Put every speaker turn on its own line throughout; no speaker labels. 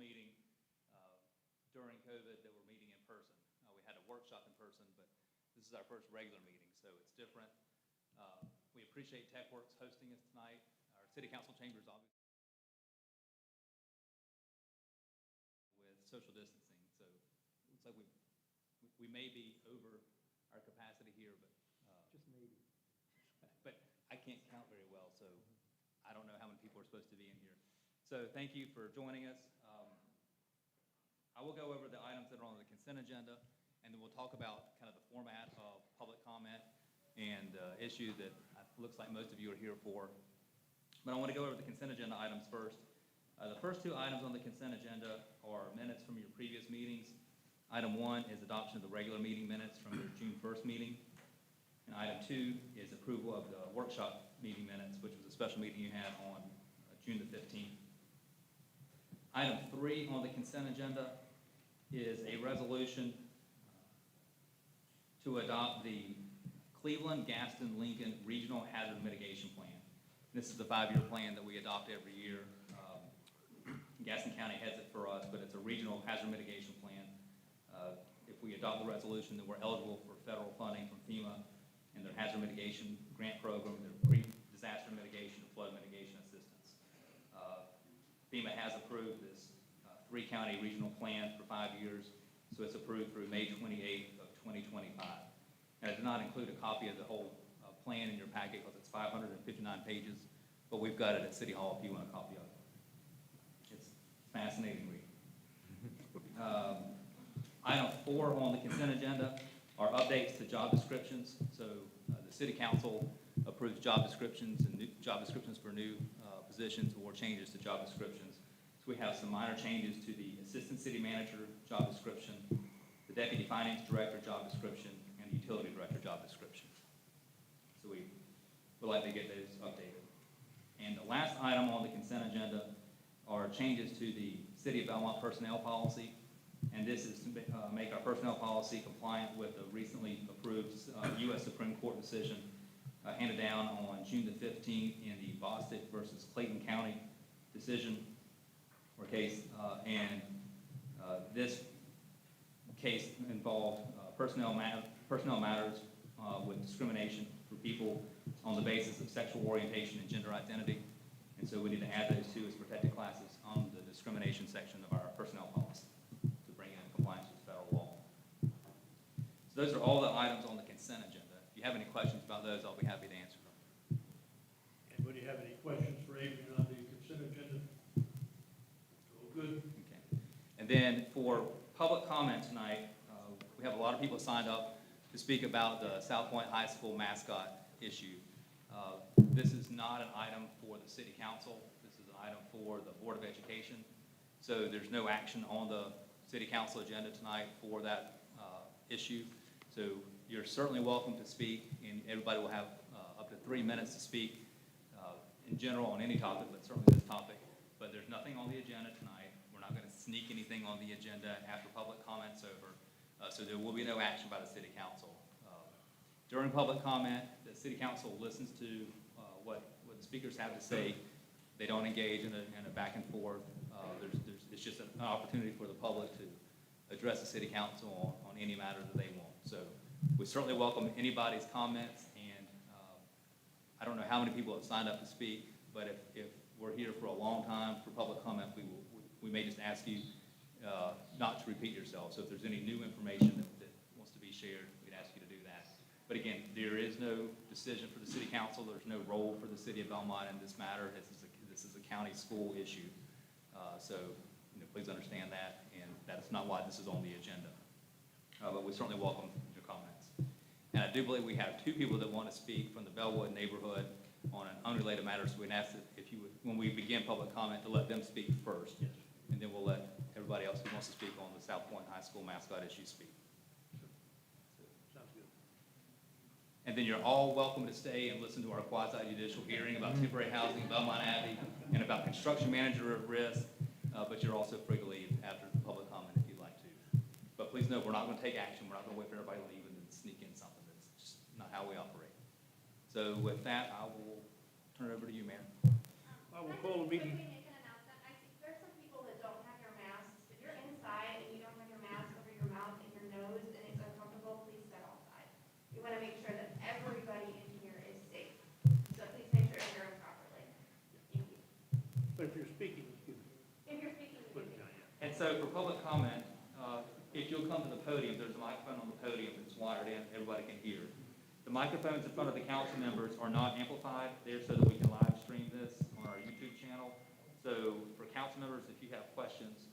meeting during COVID that we're meeting in person. We had a workshop in person, but this is our first regular meeting, so it's different. We appreciate TechWorks hosting us tonight. Our city council chambers, obviously, with social distancing, so it looks like we may be over our capacity here, but
just maybe.
But I can't count very well, so I don't know how many people are supposed to be in here. So thank you for joining us. I will go over the items that are on the consent agenda, and then we'll talk about kind of the format of public comment and issue that looks like most of you are here for. But I want to go over the consent agenda items first. The first two items on the consent agenda are minutes from your previous meetings. Item 1 is adoption of the regular meeting minutes from your June 1st meeting. And item 2 is approval of the workshop meeting minutes, which was a special meeting you had on June the 15th. Item 3 on the consent agenda is a resolution to adopt the Cleveland, Gaston, Lincoln Regional Hazard Mitigation Plan. This is the 5-year plan that we adopt every year. Gaston County heads it for us, but it's a regional hazard mitigation plan. If we adopt the resolution, then we're eligible for federal funding from FEMA and their hazard mitigation grant program, their pre-disaster mitigation and flood mitigation assistance. FEMA has approved this 3-county regional plan for 5 years, so it's approved through May 28th of 2025. And I did not include a copy of the whole plan in your packet because it's 559 pages, but we've got it at City Hall if you want a copy of it. It's fascinating read. Item 4 on the consent agenda are updates to job descriptions. So the City Council approves job descriptions and new job descriptions for new positions or changes to job descriptions. So we have some minor changes to the Assistant City Manager job description, the Deputy Finance Director job description, and the Utility Director job description. So we would like to get those updated. And the last item on the consent agenda are changes to the City of Belmont personnel policy. And this is to make our personnel policy compliant with the recently approved U.S. Supreme Court decision handed down on June the 15th in the Bostic versus Clayton County decision or case. This case involved personnel matters with discrimination for people on the basis of sexual orientation and gender identity. And so we need to add those two as protected classes on the discrimination section of our personnel policy to bring it in compliance with federal law. So those are all the items on the consent agenda. If you have any questions about those, I'll be happy to answer them.
Anybody have any questions for Adrian on the consent agenda? All good.
Okay. And then for public comment tonight, we have a lot of people signed up to speak about the South Point High School mascot issue. This is not an item for the City Council. This is an item for the Board of Education. So there's no action on the City Council agenda tonight for that issue. So you're certainly welcome to speak, and everybody will have up to 3 minutes to speak in general on any topic, but certainly this topic. But there's nothing on the agenda tonight. We're not going to sneak anything on the agenda after public comment's over. So there will be no action by the City Council. During public comment, the City Council listens to what the speakers have to say. They don't engage in a back and forth. It's just an opportunity for the public to address the City Council on any matter that they want. So we certainly welcome anybody's comments, and I don't know how many people have signed up to speak, but if we're here for a long time for public comment, we may just ask you not to repeat yourself. So if there's any new information that wants to be shared, we'd ask you to do that. But again, there is no decision for the City Council. There's no role for the City of Belmont in this matter. This is a county school issue. So please understand that, and that's not why this is on the agenda. But we certainly welcome your comments. And I do believe we have 2 people that want to speak from the Bellwood neighborhood on an unrelated matter. So we'd ask that if you would, when we begin public comment, to let them speak first.
Yes.
And then we'll let everybody else who wants to speak on the South Point High School mascot issue speak.
Sounds good.
And then you're all welcome to stay and listen to our quasi-judicial hearing about temporary housing in Belmont Abbey and about construction manager at risk, but you're also free to leave after the public comment if you'd like to. But please know, we're not going to take action. We're not going to wait for everybody to leave and then sneak in something. That's just not how we operate. So with that, I will turn it over to you, Mayor.
I will call the meeting.
Quickly make an announcement. I see there's some people that don't have their masks
But if you're speaking, excuse me.
If you're speaking,
Put it down, yeah.
And so for public comment, if you'll come to the podium, there's a microphone on the podium that's wired in, everybody can hear. The microphones in front of the council members are not amplified. They're so that we can live stream this on our YouTube channel. So for council members, if you have questions,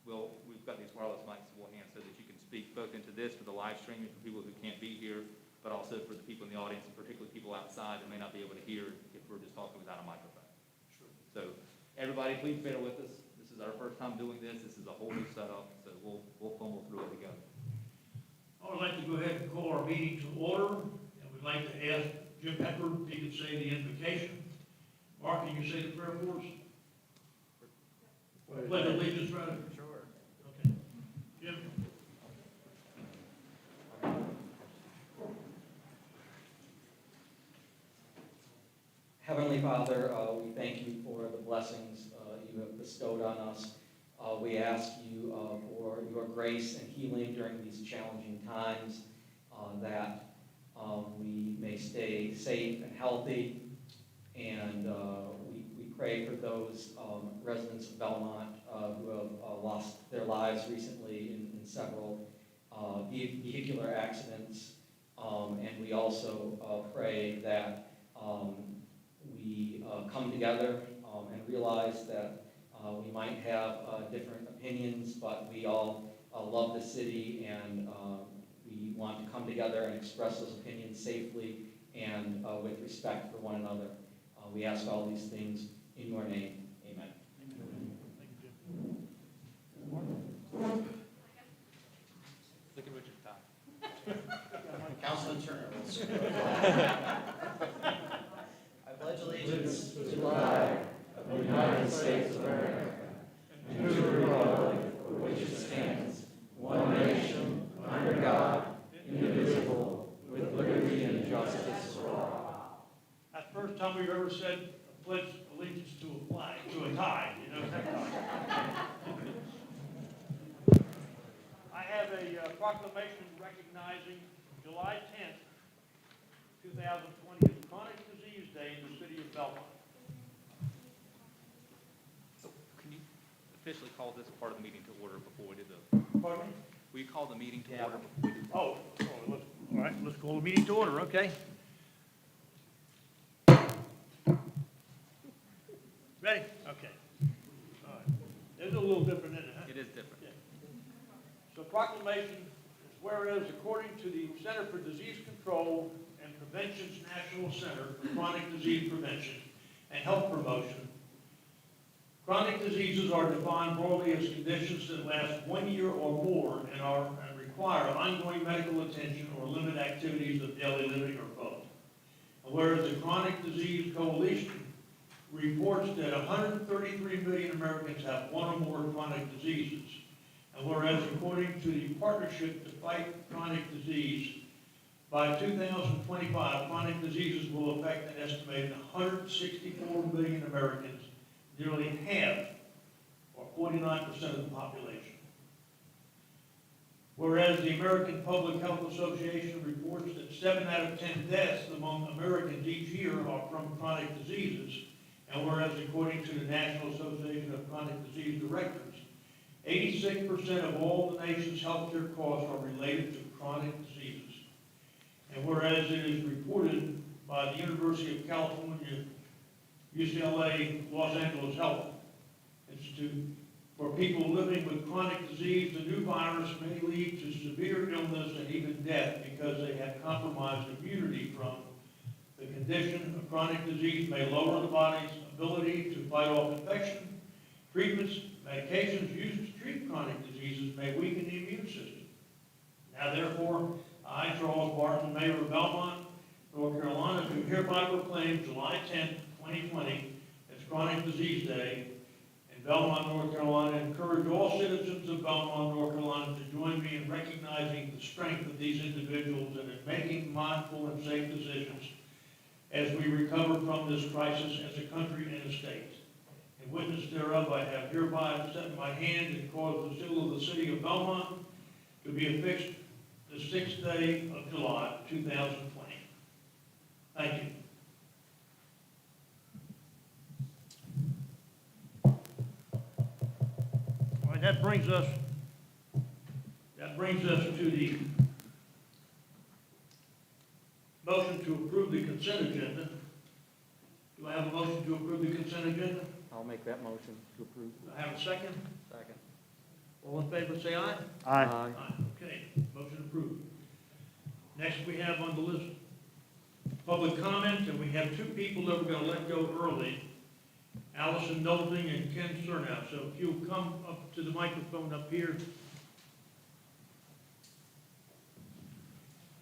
we've got these wireless mics that we'll hand so that you can speak both into this for the live streaming for people who can't be here, but also for the people in the audience, and particularly people outside that may not be able to hear if we're just talking without a microphone.
Sure.
So everybody, please bear with us. This is our first time doing this. This is a whole new setup, so we'll fumble through it together.
I would like to go ahead and call our meeting to order, and we'd like to ask Jim Pepper if he could say the invocation. Mark, can you say the prayer for us? Pledge allegiance, rather.
Sure.
Okay. Jim?
Heavenly Father, we thank you for the blessings you have bestowed on us. We ask you for your grace and healing during these challenging times, that we may stay safe and healthy. And we pray for those residents of Belmont who have lost their lives recently in several vehicular accidents. And we also pray that we come together and realize that we might have different opinions, but we all love the city, and we want to come together and express those opinions safely and with respect for one another. We ask all these things in your name. Amen.
Thank you, Jim.
Look at Richard's time.
Councilman Turner, I pledge allegiance
To the flag of the United States of America, and to the republic for which it stands, one nation, under God, indivisible, with liberty and justice for all.
That's the first time we've ever said pledge allegiance to a flag, to a tie, you know. I have a proclamation recognizing July 10th, 2020 as Chronic Disease Day in the city of Belmont.
So can you officially call this part of the meeting to order before we do the,
Pardon me?
will you call the meeting to order before we do?
Oh, all right, let's call the meeting to order, okay? Ready? Okay. All right. It's a little different, isn't it, huh?
It is different.
Yeah. So proclamation is whereas according to the Center for Disease Control and Prevention's National Center for Chronic Disease Prevention and Health Promotion, chronic diseases are defined broadly as conditions that last 1 year or more and require ongoing medical attention or limit activities of daily living or both. And whereas the Chronic Disease Coalition reports that 133 million Americans have one or more chronic diseases. And whereas according to the Partnership to Fight Chronic Disease, by 2025, chronic diseases will affect an estimated 164 million Americans, nearly half, or 49% of the population. Whereas the American Public Health Association reports that 7 out of 10 deaths among Americans each year are from chronic diseases, and whereas according to the National Association of Chronic Disease Directors, 86% of all the nation's healthcare costs are related to chronic diseases. And whereas it is reported by the University of California, UCLA, Los Angeles Health Institute, for people living with chronic disease, the new virus may lead to severe illness and even death because they have compromised immunity from the condition. A chronic disease may lower the body's ability to fight off infection. Treatments, medications used to treat chronic diseases may weaken the immune system. Now therefore, I, Charles Barton, Mayor of Belmont, North Carolina, do hereby proclaim July 10th, 2020 as Chronic Disease Day in Belmont, North Carolina. Encourage all citizens of Belmont, North Carolina to join me in recognizing the strength of these individuals and in making mindful and safe decisions as we recover from this crisis as a country and a state. In witness thereof, I have hereby set my hand and caused the seal of the city of Belmont to be affixed the 6th day of July, 2020. Thank you. that brings us to the motion to approve the consent agenda. Do I have a motion to approve the consent agenda?
I'll make that motion to approve.
Do I have a second?
Second.
All in favor, say aye.
Aye.
Okay, motion approved. Next, we have on the list public comment, and we have two people that we're going to let go early, Allison Nolding and Ken Cernow. So if you'll come up to the microphone up here.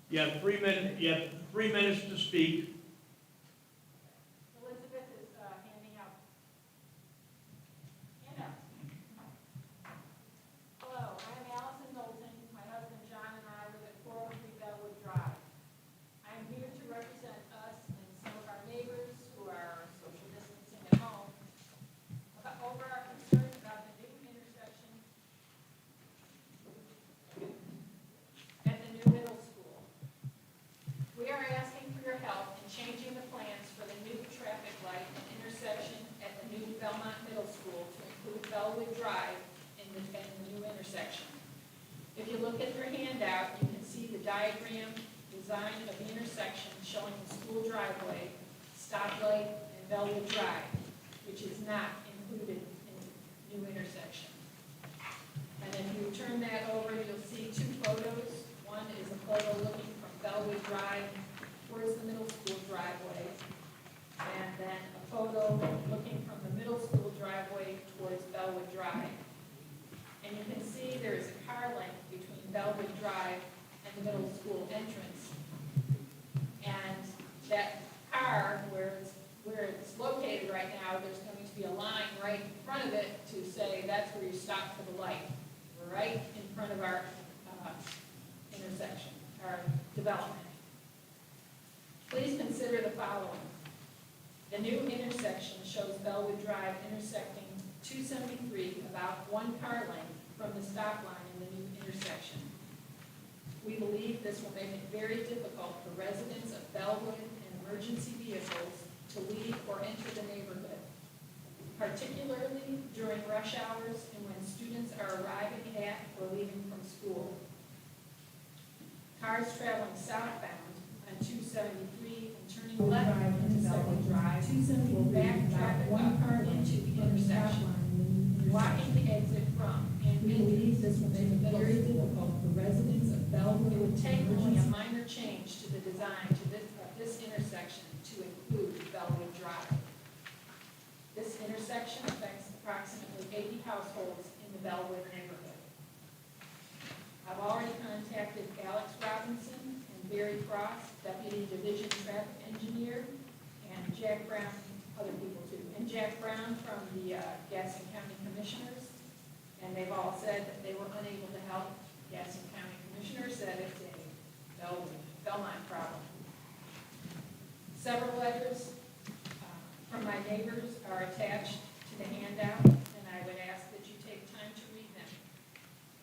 You have 3 minutes, to speak.
Elizabeth is handing out handouts. Hello, I am Allison Knowlton. My husband John and I live at 403 Bellwood Drive. I am here to represent us and some of our neighbors who are social distancing at home over our concerns about the new intersection at the new middle school. We are asking for your help in changing the plans for the new traffic light and intersection at the new Belmont Middle School to include Bellwood Drive at the new intersection. If you look at your handout, you can see the diagram design of the intersection showing the school driveway, stoplight, and Bellwood Drive, which is not included in the new intersection. And if you turn that over, you'll see two photos. One is a photo looking from Bellwood Drive towards the middle school driveway, and then a photo looking from the middle school driveway towards Bellwood Drive. And you can see there is a car length between Bellwood Drive and the middle school entrance. And that car, where it's located right now, there's going to be a line right in front of it to say that's where you stop for the light, right in front of our intersection, our development. Please consider the following. The new intersection shows Bellwood Drive intersecting 273 about one car length from the stop line in the new intersection. We believe this will make it very difficult for residents of Bellwood and emergency vehicles to leave or enter the neighborhood, particularly during rush hours and when students are arriving at or leaving from school. Cars traveling southbound on 273 and turning left into Bellwood Drive will back traffic up into the intersection, blocking the exit from and into this will make it very difficult for residents of Bellwood. It would take only a minor change to the design of this intersection to include Bellwood Drive. This intersection affects approximately 80 households in the Bellwood neighborhood. I've already contacted Alex Robinson and Barry Frost, Deputy Division Traffic Engineer, and Jack Brown, other people too, and Jack Brown from the Gaston County Commissioners, and they've all said that they were unable to help. Gaston County Commissioner said it's a Belmont problem. Several letters from my neighbors are attached to the handout, and I would ask that you take time to read them.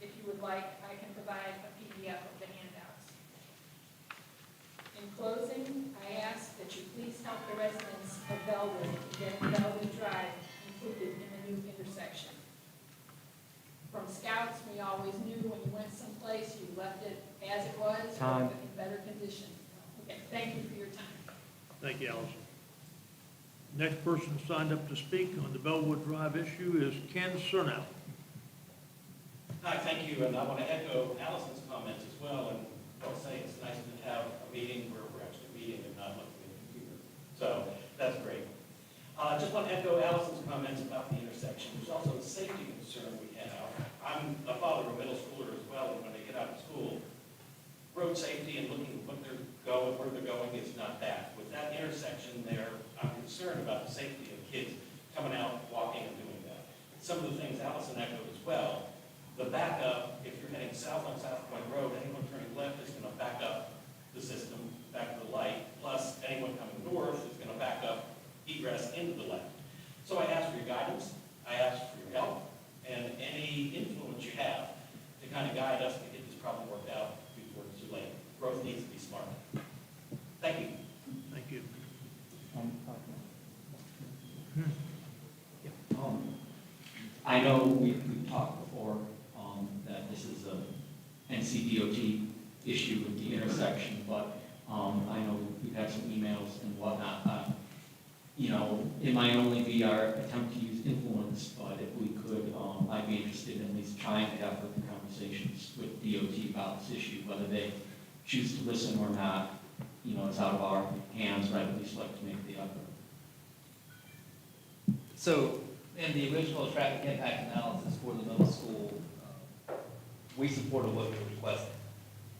If you would like, I can provide a PDF of the handouts. In closing, I ask that you please help the residents of Bellwood to get Bellwood Drive included in the new intersection. From Scouts, we always knew when you went someplace, you left it as it was, or in better condition. Okay, thank you for your time.
Thank you, Allison. Next person signed up to speak on the Bellwood Drive issue is Ken Cernow.
Hi, thank you, and I want to echo Allison's comments as well, and I'll say it's nice to have a meeting where we're actually meeting and not looking at the computer. So that's great. I just want to echo Allison's comments about the intersection. There's also a safety concern we have. I'm a father of a middle schooler as well, and when they get out of school, road safety and looking at what they're going, where they're going is not that. With that intersection there, I'm concerned about the safety of kids coming out, walking, and doing that. Some of the things Allison echoed as well. The backup, if you're heading south on South Point Road, anyone turning left is going to back up the system, back to the light, plus anyone coming north is going to back up egress into the left. So I ask for your guidance, I ask for your help, and any influence you have to kind of guide us to get this problem worked out before it's too late. Growth needs to be smart. Thank you.
Thank you.
I know we've talked before NCDOT issue with the intersection, but I know we've had some emails and whatnot. You know, it might only be our attempt to use influence, but if we could, I'd be interested in at least trying to have the conversations with DOT about this issue, whether they choose to listen or not. You know, it's out of our hands, but I'd at least like to make the effort.
So, in the original traffic impact analysis for the middle school, we supported what was requested,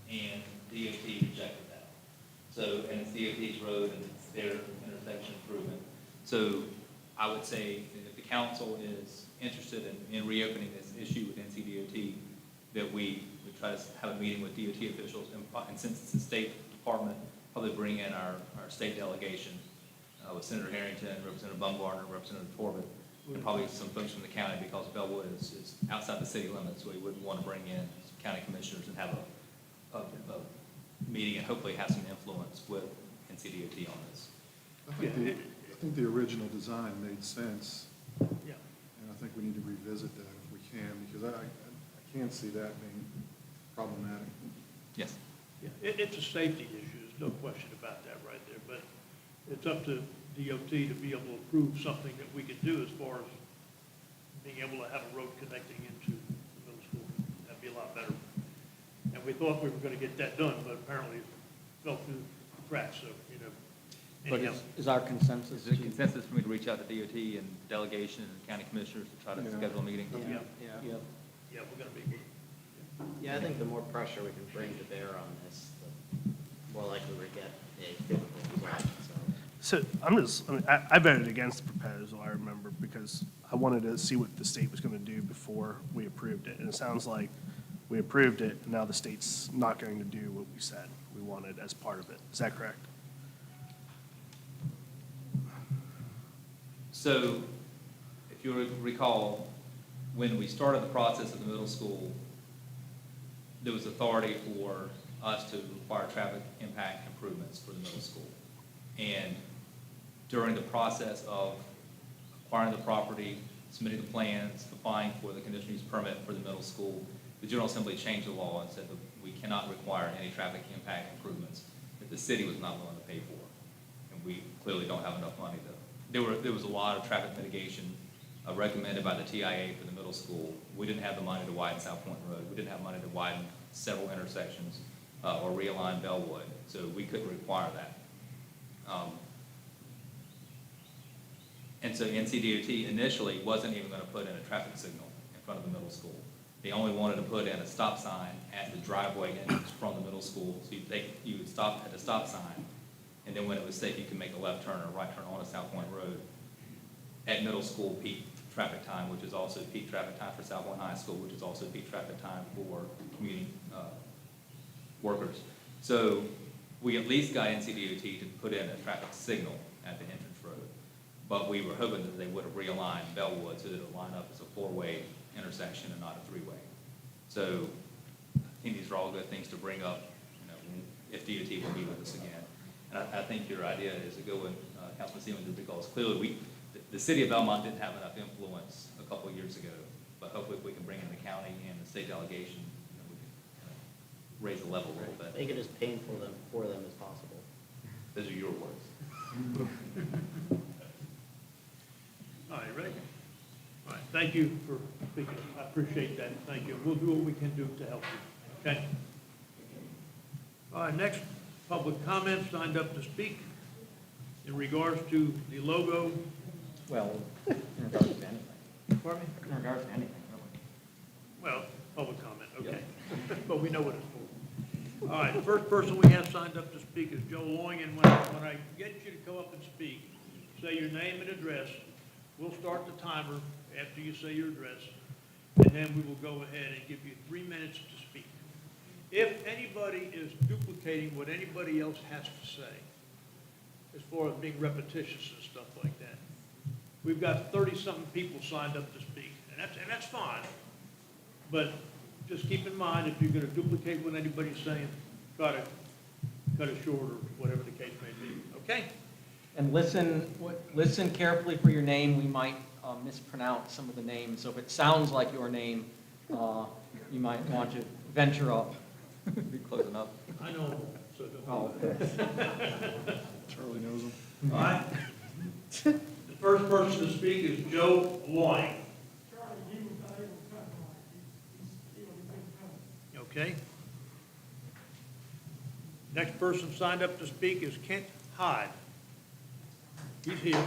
and DOT rejected that. So, and it's DOT's road and it's their intersection improvement. So, I would say that if the council is interested in reopening this issue with NCDOT, that we would try to have a meeting with DOT officials, and since it's a state department, probably bring in our state delegation with Senator Harrington, Representative Bumgarner, Representative Torvik, and probably some folks from the county, because Bellwood is outside the city limits, so we wouldn't want to bring in some county commissioners and have a meeting and hopefully have some influence with NCDOT on this.
I think the original design made sense,
Yeah.
and I think we need to revisit that if we can, because I can't see that being problematic.
Yes.
Yeah, it's a safety issue, there's no question about that right there, but it's up to DOT to be able to approve something that we could do as far as being able to have a road connecting into the middle school. That'd be a lot better. And we thought we were gonna get that done, but apparently it fell through the cracks, so, you know.
But
Anyhow,
is our consensus?
Is it consensus for me to reach out to DOT and delegation and county commissioners to try to
Yeah.
schedule a meeting?
Yeah.
Yeah.
Yep.
yeah, we're gonna be,
Yeah, I think the more pressure we can bring to bear on this, the more likely we get a favorable result, so.
So I voted against the proposal, I remember, because I wanted to see what the state was going to do before we approved it. And it sounds like we approved it, and now the state's not going to do what we said we wanted as part of it. Is that correct?
So, if you recall, when we started the process of the middle school, there was authority for us to require traffic impact improvements for the middle school. And during the process of acquiring the property, submitting the plans, applying for the conditional use permit for the middle school, the General Assembly changed the law and said that we cannot require any traffic impact improvements that the city was not willing to pay for. And we clearly don't have enough money to. There was a lot of traffic mitigation recommended by the TIA for the middle school. We didn't have the money to widen South Point Road. We didn't have money to widen several intersections or realign Bellwood. So we couldn't require that. And so NCDOT initially wasn't even going to put in a traffic signal in front of the middle school. They only wanted to put in a stop sign at the driveway entrance from the middle school. So you would stop at the stop sign, and then when it was safe, you could make a left turn or right turn onto South Point Road at middle school peak traffic time, which is also peak traffic time for South Point High School, which is also peak traffic time for commuting workers. So we at least got NCDOT to put in a traffic signal at the entrance road. But we were hoping that they would have realigned Bellwood so that it would line up as a four-way intersection and not a three-way. So I think these are all good things to bring up, you know, if DOT will be with us again. And I think your idea is a good one, Councilman Seaman, because clearly the city of Belmont didn't have enough influence a couple of years ago. But hopefully if we can bring in the county and the state delegation, you know, we can raise the level a little bit.
Make it as painful for them as possible.
Those are your words.
all right, ready? All right, thank you for speaking, I appreciate that, thank you. We'll do what we can do to help you, okay? All right, next, public comment signed up to speak in regards to the logo.
Well, in regards to anything.
Pardon me?
In regards to anything, really.
Well, public comment, okay. But we know what it's for. All right, the first person we have signed up to speak is Joe Loing, and when I get you to come up and speak, say your name and address. We'll start the timer after you say your address, and then we will go ahead and give you 3 minutes to speak. If anybody is duplicating what anybody else has to say, as far as being repetitious and stuff like that, we've got 30-something people signed up to speak, and that's fine. But just keep in mind, if you're going to duplicate what anybody's saying, try to cut it short or whatever the case may be, okay?
And listen carefully for your name. We might mispronounce some of the names. So if it sounds like your name, you might want to venture
Be close enough.
I know them, so don't.
Oh.
Charlie knows them.
All right. The first person to speak is Joe Loy. Okay. Next person signed up to speak is Kent Hyde. He's here.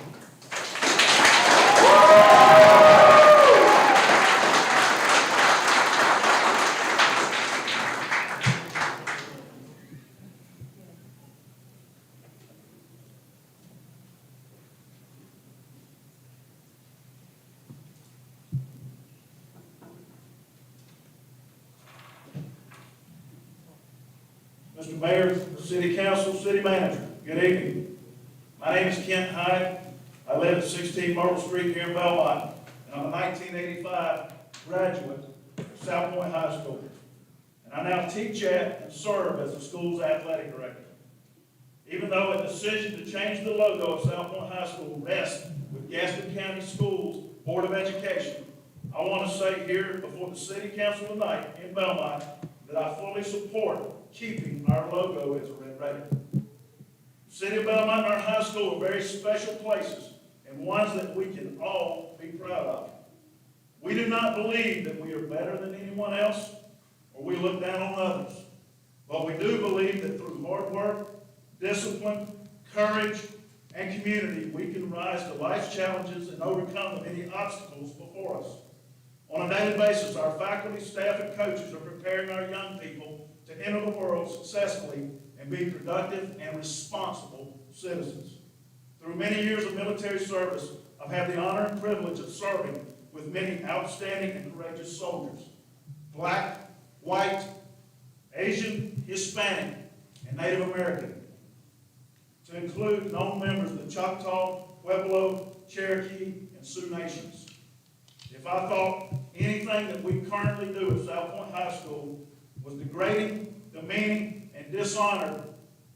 Mr. Mayor, City Council, City Manager, good evening. My name is Kent Hyde. I live at 16 Myrtle Street here in Belmont, and I'm a 1985 graduate of South Point High School. And I now teach at and serve as the school's athletic director. Even though a decision to change the logo of South Point High School rests with Gaston County Schools Board of Education, I want to say here before the City Council tonight in Belmont that I fully support keeping our logo as a Red Raider. The City of Belmont and our high school are very special places and ones that we can all be proud of. We do not believe that we are better than anyone else or we look down on others. But we do believe that through hard work, discipline, courage, and community, we can rise to life's challenges and overcome the many obstacles before us. On a daily basis, our faculty, staff, and coaches are preparing our young people to enter the world successfully and be productive and responsible citizens. Through many years of military service, I've had the honor and privilege of serving with many outstanding and courageous soldiers, black, white, Asian, Hispanic, and Native American, to include known members of the Choctaw, Pueblo, Cherokee, and Sioux Nations. If I thought anything that we currently do at South Point High School was degrading, demeaning, and dishonor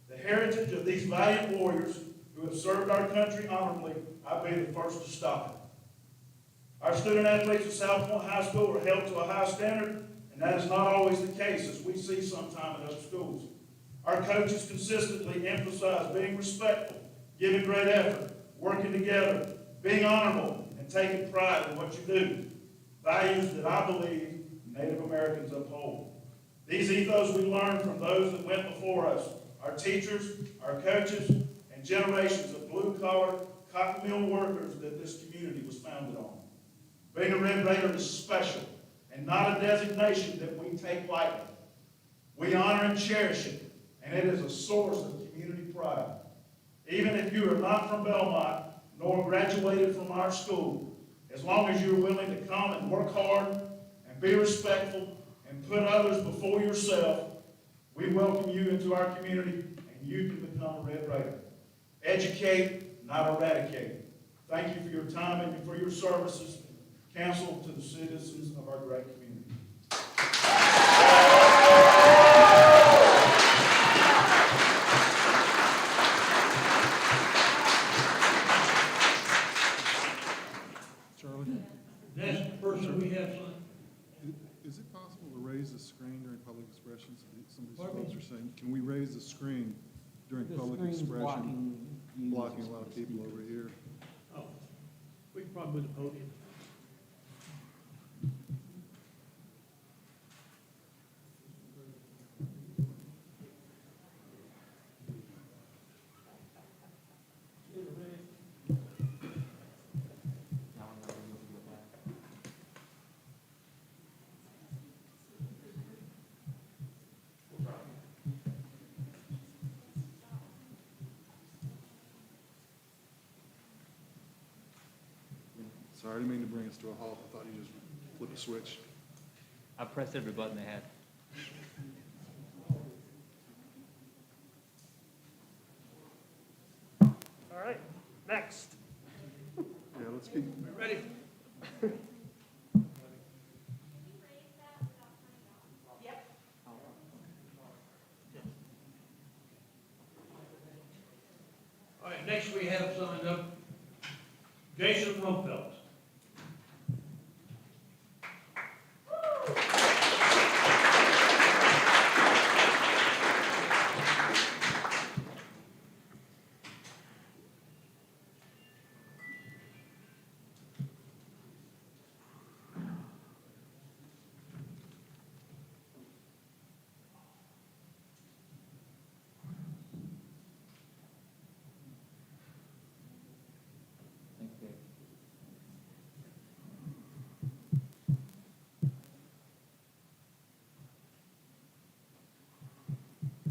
the heritage of these valiant warriors who have served our country honorably, I'd be the first to stop it. Our student athletes at South Point High School are held to a high standard, and that is not always the case, as we see sometimes at other schools. Our coaches consistently emphasize being respectful, giving great effort, working together, being honorable, and taking pride in what you do. Values that I believe Native Americans uphold. These ethos we learned from those that went before us, our teachers, our coaches, and generations of blue-collar cotton mill workers that this community was founded on. Being a Red Raider is special and not a designation that we take lightly. We honor and cherish it, and it is a source of community pride. Even if you are not from Belmont, nor graduated from our school, as long as you're willing to come and work hard and be respectful and put others before yourself, we welcome you into our community and you can become a Red Raider. Educate, not eradicate. Thank you for your time and for your services, counsel to the citizens of our great community.
Charlie,
Next person we have signed.
is it possible to raise the screen during public expression? Some of these
Pardon me?
folks are saying, can we raise the screen during public expression? Blocking a lot of people over here.
Oh, we can probably move the podium.
Sorry, I didn't mean to bring us to a halt. I thought you just flipped a switch.
I pressed every button they had.
All right, next.
Yeah, let's keep,
Ready?
Yep.
All right, next we have signed up Jason Rumpelt.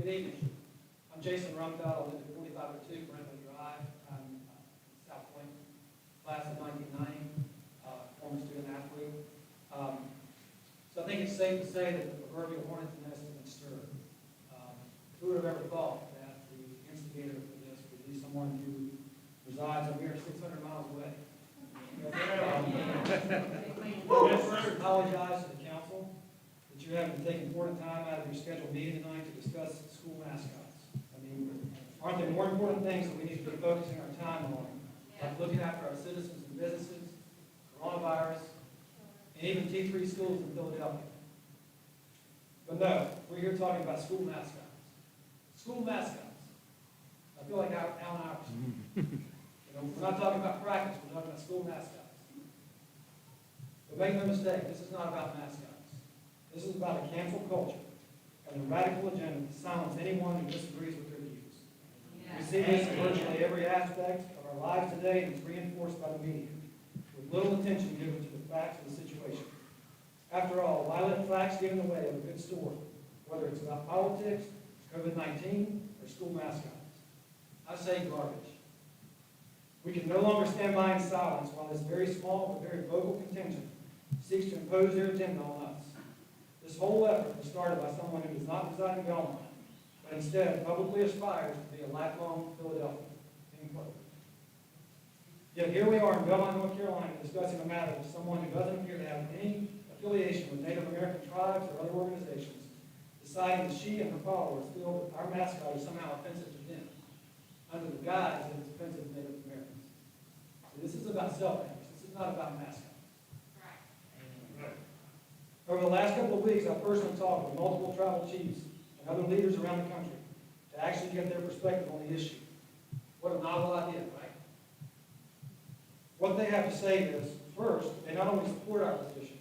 Good evening. I'm Jason Rumfeld. I live at 4502 Brentwood Drive. I'm South Point, class of 1990, former student athlete. So I think it's safe to say that the proverbial hornet's nest has been stirred. Who would have ever thought that the instigator for this would be someone who resides a mere 600 miles away? I apologize to the council that you haven't taken important time out of your scheduled meeting tonight to discuss school mascots. I mean, aren't there more important things that we need to be focusing our time on, like looking after our citizens and businesses, coronavirus, and even T3 schools in Philadelphia? But no, we're here talking about school mascots. School mascots. I feel like Alan Iverson. We're not talking about practice, we're talking about school mascots. But make no mistake, this is not about mascots. This is about a cancel culture and a radical agenda to silence anyone who disagrees with their views. We see this in virtually every aspect of our lives today, and it's reinforced by the media, with little attention given to the facts of the situation. After all, why let facts get in the way of a good story, whether it's about politics, COVID-19, or school mascots? I say garbage. We can no longer stand by in silence while this very small but very vocal contingent seeks to impose their agenda on us. This whole effort was started by someone who does not reside in Belmont, but instead publicly aspires to be a lifelong Philadelphian. End quote. Yet here we are in Belmont, North Carolina, discussing a matter with someone who doesn't appear to have any affiliation with Native American tribes or other organizations, deciding that she and her followers feel that our mascot is somehow offensive to them, under the guise that it's offensive to Native Americans. So this is about self-interest. This is not about mascots. Over the last couple of weeks, I've personally talked with multiple tribal chiefs and other leaders around the country to actually get their perspective on the issue. What a novel idea, right? What they have to say is, first, they not only support our position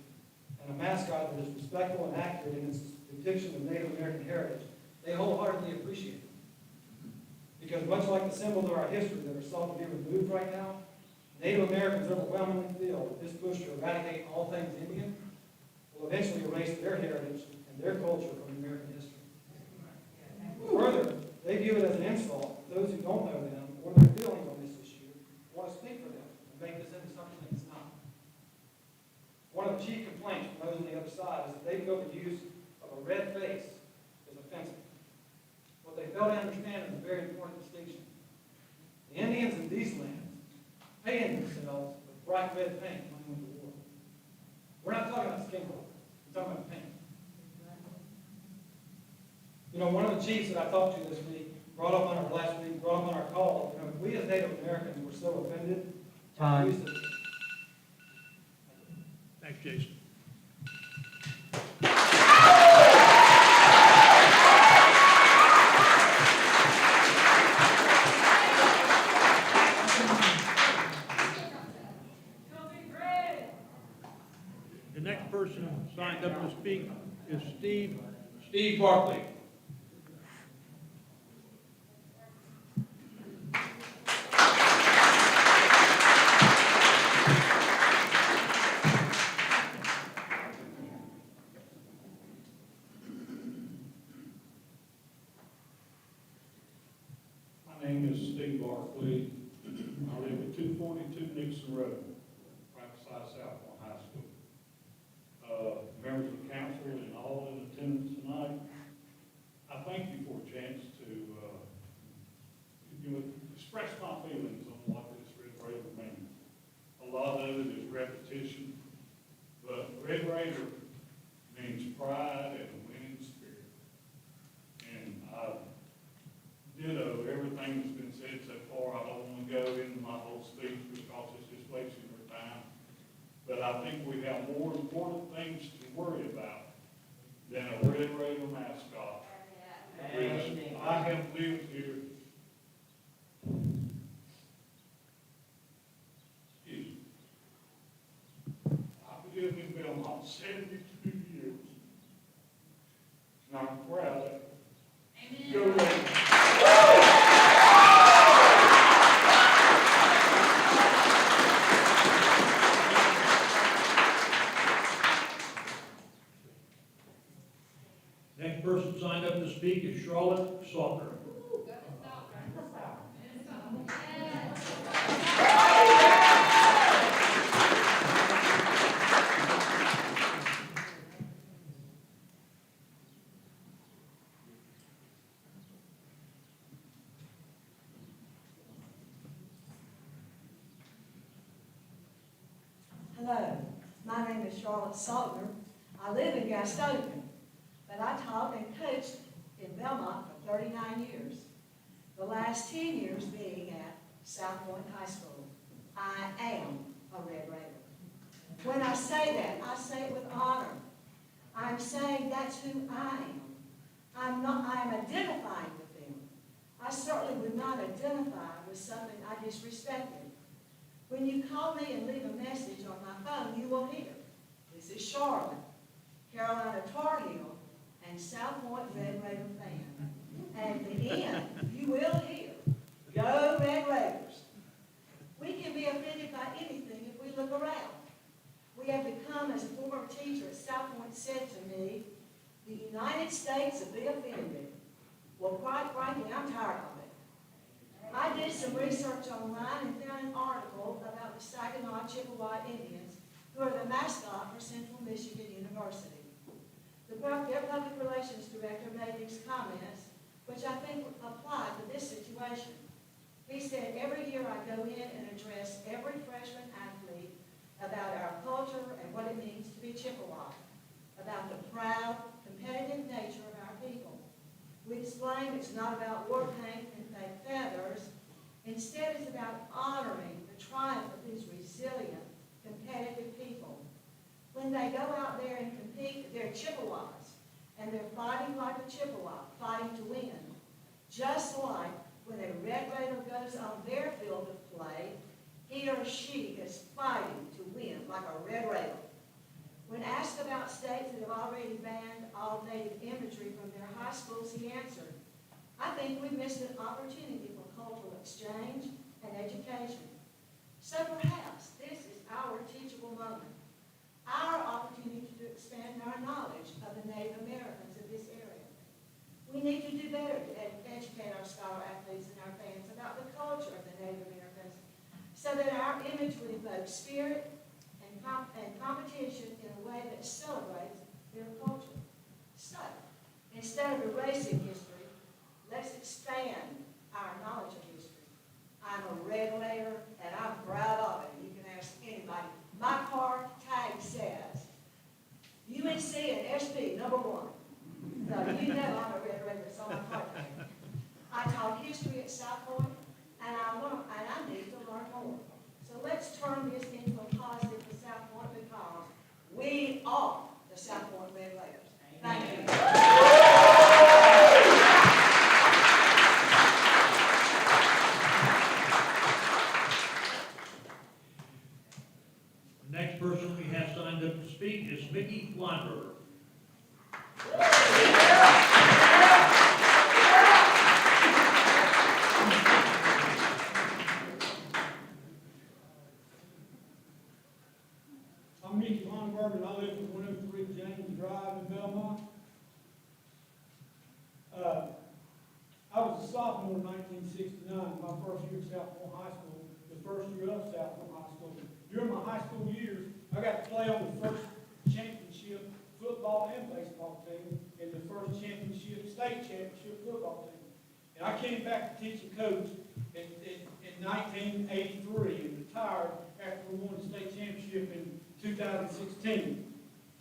and a mascot that is respectful and accurate in its depiction of Native American heritage, they wholeheartedly appreciate it. Because much like the symbols of our history that are sought to be removed right now, Native Americans overwhelmingly feel that this push to eradicate all things Indian will eventually erase their heritage and their culture from American history. Further, they view it as an insult to those who don't know them or their feelings on this issue, want to speak for them and make this into something that it's not. One of the chief complaints from those on the other side is that they feel the use of a red face is offensive. What they fail to understand is a very important distinction. The Indians in these lands painted themselves with bright red paint when they went to war. We're not talking about skin color. We're talking about paint. One of the chiefs that I talked to this week brought up on our call, if we as Native Americans were so offended,
Time.
Thanks, Jason. The next person signed up to speak is Steve Barkley.
My name is Steve Barkley. I live at 242 Nixon Road, right beside South Point High School. Members of the council and all in attendance tonight, I thank you for a chance to express my feelings on what this Red Raider means. A lot of it is repetition, but Red Raider means pride and a winning spirit. And I ditto everything that's been said so far. I don't want to go into my whole speech because it's just wasting our time. But I think we have more important things to worry about than a Red Raider mascot. I have lived here. I've lived in Belmont 72 years. And I'm proud of it. Go Raiders.
Next person signed up to speak is Charlotte Salter.
Hello, my name is Charlotte Saltner. I live in Gaston, but I taught and coached in Belmont for 39 years. The last 10 years being at South Point High School. I am a Red Raider. When I say that, I say it with honor. I'm saying that's who I am. I am identifying with them. I certainly would not identify with something I disrespected. When you call me and leave a message on my phone, you will hear, this is Charlotte, Carolina Tar Heel, and South Point Red Raider fan. And at the end, you will hear, go Red Raiders. We can be offended by anything if we look around. We have become, as a former teacher at South Point said to me, the United States of the offended. Well, quite frankly, I'm tired of it. I did some research online and found an article about the Saginaw Chippewa Indians, who are the mascot for Central Michigan University. Their public relations director made these comments, which I think apply to this situation. He said, every year I go in and address every freshman athlete about our culture and what it means to be Chippewa, about the proud, competitive nature of our people. We explain it's not about war paint and fake feathers. Instead, it's about honoring the triumph of these resilient, competitive people. When they go out there and compete, they're Chippewas, and they're fighting like a Chippewa, fighting to win. Just like when a Red Raider goes on their field of play, he or she is fighting to win like a Red Raider. When asked about states that have already banned all native imagery from their high schools, he answered, I think we missed an opportunity for cultural exchange and education. So perhaps this is our teachable moment, our opportunity to expand our knowledge of the Native Americans of this area. We need to do better to educate our scholar athletes and our fans about the culture of the Native Americans so that our image would evoke spirit and competition in a way that celebrates their culture. So, instead of erasing history, let's expand our knowledge of history. I'm a Red Raider, and I'm proud of it. You can ask anybody. My car tag says, UNC and SB, #1. No, you know I'm a Red Raider, it's on my car tag. I taught history at South Point, and I need to learn more. So let's turn this into a positive for South Point because we are the South Point Red Raiders. Thank you.
The next person we have signed up to speak is Mickey Flyberg.
I'm Mickey Longberg, and I live at 103 James Drive in Belmont. I was a sophomore in 1969, my first year at South Point High School, the first year of South Point High School. During my high school years, I got to play on the first championship football and baseball team and the first state championship football team. And I came back to teach and coach in 1983 and retired after we won the state championship in 2016.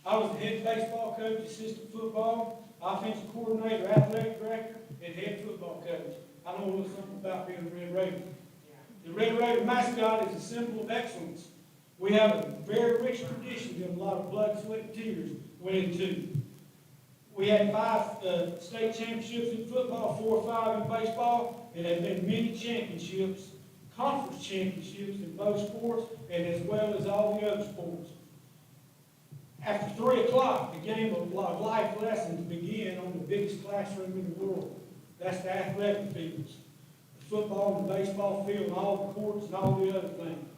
I was the head baseball coach, assistant football, offensive coordinator, athletic director, and head football coach. I know a little something about being a Red Raider. The Red Raider mascot is a symbol of excellence. We have a very rich tradition that a lot of blood, sweat, and tears went into. We had 5 state championships in football, 4 or 5 in baseball, and there have been many championships, conference championships in both sports, and as well as all the other sports. After 3 o'clock, the game of life lessons begin on the biggest classroom in the world. That's the athletic fields, the football and the baseball field, and all the courts and all the other things.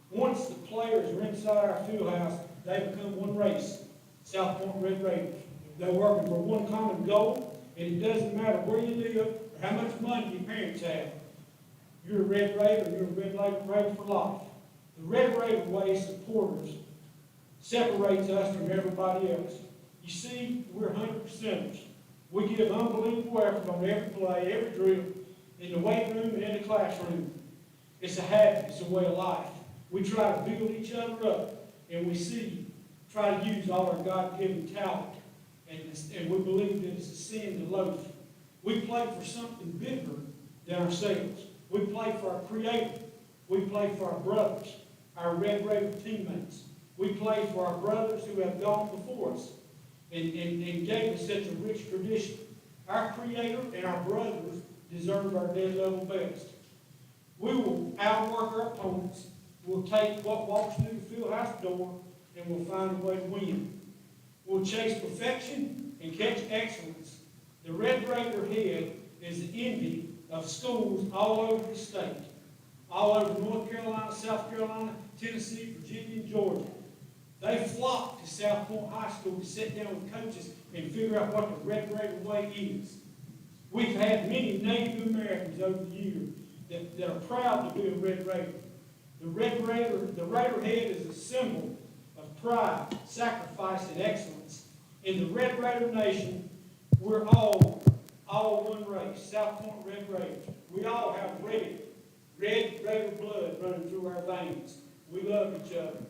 Once the players are inside our field house, they become one race, South Point Red Raiders. They're working for one common goal, And it doesn't matter where you live or how much money your parents have. You're a Red Raider, you're a Red Raider for life. The Red Raider way supporters separates us from everybody else. You see, we're 100%ers. We give unbelievable effort on every play, every drill, in the weight room and in the classroom. It's a habit, it's a way of life. We try to build each other up, and we try to use all our God-given talent. And we believe that it's a sin to loaf. We play for something bigger than ourselves. We play for our Creator. We play for our brothers, our Red Raider teammates. We play for our brothers who have gone before us and gave us such a rich tradition. Our Creator and our brothers deserve our dead level best. We will outwork our opponents. We'll take what walks through the field house door, and we'll find a way to win. We'll chase perfection and catch excellence. The Red Raider head is the envy of schools all over the state, all over North Carolina, South Carolina, Tennessee, Virginia, and Georgia. They flock to South Point High School to sit down with coaches and figure out what the Red Raider way is. We've had many Native Americans over the years that are proud to be a Red Raider. The Raider head is a symbol of pride, sacrifice, and excellence. In the Red Raider Nation, we're all one race, South Point Red Raiders. We all have Red Raider blood running through our veins. We love each other.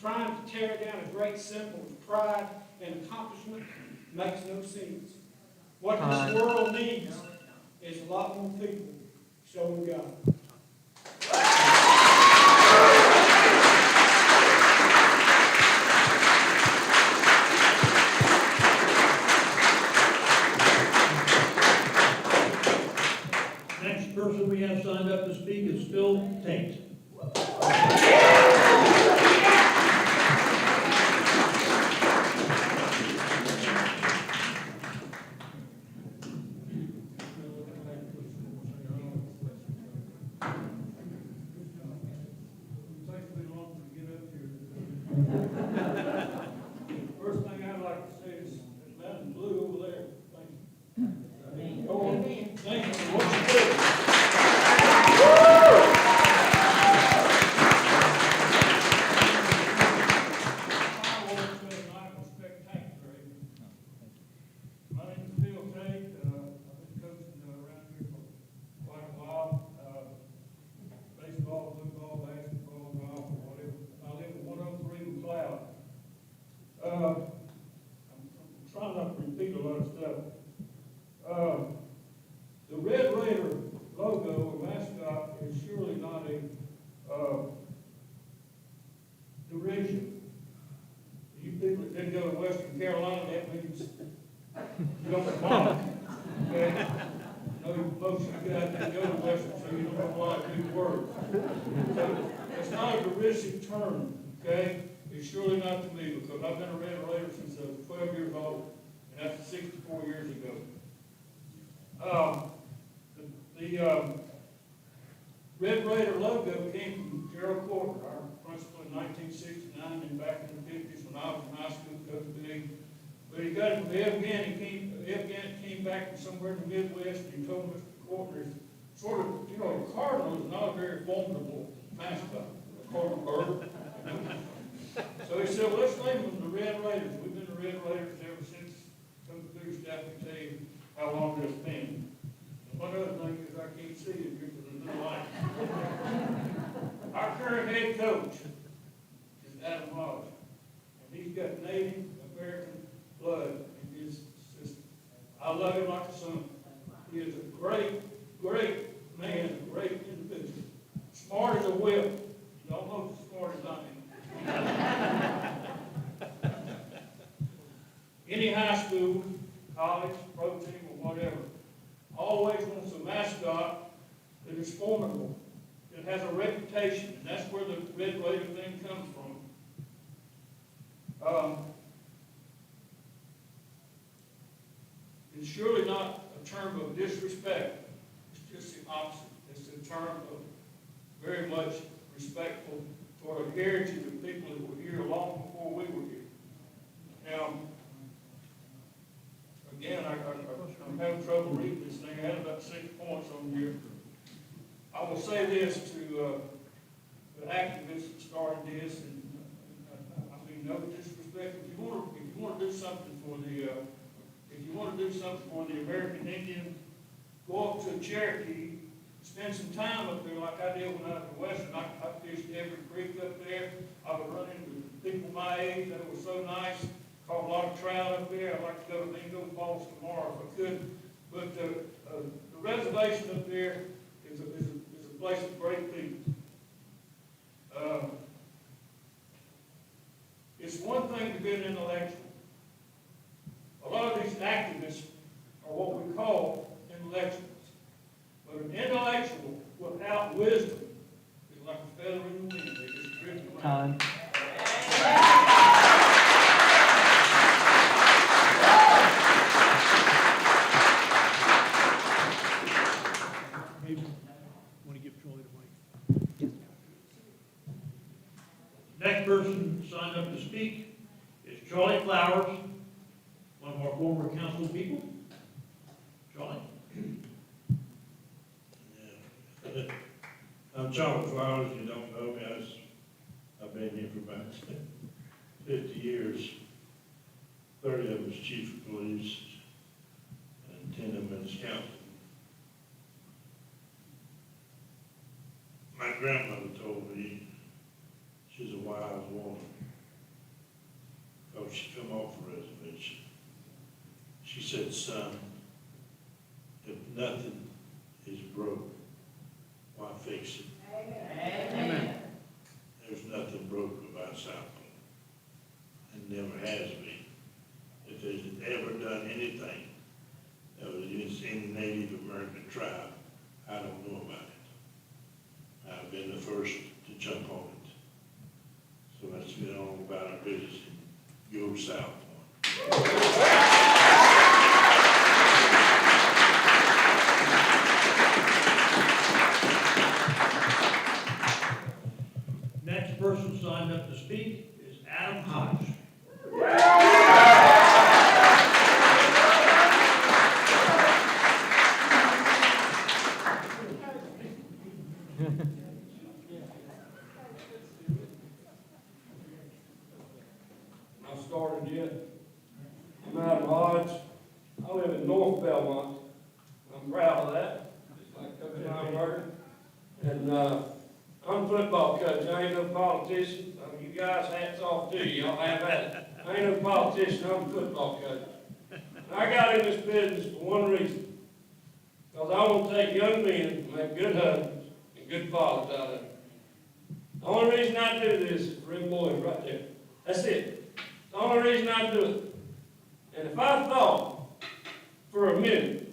Trying to tear down a great symbol of pride and accomplishment makes no sense. What this world needs is a lot more people showing God.
Next person we have signed up to speak is Phil Tate.
First thing I'd like to say is, there's nothing blue over there. Thank you. Go on. Thank you for what you do. Fireworks tonight was spectacular. My name is Phil Tate. I've been coaching around here for quite a while. Baseball, football, basketball, golf, or whatever. I live at 103 McLeod. I'm trying not to repeat a lot of stuff. The Red Raider logo or mascot is surely not a derision. You people that didn't go to Western Carolina, that means you don't belong. Okay? No, most of you guys didn't go to Western, so you don't have a lot of good words. So it's not a derisive term, okay? It's surely not to me, because I've been a Red Raider since I was 12 years old, and that's 64 years ago. The Red Raider logo came from Gerald Porter, our principal in 1969, and back in the 50s when I was in high school, Coach Big. But he got it from Ev Gant came back from somewhere in the Midwest, and he told Mr. Porter, sort of, you know, a cardinal is not a very formidable mascot, a cardinal bird. So he said, well, let's name them the Red Raiders. We've been the Red Raiders ever since. Come to Big Staff to tell you how long it's been. And one other thing is I can't see it here because there's no light. Our current head coach is Adam Lodge. And he's got Native American blood in his system. I love him like a son. He is a great, great man, a great individual. Smart as a whip. He's almost as smart as I am. Any high school, college, pro team, or whatever, always wants a mascot that is formidable, that has a reputation, and that's where the Red Raider thing comes from. It's surely not a term of disrespect. It's just the opposite. It's a term of very much respectful toward a heritage of people that were here long before we were here. Now, again, I'm something for the, if you want to do something for the American Indian, go up to Cherokee, spend some time up there like I did when I was in Western. I fished every creek up there. I would run into people my age that were so nice. Caught a lot of trout up there. I'd like to go to Bingo Falls tomorrow if I could. But the reservation up there is a place of great people. It's one thing to be an intellectual. A lot of these activists are what we call intellectuals. But an intellectual without wisdom is like a feather in the wind. They just drift around.
Want to give Charlie the mic? Next person signed up to speak is Charlie Flowers, one of our former council people. Charlie?
I'm Charlie Flowers, you don't know me, I've been here for about 50 years. 30 of them as chief of police, and 10 of them as council. My grandmother told me she's a wise woman, because she come off the reservation. She said, son, if nothing is broke, why fix it?
Amen.
There's nothing broke about South Point, and never has been. If there's ever done anything that was against any Native American tribe, I don't know about it. I've been the first to jump on it. So let's get on about our business and go South Point.
Next person signed up to speak is Adam Hodge.
Not started yet. I'm Adam Hodge. I live in North Belmont. I'm proud of that, just like Coach Weinberger. And I'm a football coach. I ain't no politician. I mean, you guys, hats off to you. Y'all have at it. I ain't no politician. I'm a football coach. And I got in this business for one reason. Because I want to take young men and make good husbands and good fathers out of them. The only reason I do this is for them boys right there. That's it. The only reason I do it. And if I thought for a minute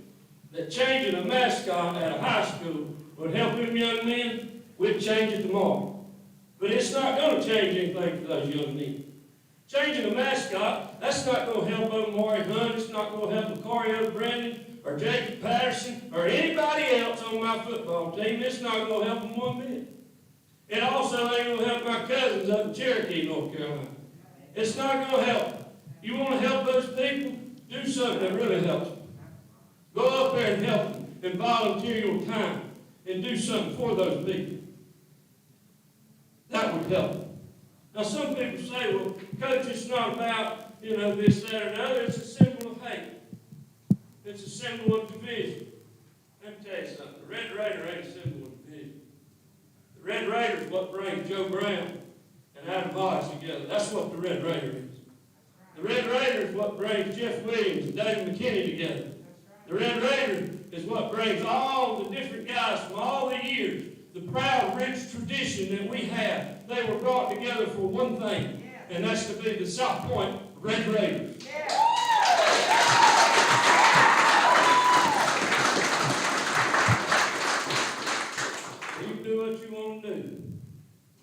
that changing a mascot at a high school would help them young men, we'd change it tomorrow. But it's not going to change anything for those young men. Changing a mascot, that's not going to help Omari Hunt, it's not going to help Lucario Brandon, or Jacob Patterson, or anybody else on my football team. It's not going to help them one bit. It also ain't going to help my cousins up in Cherokee, North Carolina. It's not going to help them. You want to help those people? Do something that really helps them. Go up there and help them, and volunteer your time, and do something for those people. That would help them. Now, some people say, well, Coach, it's not about, this, that, or the other. It's a symbol of hate. It's a symbol of division. Let me tell you something. The Red Raider ain't a symbol of division. The Red Raider is what brings Joe Brown and Adam Hodge together. That's what the Red Raider is. The Red Raider is what brings Jeff Williams and David McKinney together. The Red Raider is what brings all the different guys from all the years, the proud, rich tradition that we have. They were brought together for one thing, and that's to be the South Point Red Raiders. You can do what you want to do,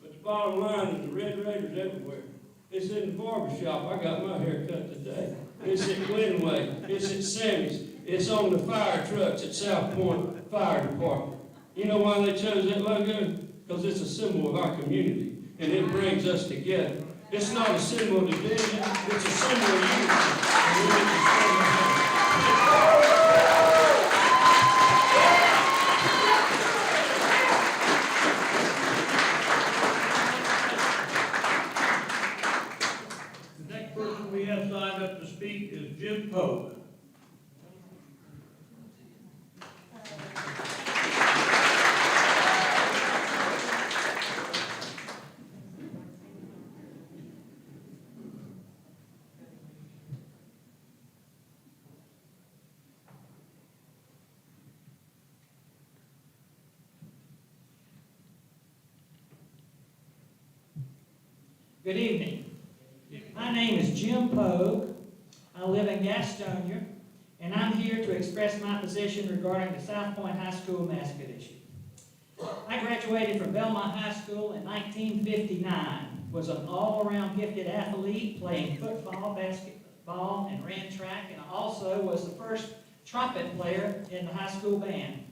but the bottom line is the Red Raiders everywhere. It's in the barber shop. I got my hair cut today. It's at Glenway. It's at Sammy's. It's on the fire trucks at South Point Fire Department. You know why they chose that logo? Because it's a symbol of our community, and it brings us together. It's not a symbol of division. It's a symbol of unity. And we need to stand behind it.
The next person person we have signed up to speak is Jim Pogue.
Good evening. My name is Jim Pogue. I live in Gastonia, and I'm here to express my position regarding the South Point High School mascot issue. I graduated from Belmont High School in 1959, was an all-around gifted athlete, playing football, basketball, and ran track, and also was the first trumpet player in the high school band.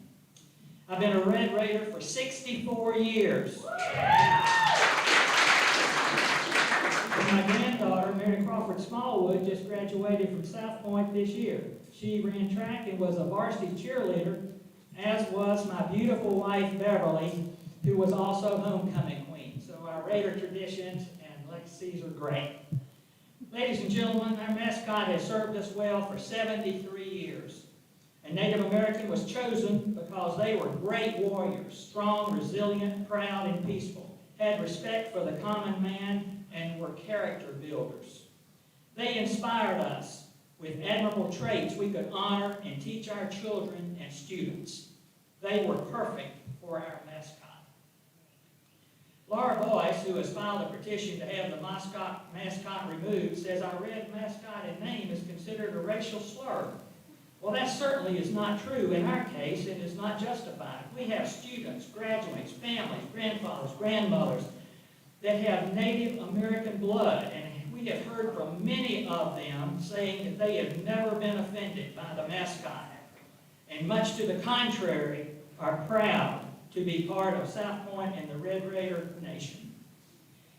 I've been a Red Raider for 64 years. My granddaughter, Mary Crawford Smallwood, just graduated from South Point this year. She ran track and was a varsity cheerleader, as was my beautiful wife, Beverly, who was also homecoming queen. So our Raider traditions and legacies are great. Ladies and gentlemen, our mascot has served us well for 73 years. A Native American was chosen because they were great warriors, strong, resilient, proud, and peaceful, had respect for the common man, and were character builders. They inspired us with admirable traits we could honor and teach our children and students. They were perfect for our mascot. Laura Boyce, who has filed a petition to have the mascot removed, says our red mascot and name is considered a racial slur. Well, that certainly is not true in our case and is not justified. We have students, graduates, families, grandfathers, grandmothers, that have Native American blood, and we have heard from many of them saying that they have never been offended by the mascot, and much to the contrary, are proud to be part of South Point and the Red Raider Nation.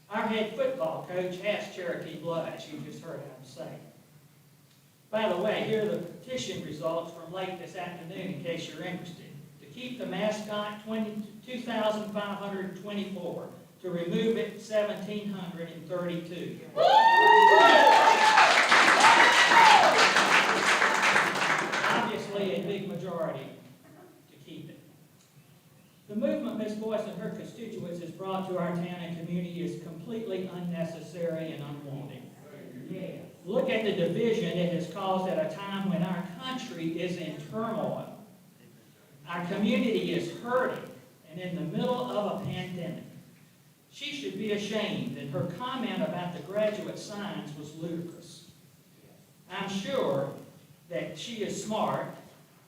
Our head football coach has Cherokee blood, as you just heard him say. By the way, here are the petition results from late this afternoon, in case you're interested. To keep the mascot, 2,524. To remove it, 1,732. Obviously, a big majority to keep it. The movement Ms. Boyce and her constituents has brought to our town and community is completely unnecessary and unwanted. Look at the division it has caused at a time when our country is in turmoil. Our community is hurting and in the middle of a pandemic. She should be ashamed, and her comment about the graduate signs was ludicrous. I'm sure that she is smart,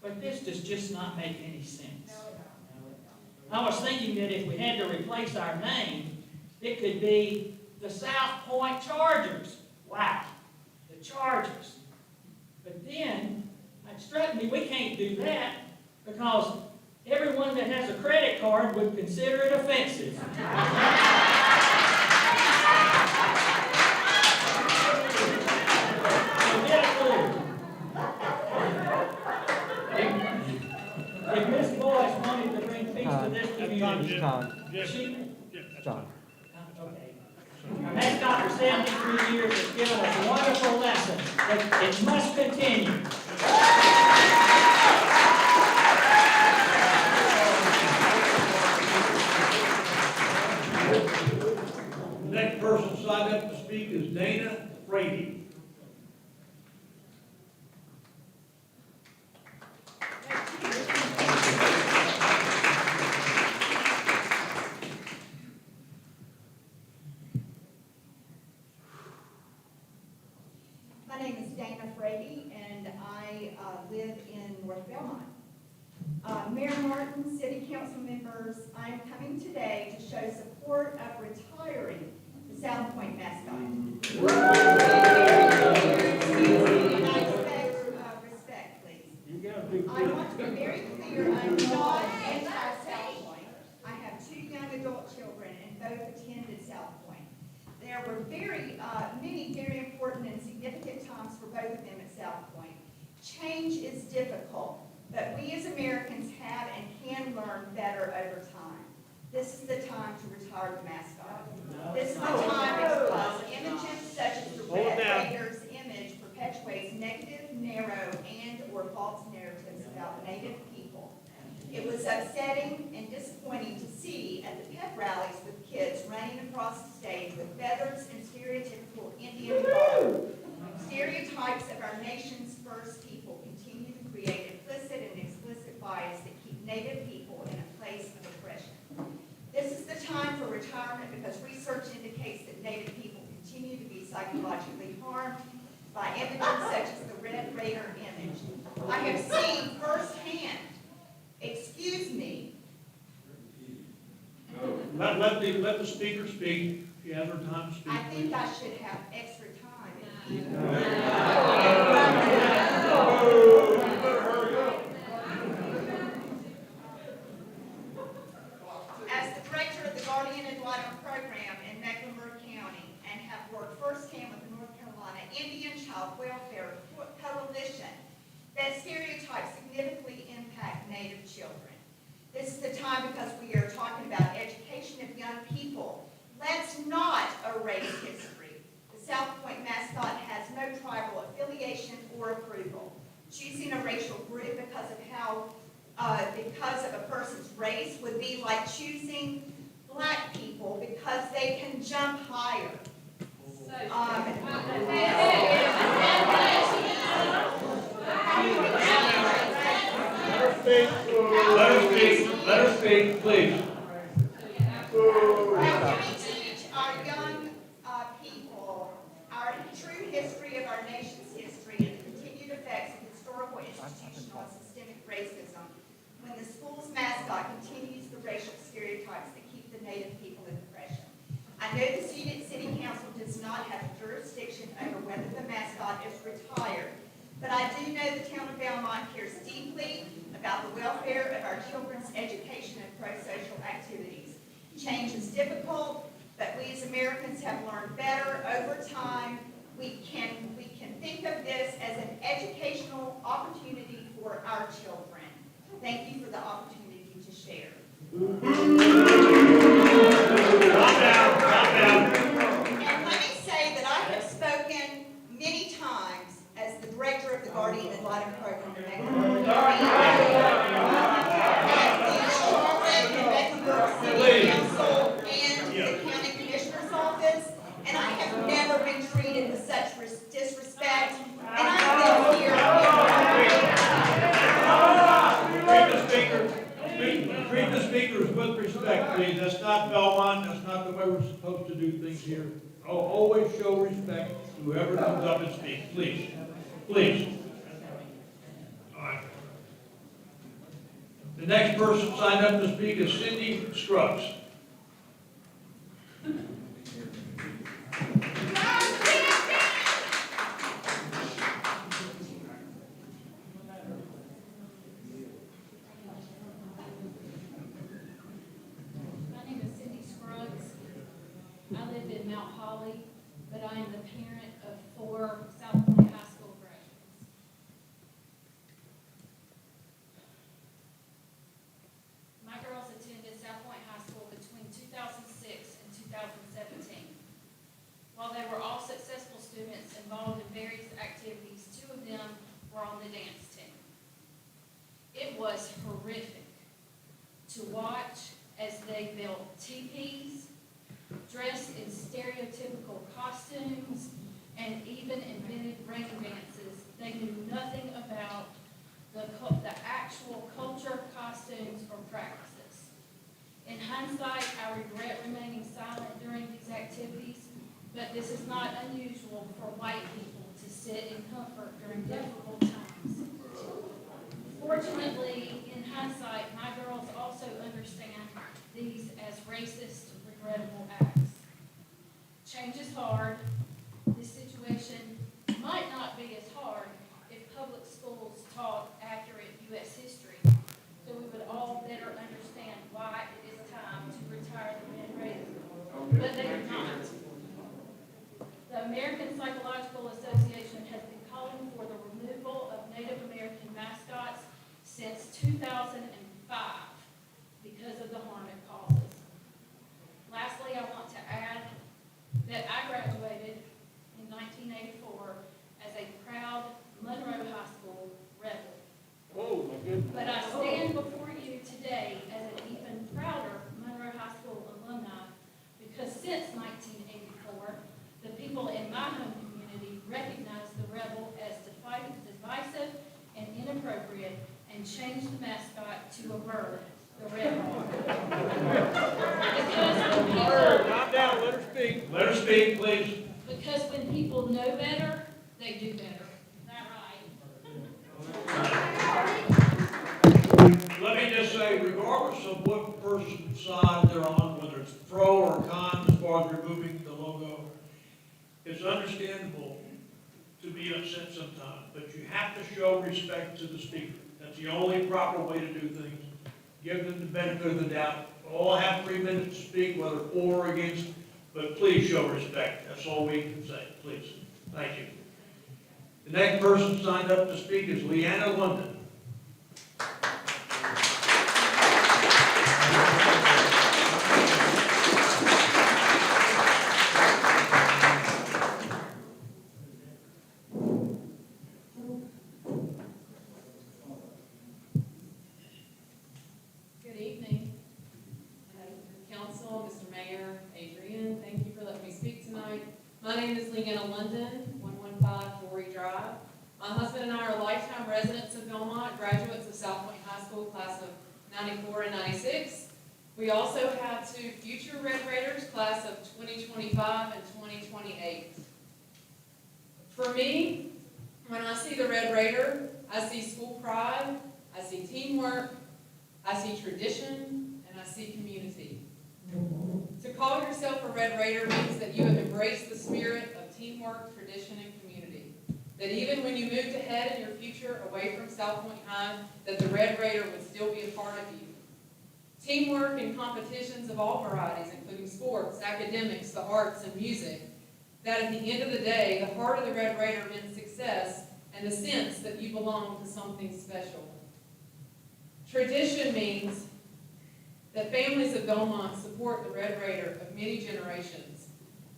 but this does just not make any sense. I was thinking that if we had to replace our name, it could be the South Point Chargers. Wow, the Chargers. But then, it struck me, we can't do that because everyone that has a credit card would consider it offensive. If Ms. Boyce wanted to bring peace to this community,
John.
Okay. Our mascot for 73 years has given us a wonderful lesson that it must continue.
The next person signed up to speak is Dana Frady.
My name is Dana Frady, and I live in North Belmont. Mayor Martin, City Council members, I am coming today to show support of retiring the South Point mascot. And I expect respect, please. I want to be very clear, I'm not anti-South Point. I have 2 young adult children, and both attended South Point. There were many very important and significant times for both of them at South Point. Change is difficult, but we as Americans have and can learn better over time. This is the time to retire the mascot. This is the time because images such as the Red Raiders false narratives about Native people. It was upsetting and disappointing to see at the pep rallies with kids running across the stage with feathers and stereotypical Indian garb. Stereotypes of our nation's first people continue to create implicit and explicit bias that keep Native people in a place of oppression. This is the time for retirement because research indicates that Native people continue to be psychologically harmed by images such as the Red Raider image. I have seen firsthand, excuse me.
Let the speaker speak. She has her time to speak.
I think I should have extra time. As the director of the Guardian Ad Litem program in Mecklenburg County and have worked firsthand with the North Carolina Indian Child Welfare Coalition, that stereotypes significantly impact Native children. This is the time because we are talking about education of young people. Let's not erase history. The South Point mascot has no tribal affiliation or approval. Choosing a racial group because of a person's race would be like choosing black people because they can jump higher.
Let her speak, please.
How can we teach our young people our true history of our nation's history and the continued effects of historical, institutional, and systemic racism when the school's mascot continues the racial stereotypes that keep the Native people in oppression? I know the City Council does not have jurisdiction over whether the mascot is retired, but I do know the town of Belmont cares deeply about the welfare of our children's education and pro-social activities. Change is difficult, but we as Americans have learned better over time. We can think of this as an educational opportunity for our children. Thank you for the opportunity to share. And let me say that I have spoken many times as the director of the Guardian Ad Litem program in Mecklenburg County, as the Charlotte and Mecklenburg City Council and the County Commissioner's Office, and I have never been treated with such disrespect, and I've been here.
Treat the speakers with respect, please. That's not Belmont. That's not the way we're supposed to do things here. Always show respect to whoever comes up and speaks, please. Please. All right. The next person signed up to speak is Cindy Scruggs.
Mount Holly, but I am the parent of 4 South Point High School graduates. My girls attended South Point High School between 2006 and 2017. While they were all successful students involved in various activities, 2 of them were on the dance team. It was horrific to watch as they built teepees, dressed in stereotypical costumes, and even invented rain dances. They knew nothing about the actual culture, costumes, or practices. In hindsight, I regret remaining silent during these activities, but this is not unusual for white people to sit in comfort during difficult times. Fortunately, in hindsight, my girls also understand these as racist, regrettable acts. Change is hard. This situation might not be as hard if public schools taught accurate U.S. history, so we would all better understand why it is time to retire the Red Raider. But they are not. The American Psychological Association has been calling for the removal of Native American mascots since 2005 because of the harm it causes. Lastly, I want to add that I graduated in 1984 as a proud Monroe High School rebel. to avert the red bar.
Calm down, let her speak. Let her speak, please.
Because when people know better, they do better. Is that right?
Let me just say, regardless of what person's side they're on, whether it's pro or con as far as removing the logo, it's understandable to be upset sometimes, but you have to show respect to the speaker. That's the only proper way to do things. Give them the benefit of the doubt. All have 3 minutes to speak, whether for or against, but please show respect. That's all we can say, please. Thank you. The next person signed up to speak is Leanna London.
Good evening, Council, Mr. Mayor, Adrian, thank you for letting me speak tonight. My name is Leanna London, 115 Torrey Drive. My husband and I are lifetime residents of Belmont, graduates of South Point High School, class of 94 and 96. We also have 2 future Red Raiders, class of 2025 and 2028. For me, when I see the Red Raider, I see school pride, I see teamwork, I see tradition, and I see community. To call yourself a Red Raider means that you have embraced the spirit of teamwork, tradition, and community. That even when you moved ahead in your future away from South Point High, that the Red Raider would still be a part of you. Teamwork and competitions of all varieties, including sports, academics, the arts, and music. That at the end of the day, the heart of the Red Raider meant success and the sense that you belong to something special. Tradition means that families of Belmont support the Red Raider of many generations,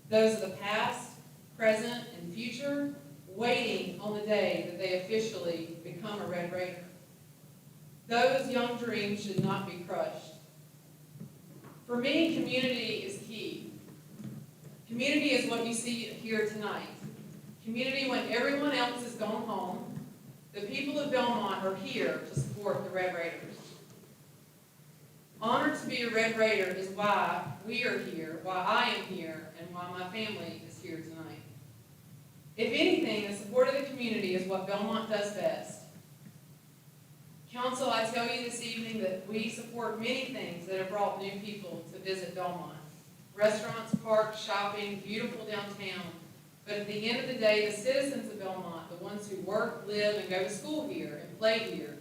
those of the past, present, and future, waiting on the day that they officially become a Red Raider. Those young dreams should not be crushed. For me, community is key. Community is what you see here tonight. Community when everyone else is gone home. The people of Belmont are here to support the Red Raiders. Honored to be a Red Raider is why we are here, why I am here, and why my family is here tonight. If anything, the support of the community is what Belmont does best. Council, I tell you this evening that we support many things that have brought new people to visit Belmont. Restaurants, parks, shopping, beautiful downtown. But at the end of the day, the citizens of Belmont, the ones who work, live, and go to school here and play here,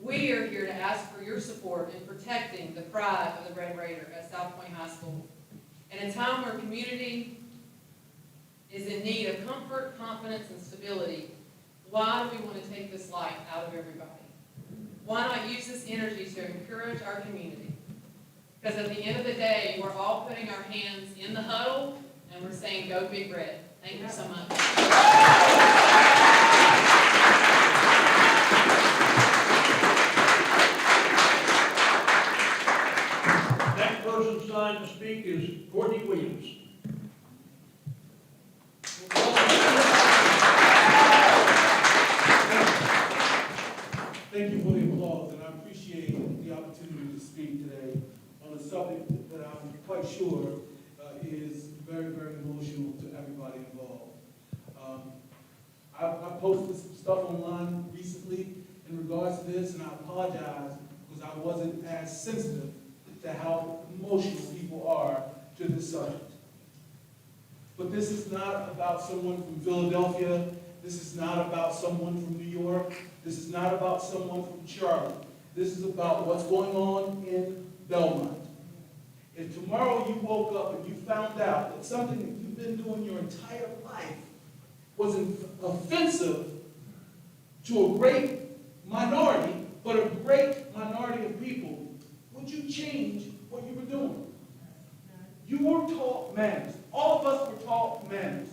we are here to ask for your support in protecting the pride of the Red Raider at South Point High School. In a time where community is in need of comfort, confidence, and stability, why do we want to take this life out of everybody? Why not use this energy to encourage our community? Because at the end of the day, we're all putting our hands in the huddle and we're saying, go Big Red. Thank you so much.
Next person signed to speak is Courtney Williams.
Thank you for the applause, and I appreciate the opportunity to speak today on a subject that I'm quite sure is very, very emotional to everybody involved. I posted some stuff online recently in regards to this, and I apologize because I wasn't as sensitive to how emotional people are to this subject. But this is not about someone from Philadelphia. This is not about someone from New York. This is not about someone from Charlotte. This is about what's going on in Belmont. If tomorrow you woke up and you found out that something that you've been doing your entire life was offensive to a great minority, but a great minority of people, would you change what you were doing? You were taught manners. All of us were taught manners.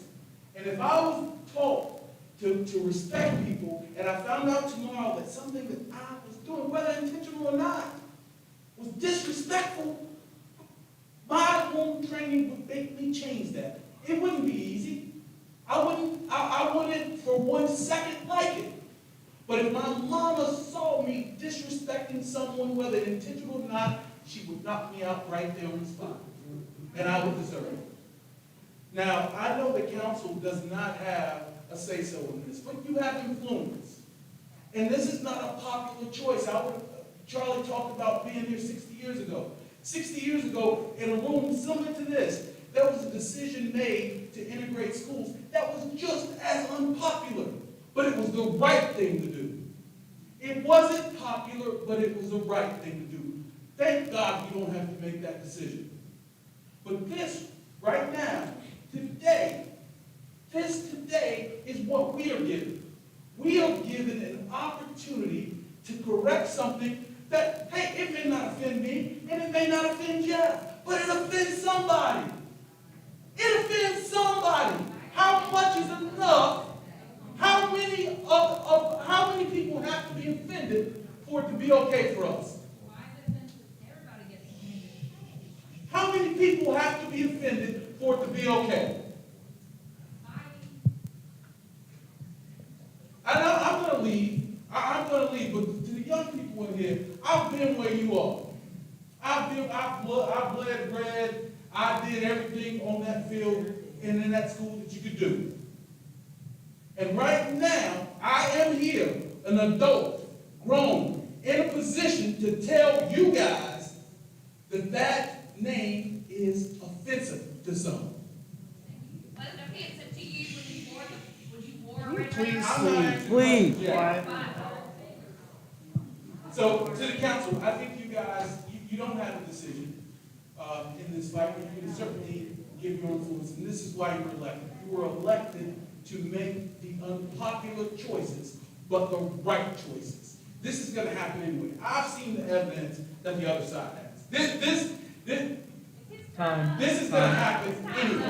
And if I was taught to respect people, and I found out tomorrow that something that I was doing, whether intentional or not, was disrespectful, my home training would make me change that. It wouldn't be easy. I wouldn't for 1 second like it. But if my mama saw me disrespecting someone, whether intentional or not, she would knock me out right there on the spot. And I would deserve it. Now, I know the council does not have a say-so in this, but you have influence. And this is not a popular choice. Charlie talked about being here 60 years ago. 60 years ago, in a room similar to this, there was a decision made to integrate schools that was just as unpopular, but it was the right thing to do. It wasn't popular, but it was the right thing to do. Thank God we don't have to make that decision. But this, right now, today is what we are given. We are given an opportunity to correct something that, hey, it may not offend me, and it may not offend Jeff, but it offends somebody. It offends somebody. How much is enough? How many people have to be offended for it to be okay for us? How many people have to be offended for it to be okay? I'm going to leave. I'm going to leave. But to the young people in here, I've been where you are. I bled red. I did everything on that field and in that school that you could do. And right now, I am here, an adult, grown, in a position to tell you guys that that name is offensive to some.
Was it offensive to you when you wore a red
Please.
Yeah. So, to the council, I think you guys, you don't have a decision in this fight, but you can certainly give your influence, and this is why you were elected. You were elected to make the unpopular choices, but the right choices. This is going to happen anyway. I've seen the evidence that the other side has. This is going to happen anyway.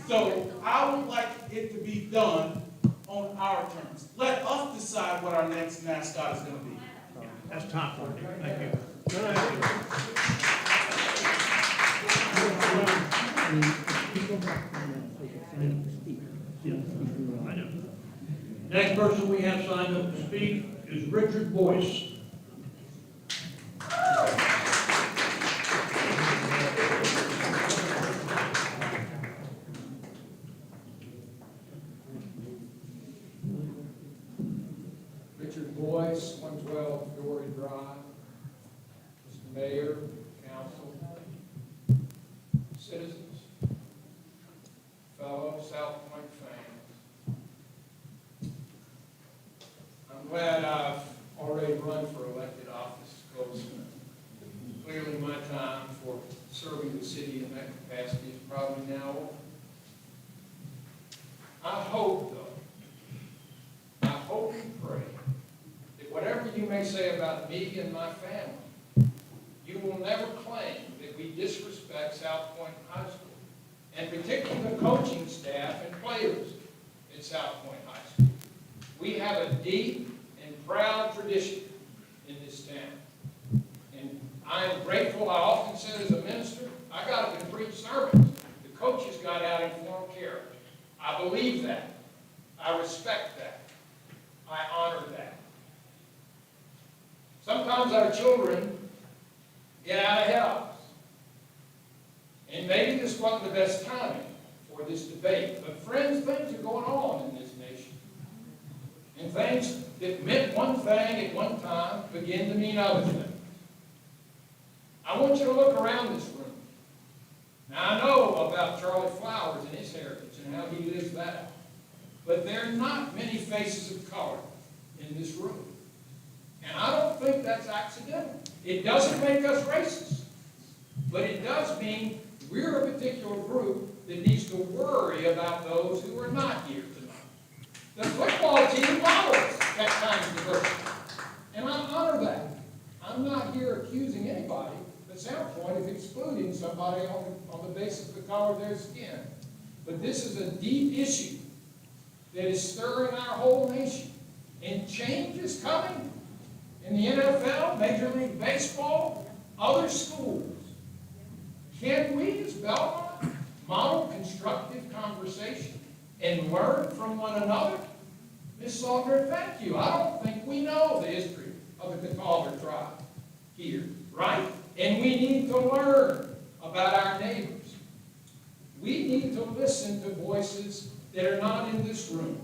So I would like it to be done on our terms. Let us decide what our next mascot is going to be.
That's time for it. Thank you. I know. Next person we have signed up to speak is Richard Boyce.
Richard Boyce, 112 Dory Drive. Mr. Mayor, Council, citizens, fellow South Point fans. I'm glad I've already run for elected office because clearly my time for serving the city in that capacity is probably now over. I hope, though, I hope and pray that whatever you may say about me and my family, you will never claim that we disrespect South Point High School, and particularly the coaching staff and players at South Point High School. We have a deep and proud tradition in this town. And I am grateful. I often said as a minister, I got up and preach sermons. The coaches got out and formed character. I believe that. I respect that. I honor that. Sometimes our children get out ahead of us. And maybe this wasn't the best timing for this debate. But friends, things are going on in this nation. And things that meant one thing at one time begin to mean other things. I want you to look around this room. Now, I know about Charlie Flowers and his heritage and how he lives that out. But there are not many faces of color in this room. And I don't think that's accidental. It doesn't make us racist. But it does mean we're a particular group that needs to worry about those who are not here tonight. The football team follows that kind of diversity. And I honor that. I'm not here accusing anybody at Soundpoint of excluding somebody on the basis of the color of their skin. But this is a deep issue that is stirring our whole nation. And change is coming in the NFL, Major League Baseball, other schools. Can we, as Belmont, model constructive conversation and learn from one another? Ms. Saunders, thank you. I don't think we know the history of the Catawba tribe here, right? And we need to learn about our neighbors. We need to listen to voices that are not in this room.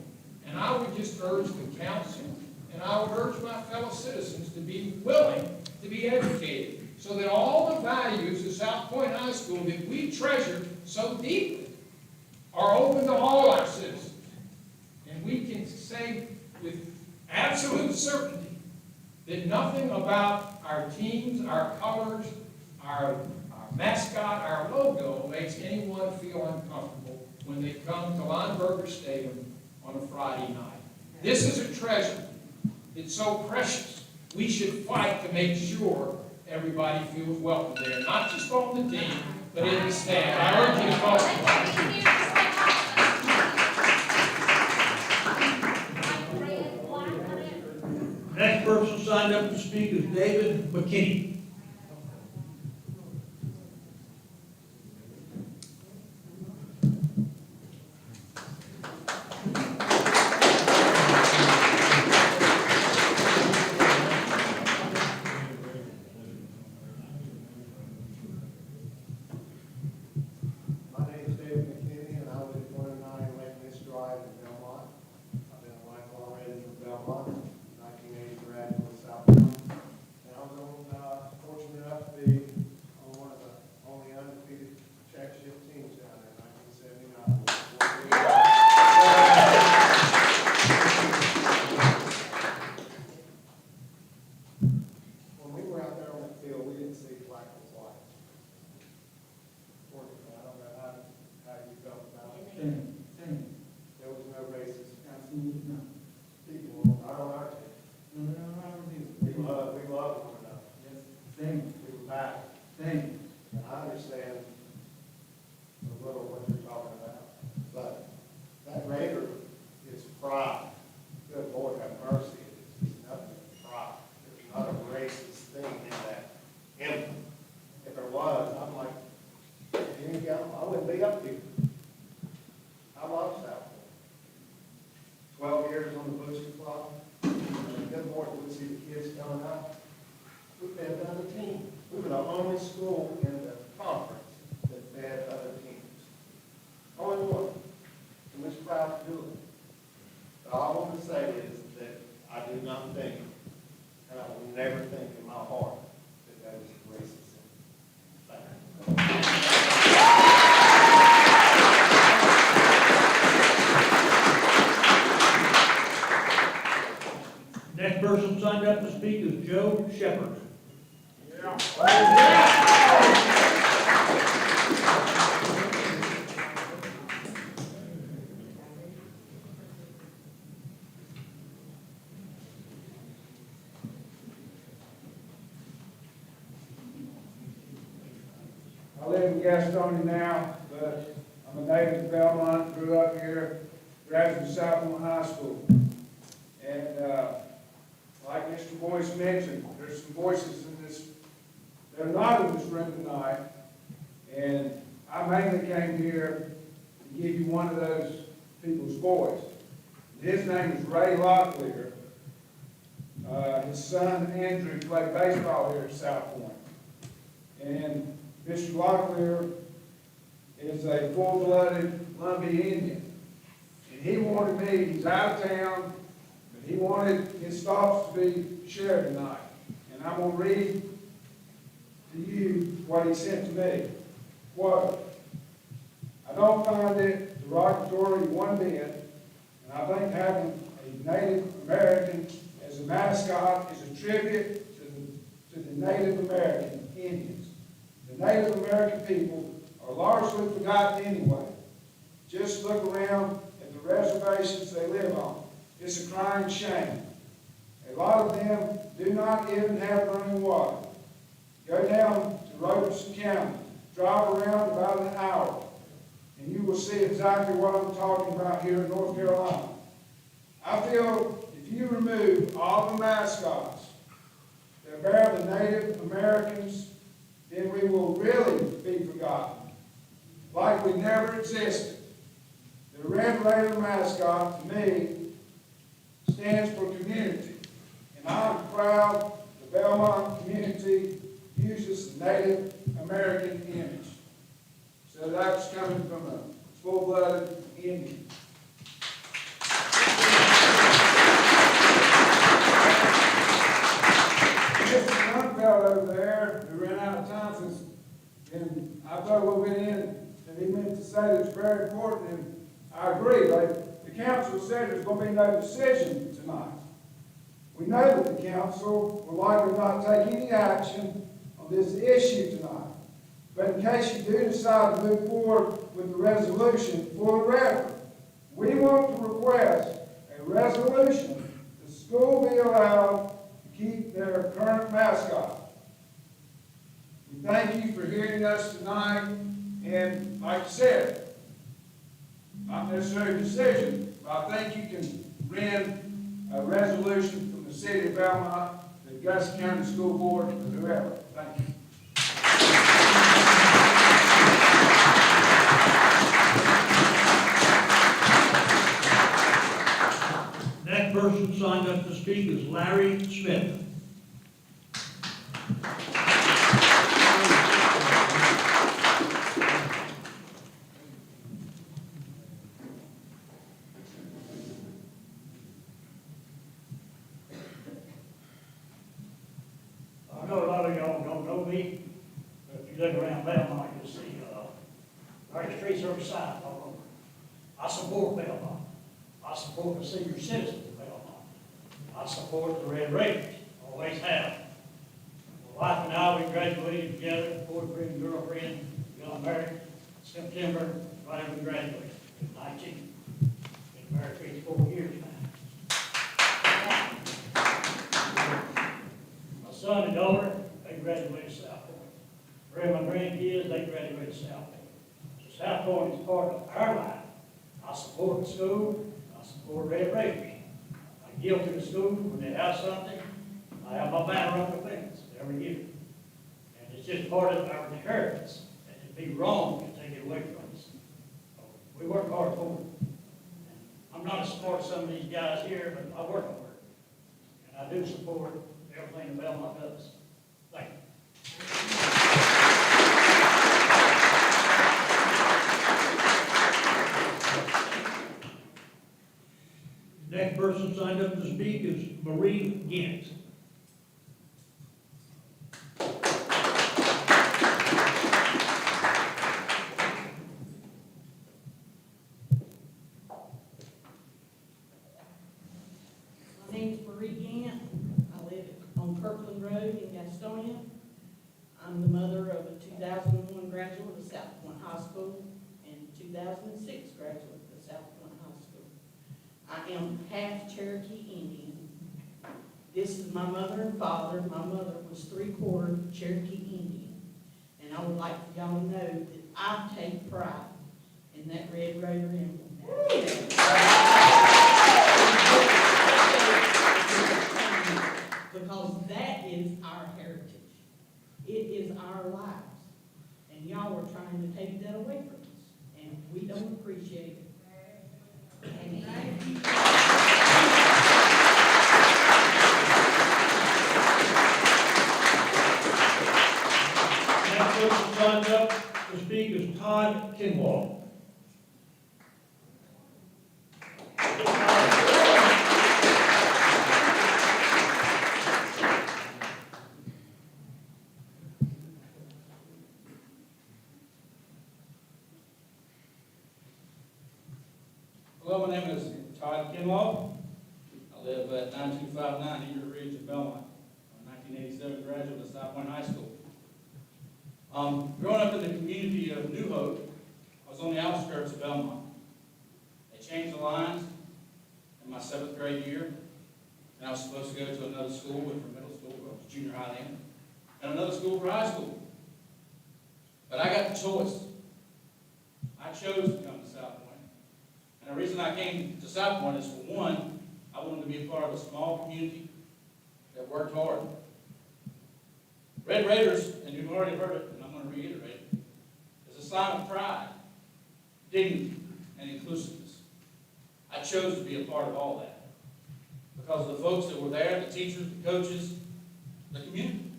And I would just urge the council, and I would urge my fellow citizens to be willing to be educated, so that all the values of South Point High School that we treasure so deeply are open to all our citizens. And we can say with absolute certainty that nothing about our teams, our colors, our mascot, our logo makes anyone feel uncomfortable when they come to Lineberger Stadium on a Friday night. This is a treasure. It's so precious. We should fight to make sure everybody feels welcome there, not just on the team, but in the stand. I urge you to vote.
Next person signed up to speak is David McKinney.
My name is David McKinney, and I live at 29 Lincoln Drive in Belmont. I've been a lifelong resident of Belmont, 1980 graduate of South Point. And I was fortunate enough to be on one of the only undefeated check shift teams down there in 1979. When we were out there on the field, we didn't see black and white. Fortunately, I don't know how you felt about it. There was no racist. Absolutely not. People, not on our team. We love one another. Yes. Same. We were back. Same. And I understand a little what you're talking about, but that Raider is pride. Good Lord have mercy. It's nothing but pride. There's not a racist thing in that emblem. If there was, I'm like, here you go, I wouldn't be up here. I love South Point. 12 years on the Butcher Club. And good Lord, we see the kids coming up. We've been another team. We were the only school in the conference that fed other teams. Only one. And we're proud to do it. But all I want to say is that I do not think, and I will never think in my heart, that that is racist. Thank you.
Next person signed up to speak is Joe Shepherd.
I live in Gaston now, but I'm a native of Belmont, grew up here, graduated from South Point High School. And like Mr. Boyce mentioned, there's some voices in this, they're not in this room tonight. And I mainly came here to give you one of those people's voice. His name is Ray Locklear. His son Andrew played baseball here at South Point. And Mr. Locklear is a full-blooded Lumbee Indian. And he wanted me, he's out of town, but he wanted his thoughts to be shared tonight. And I'm going to read to you what he sent to me. Quote, I don't find it derogatory one bit, and I think having a Native American as a mascot is a tribute to the Native American Indians. The Native American people are largely forgotten anyway. Just look around at the reservations they live on. It's a crying shame. A lot of them do not even have running water. Go down to Robeson County, drive around about an hour, and you will see exactly what I'm talking about here in North Carolina. I feel if you remove all the mascots that bear the Native Americans, then we will really be forgotten, like we never existed. The Red Raider mascot, to me, stands for community,
And I'm proud the Belmont community uses the Native American image. So that's coming from a full-blooded Indian. Mr. Grunfeld over there, who ran out of time since, and I thought a little bit in, and he meant to say that it's very important, and I agree. Like, the council said there's going to be no decision tonight. We know that the council will likely not take any action on this issue tonight. But in case you do decide to move forward with the resolution, for the record, we want to request a resolution that the school be allowed to keep their current mascot. We thank you for hearing us tonight, and like I said, not necessarily a decision, but I think you can rend a resolution from the city of Belmont, the Gaston County School Board, or whoever. Thank you.
Next person signed up to speak is Larry Smith.
I know a lot of y'all don't know me, but if you look around Belmont, you'll see, our streets are signs all over. I support Belmont. I support the senior citizens of Belmont. I support the Red Raiders, always have. My wife and I, we graduated together, boyfriend, girlfriend, we got married September, right after we graduated, at 19. Been married 54 years now. My son and daughter, they graduated South Point. Three of my grandkids, they graduated South Point. So South Point is part of our life. I support the school, I support Red Raiders. I give to the school when they have something, I have my banner on the fence every year. And it's just part of our inheritance, and it'd be wrong to take it away from us. We work hard for it. I'm not as smart as some of these guys here, but I work hard. And I do support everything that Belmont does. Thank you.
Next person signed up to speak is Marie Gant.
My name is Marie Gant. I live on Kirkland Road in Gastonia. I'm the mother of a 2001 graduate of South Point High School and 2006 graduate of South Point High School. I am half Cherokee Indian. This is my mother and father. My mother was 3/4 Cherokee Indian. And I would like for y'all to know that I take pride in that Red Raider emblem. Because that is our heritage. It is our lives. And y'all are trying to take that away from us. And we don't appreciate it.
Next person signed up to speak is Todd Kinwall.
Hello, my name is Todd Kinlaw. I live at 9259 Eagle Ridge in Belmont. I'm a 1987 graduate of South Point High School. Growing up in the community of New Hope, I was on the outskirts of Belmont. They changed the lines in my 7th grade year, and I was supposed to go to another school, went from middle school, well, it was junior high then, and another school for high school. But I got the choice. I chose to come to South Point. And the reason I came to South Point is, for one, I wanted to be a part of a small community that worked hard. Red Raiders, and you've already heard it, and I'm going to reiterate it, is a sign of pride, dignity, and inclusiveness. I chose to be a part of all that. because of the folks that were there, the teachers, the coaches, the community.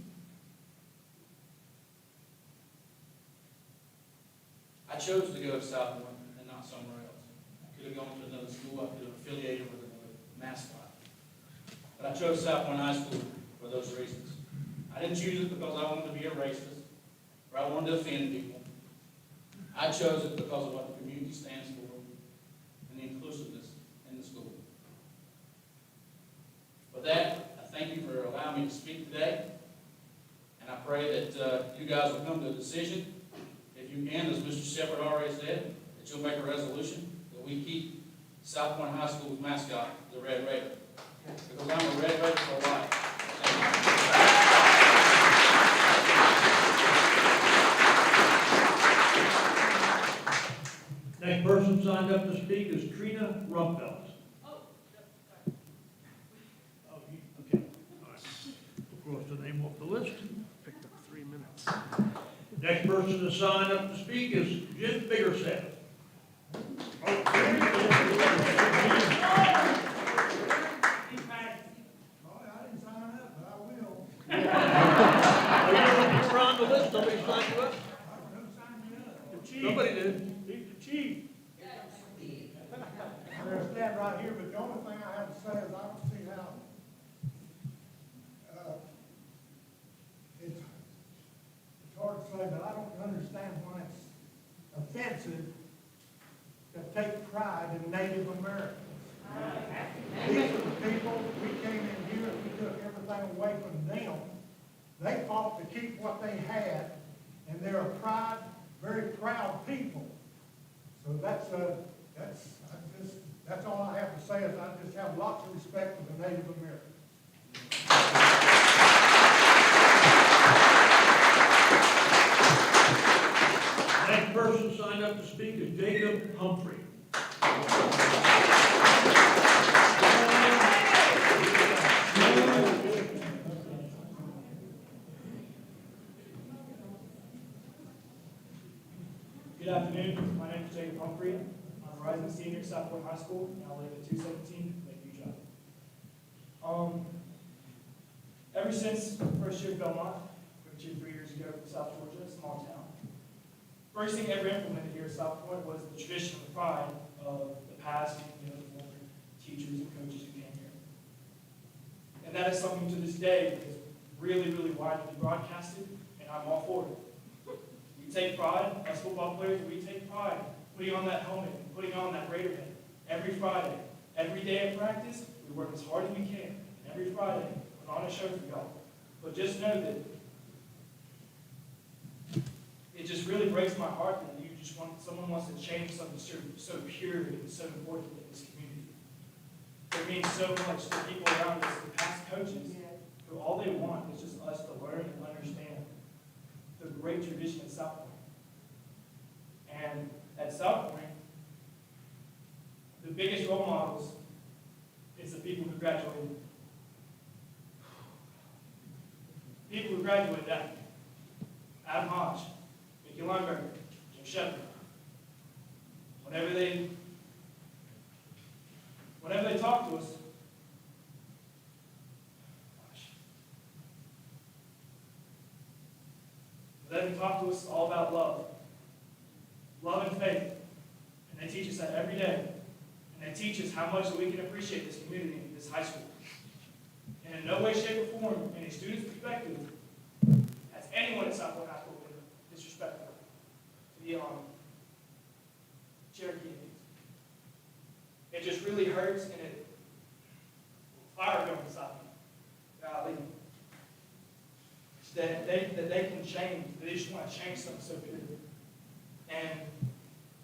I chose to go to South Point and not somewhere else. I could have gone to another school, I could have affiliated with another Mascot. But I chose South Point High School for those reasons. I didn't choose it because I wanted to be a racist, or I wanted to offend people. I chose it because of what the community stands for and the inclusiveness in the school. With that, I thank you for allowing me to speak today, and I pray that you guys will come to a decision. If you can, as Mr. Shepherd already said, that you'll make a resolution that we keep South Point High School's mascot, the Red Raider. Because I'm a Red Raider for life.
Next person signed up to speak is Trina Rumpelt. Okay. Cross the name off the list.
Picked up 3 minutes.
Next person to sign up to speak is Jim Biggerstaff. You're on the list, somebody signed you up? Somebody did.
He's the chief. I'm gonna stand right here, but the only thing I have to say is I don't see how, it's hard to say, but I don't understand why it's offensive to take pride in Native Americans. These are the people, we came in here and we took everything away from them. They fought to keep what they had, and they're a very proud people. So that's all I have to say is I just have lots of respect for the Native Americans.
Next person signed up to speak is Jacob Humphrey.
Good afternoon. My name is Jacob Humphrey. I'm a rising senior at South Point High School, and I live at 217 Lakeview Drive. Ever since first year at Belmont, which was 3 years ago from South Georgia, a small town, first thing ever implemented here at South Point was the tradition and pride of the past, the former teachers and coaches who came here. And that is something to this day that is really, really widely broadcasted, and I'm all for it. We take pride, as football players, we take pride putting on that helmet and putting on that Raider head every Friday. Every day of practice, we work as hard as we can. And every Friday, put on a show for y'all. But just know that it just really breaks my heart that someone wants to change something so pure and so important in this community. It means so much to people around us, the past coaches, who all they want is just us to learn and understand the great tradition at South Point. And at South Point, the biggest role models is the people who graduated. People who graduated after me. Adam Hodge, Mickey Lineberger, Jim Shepard. Whenever they talk to us, they talk to us all about love. Love and faith. And they teach us that every day. And they teach us how much that we can appreciate this community, this high school. And in no way, shape, or form, in a student's perspective, has anyone at South Point High School been disrespectful to the Cherokee Indians. It just really hurts, and it fire going inside me. Golly. That they can change. They just want to change something so pure. And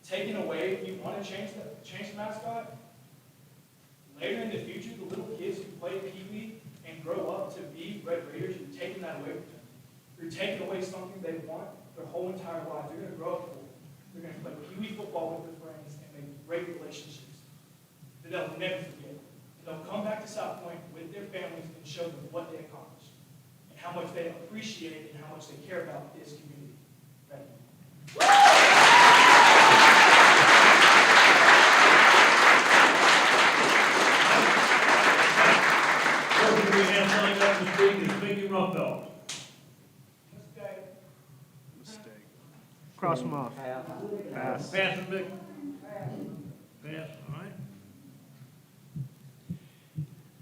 taking away, if you want to change the mascot, later in the future, the little kids who play Pee-wee and grow up to be Red Raiders, you're taking that away from them. You're taking away something they want their whole entire lives. They're going to grow up for it. They're going to play Pee-wee football with their friends and make great relationships that they'll never forget. And they'll come back to South Point with their families and show them what they accomplished, how much they appreciate and how much they care about this community. Thank you.
cross them off.
Pass.
Pass them, Vic? Pass, all right.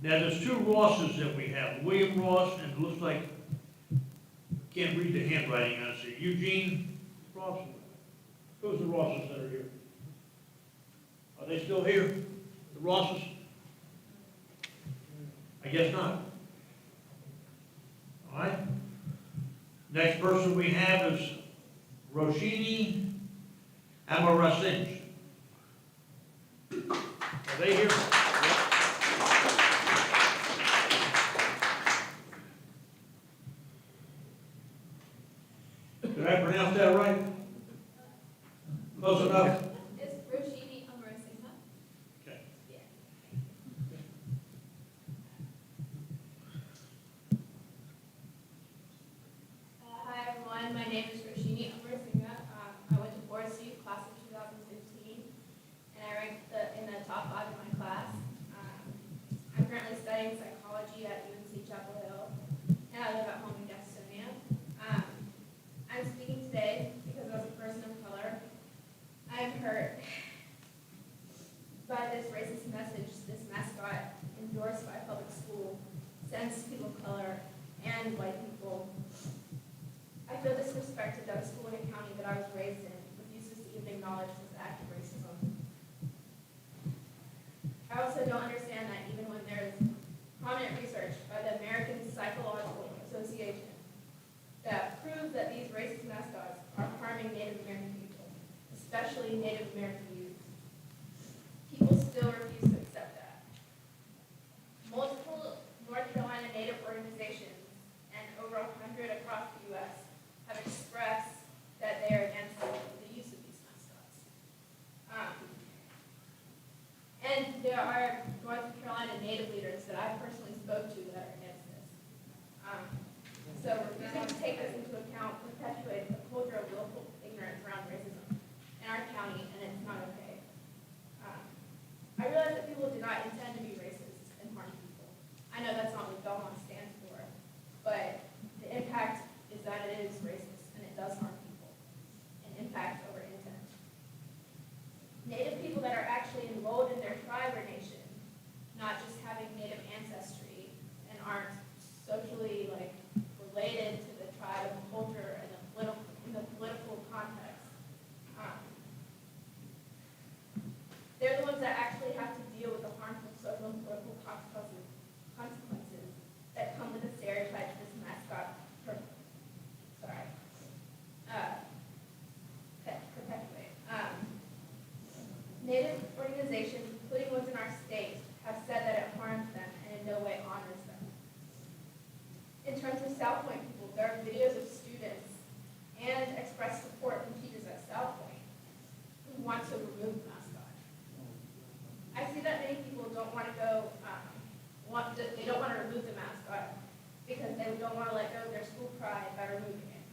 Now, there's two Rosses that we have, William Ross, and it looks like, can't read the handwriting on it, Eugene Ross. Who's the Rosses that are here? Are they still here, the Rosses? I guess not. All right. Next person we have is Roshini Amarasinj. Are they here? Did I pronounce that right? Close enough?
It's Roshini Amarasinha.
Okay.
Yeah. Hi everyone, my name is Roshini Amarasinha. I went to Board C, class of 2015, and I ranked in the top 5 in my class. I'm currently studying psychology at UNC Chapel Hill, and I live at home in Gastonia. I'm speaking today because as a person of color, I'm hurt by this racist message this mascot endorsed by a public school sends to people of color and white people. I feel disrespected that a school in a county that I was raised in refuses to even acknowledge this act of racism. I also don't understand that even when there is prominent research by the American Psychological Association that proves that these racist mascots are harming Native American people, especially Native American youth, people still refuse to accept that. Multiple North Carolina Native organizations and over 100 across the U.S. have expressed that they are against the use of these mascots. And there are North Carolina Native leaders that I personally spoke to that are against this. So refusing to take this into account perpetuates a culture of willful ignorance around racism in our county, and it's not okay. I realize that people do not intend to be racist and harm people. I know that's not what Belmont stands for, but the impact is that it is racist and it does harm people. And impact over intent. Native people that are actually enrolled in their tribe or nation, not just having Native ancestry and aren't socially related to the tribe and culture and in the political context. They're the ones that actually have to deal with the harmful social and political consequences that come with the stereotypes this mascot perpetuate. Native organizations, including ones in our state, have said that it harms them and in no way honors them. In terms of South Point people, there are videos of students and express support from teachers at South Point who want to remove the mascot. I see that many people don't want to go, they don't want to remove the mascot because they don't want to let go of their school pride by removing it.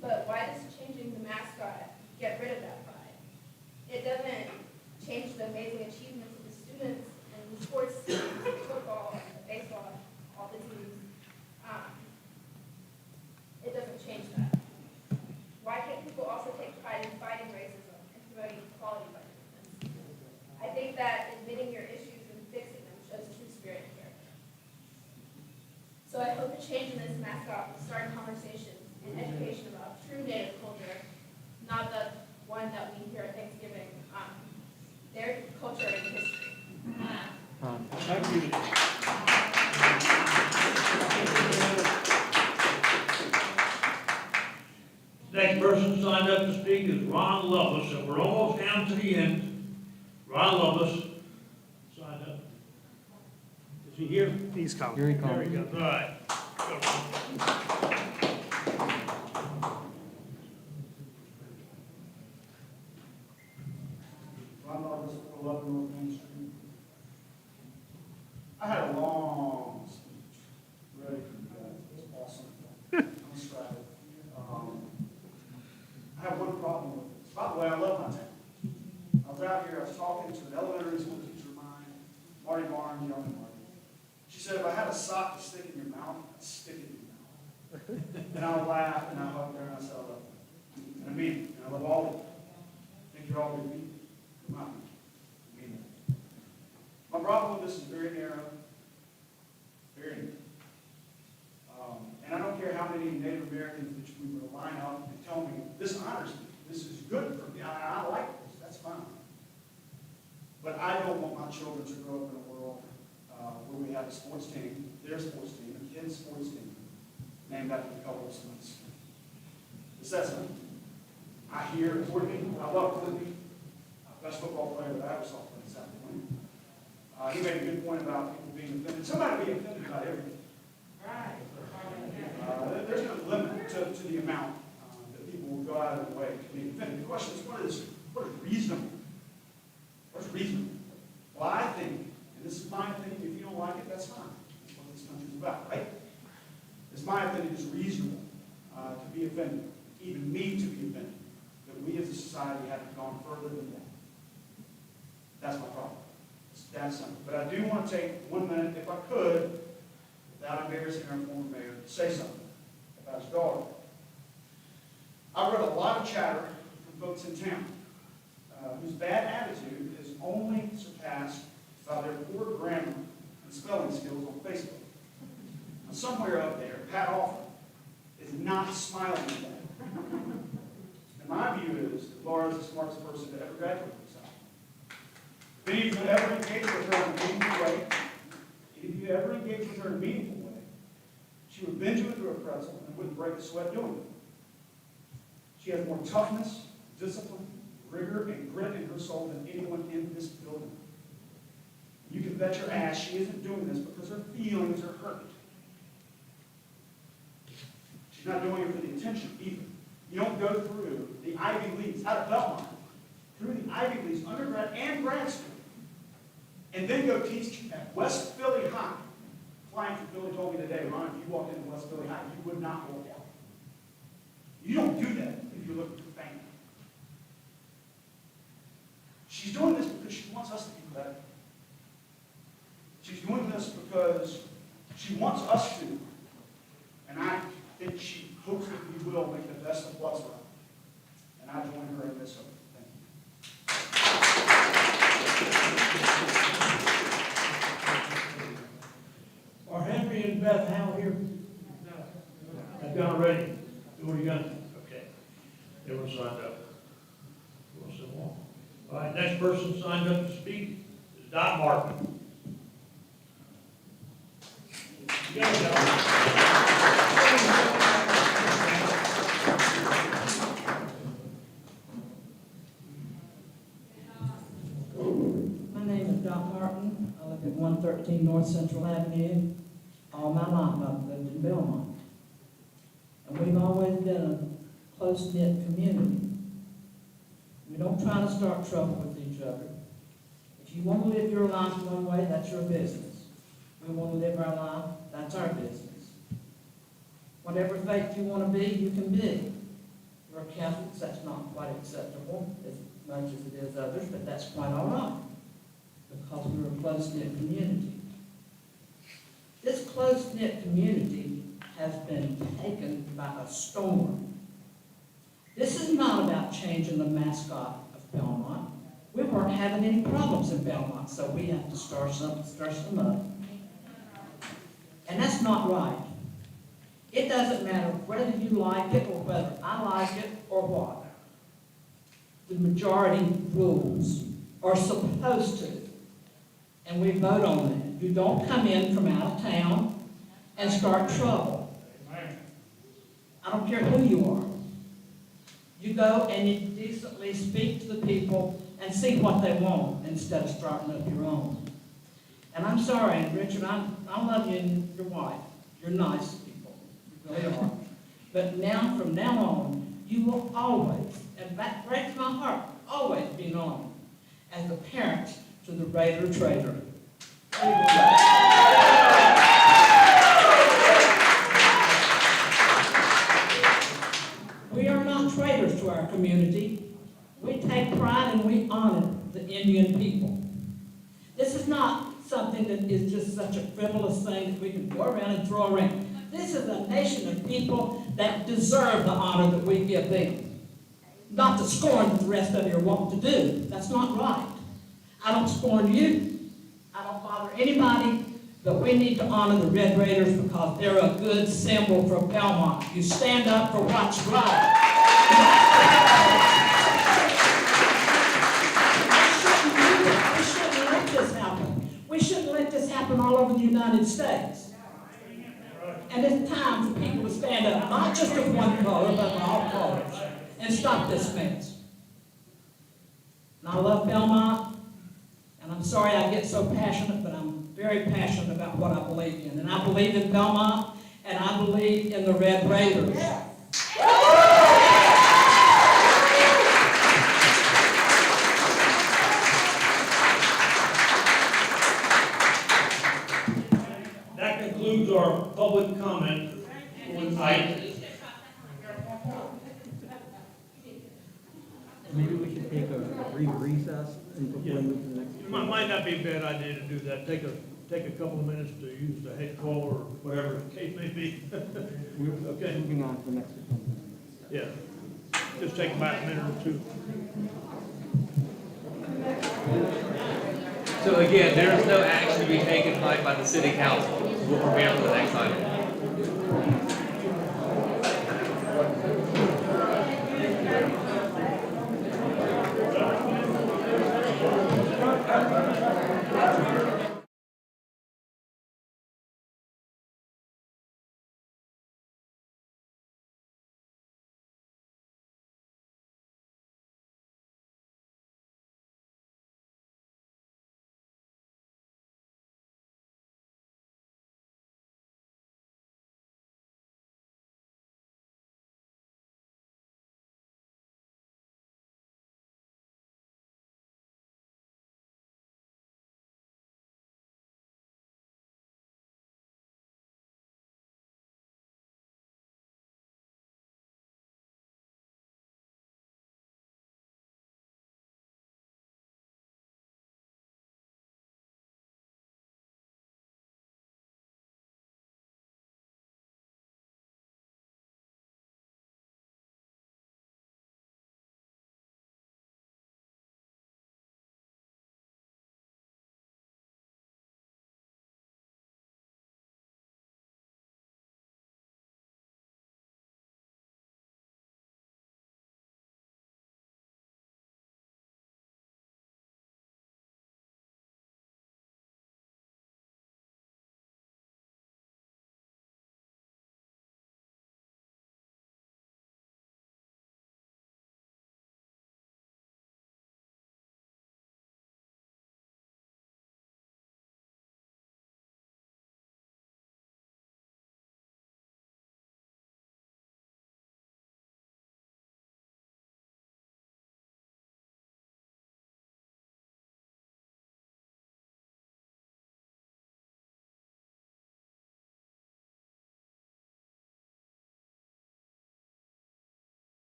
But why does changing the mascot get rid of that pride? It doesn't change the amazing achievements of the students and the sports teams, football, baseball, all the teams. It doesn't change that. Why can't people also take pride in fighting racism and promoting equality by doing this? I think that admitting your issues and fixing them shows true spirit and character. So I hope a change in this mascot will start conversations and education about true Native culture, not the one that we hear at Thanksgiving, their culture and history.
Thank you. Next person signed up to speak is Ron Lovelace, and we're almost down to the end. Ron Lovelace signed up. Is he here?
He's coming.
Here he comes.
There he goes.
All right. Go.
Ron Roberts, 11 North Main Street. I had a long speech ready for you guys. It was awesome. I'm excited. I have one problem with it. By the way, I love my town. I was out here, I was talking to an elementary school teacher of mine, Marty Barnes, young Marty. She said, if I had a sock to stick in your mouth, I'd stick it in your mouth. And I would laugh and I hugged her and I said, I love her. And I mean it, and I love all of you. I think you're all good people. Come on. I mean it. My problem with this is very narrow, very narrow. And I don't care how many Native Americans that we were line up and tell me, this honors me, this is good for me, I like this, that's fine. But I don't want my children to grow up in a world where we have a sports team, their sports team, a kid's sports team, named after the color of someone's skin. It's that simple. I hear Courtney, I love Courtney, best football player that I ever saw play in South Point. He made a good point about people being offended. Somebody be offended about everything. There's no limit to the amount that people will go out of their way to be offended. The question is, what is reasonable? What's reasonable? Well, I think, and this is my opinion, if you don't like it, that's fine. That's what this country's about, right? It's my opinion it's reasonable to be offended, even me to be offended, that we as a society haven't gone further than that. That's my problem. It's that simple. But I do want to take 1 minute, if I could, without embarrassing our former mayor, to say something about his daughter. I've read a lot of chatter from folks in town whose bad attitude is only surpassed by their poor grammar and spelling skills on Facebook. Now, somewhere up there, Pat Offer is not smiling at that. And my view is that Laura is the smartest person to ever graduate from South. If any of you ever engage with her in a meaningful way, if you ever engage with her in a meaningful way, she would bend you into a pretzel and wouldn't break a sweat doing it. She has more toughness, discipline, rigor, and grit in her soul than anyone in this building. You can bet your ass she isn't doing this because her feelings are hurt. She's not doing it for the attention either. You don't go through the Ivy Leagues, out of Belmont, through the Ivy Leagues, undergrad and grad school, and then go teach at West Philly High. A client from Philly told me today, Ron, if you walked into West Philly High, you would not walk out. You don't do that if you're looking for fame. She's doing this because she wants us to be better. She's doing this because she wants us to. And I think she hopes that we will make the best of what's right. And I join her in this hope.
Are Henry and Beth Howe here? I've got it ready. What are you gonna? Okay. Everyone signed up. You want some more? All right, next person signed up to speak is Don Martin. You got it,
My name is Doc Martin. I live at 113 North Central Avenue. All my life I've lived in Belmont. And we've always been a close-knit community. We don't try to start trouble with each other. If you want to live your life one way, that's your business. We want to live our life, that's our business. Whatever faith you want to be, you can be. You're a Catholic, that's not quite acceptable as much as it is others, but that's quite all right because we're a close-knit community. This close-knit community has been taken by a storm. This is not about changing the mascot of Belmont. We weren't having any problems in Belmont, so we have to stir some up. And that's not right. It doesn't matter whether you like it or whether I like it or what. The majority rules are supposed to, and we vote on that. You don't come in from out of town and start trouble. I don't care who you are. You go and you decently speak to the people and see what they want instead of starting up your own. And I'm sorry, Richard, I love you and your wife. You're nice people. You really are. But now, from now on, you will always, and that breaks my heart, always be known as the parent to the Raider Trader. We are not traitors to our community. We take pride and we honor the Indian people. This is not something that is just such a frivolous thing that we can go around and throw around. This is a nation of people that deserve the honor that we give them. not to scorn what the rest of you are wanting to do. That's not right. I don't scorn you. I don't bother anybody, but we need to honor the Red Raiders because they're a good symbol for Belmont. You stand up for what's right. We shouldn't let this happen. We shouldn't let this happen all over the United States. And it's time for people to stand up, not just of one color, but of all colors, and stop this mess. And I love Belmont, and I'm sorry I get so passionate, but I'm very passionate about what I believe in. And I believe in Belmont, and I believe in the Red Raiders.
That concludes our public comment for tonight.
Maybe we should take a brief recess and before we move to the next.
It might not be a bad idea to do that. Take a couple of minutes to use the head call or whatever the case may be. Okay.
Moving on to the next.
Yeah. Just take about a minute or two.
So again, there is no action to be taken by the city council. We'll prepare for the next item.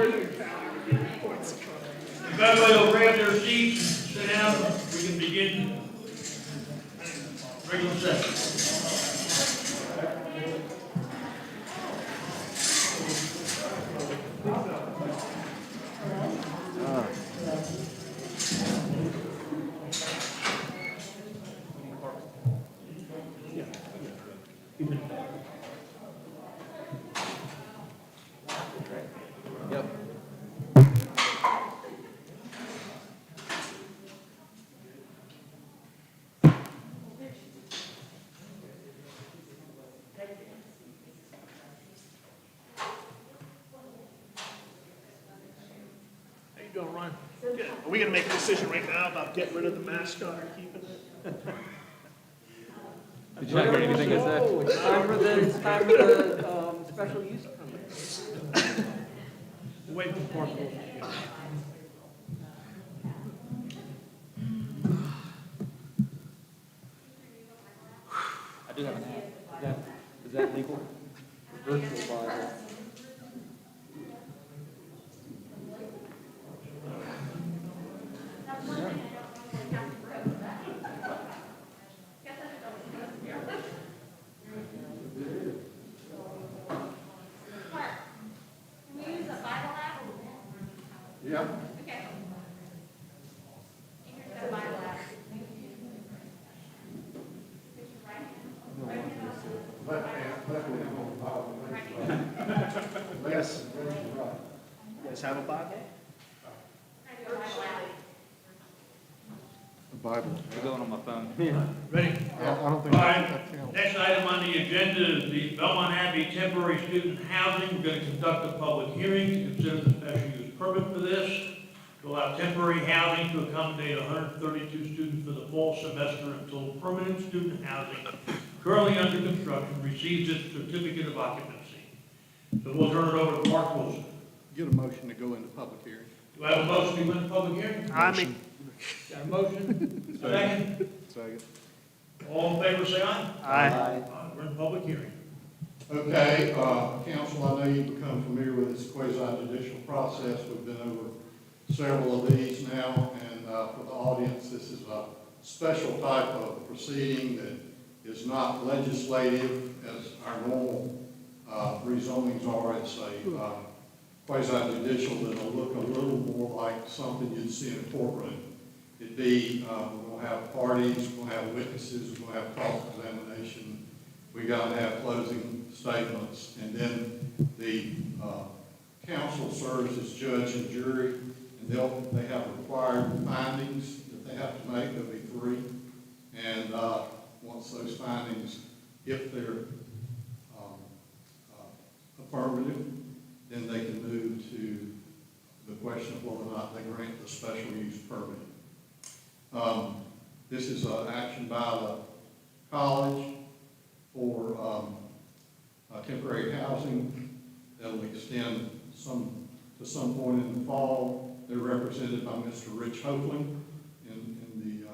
If everybody will grab their seats, sit down, we can begin regular session.
Yep.
How you doing, Ryan? Good. Are we gonna make a decision right now about getting rid of the mascot or keeping it?
Did you not hear anything I said?
Oh, it's time for the special use permit.
Wait for the court rules.
I do have an app. Is that legal? Virtual Bible.
Can we use a Bible app?
Yeah.
Okay. Here's the Bible app.
Yes. You guys have a Bible?
Bible.
It's going on my phone.
Ready?
I don't
All
think
right, next item on the agenda is the Belmont Abbey temporary student housing. We're going to conduct a public hearing to consider the special use permit for this, to allow temporary housing to accommodate 132 students for the fall semester until permanent student housing currently under construction receives its certificate of occupancy. So we'll turn it over to Mark Wilson.
Get a motion to go into public hearing.
Do I have a motion to go into public hearing?
I mean,
Got a motion? Second?
Second.
All in favor, say aye.
Aye.
We're in public hearing.
Okay, council, I know you've become familiar with this quasi-judicial process. We've been over several of these now, and for the audience, this is a special type of proceeding that is not legislative as our normal rezonings are. It's a quasi-judicial that'll look a little more like something you'd see in a courtroom. It'd be, we're going to have parties, we're going to have witnesses, we're going to have cross-examination, we got to have closing statements, and then the council serves as judge and jury, and they have required findings that they have to make. There'll be 3, and once those findings, if they're affirmative, then they can move to the question of whether or not they grant the special use permit. This is an action by the college for temporary housing that'll extend to some point in the fall. They're represented by Mr. Rich Hoagland in the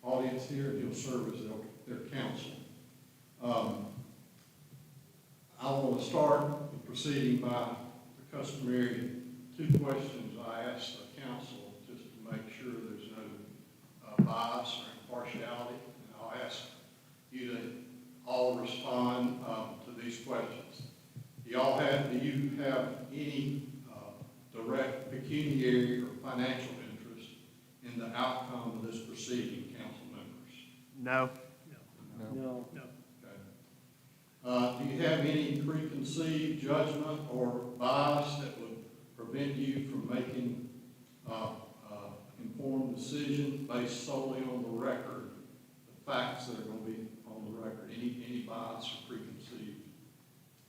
audience here, and he'll serve as their counsel. I want to start the proceeding by the customary 2 questions I ask the council, just to make sure there's no bias or impartiality. And I'll ask you to all respond to these questions. Do you have any direct pecuniary or financial interest in the outcome of this proceeding, council members?
no.
No.
Do you have any preconceived judgment or bias that would prevent you from making informed decisions based solely on the record, the facts that are going to be on the record? Any bias or preconceived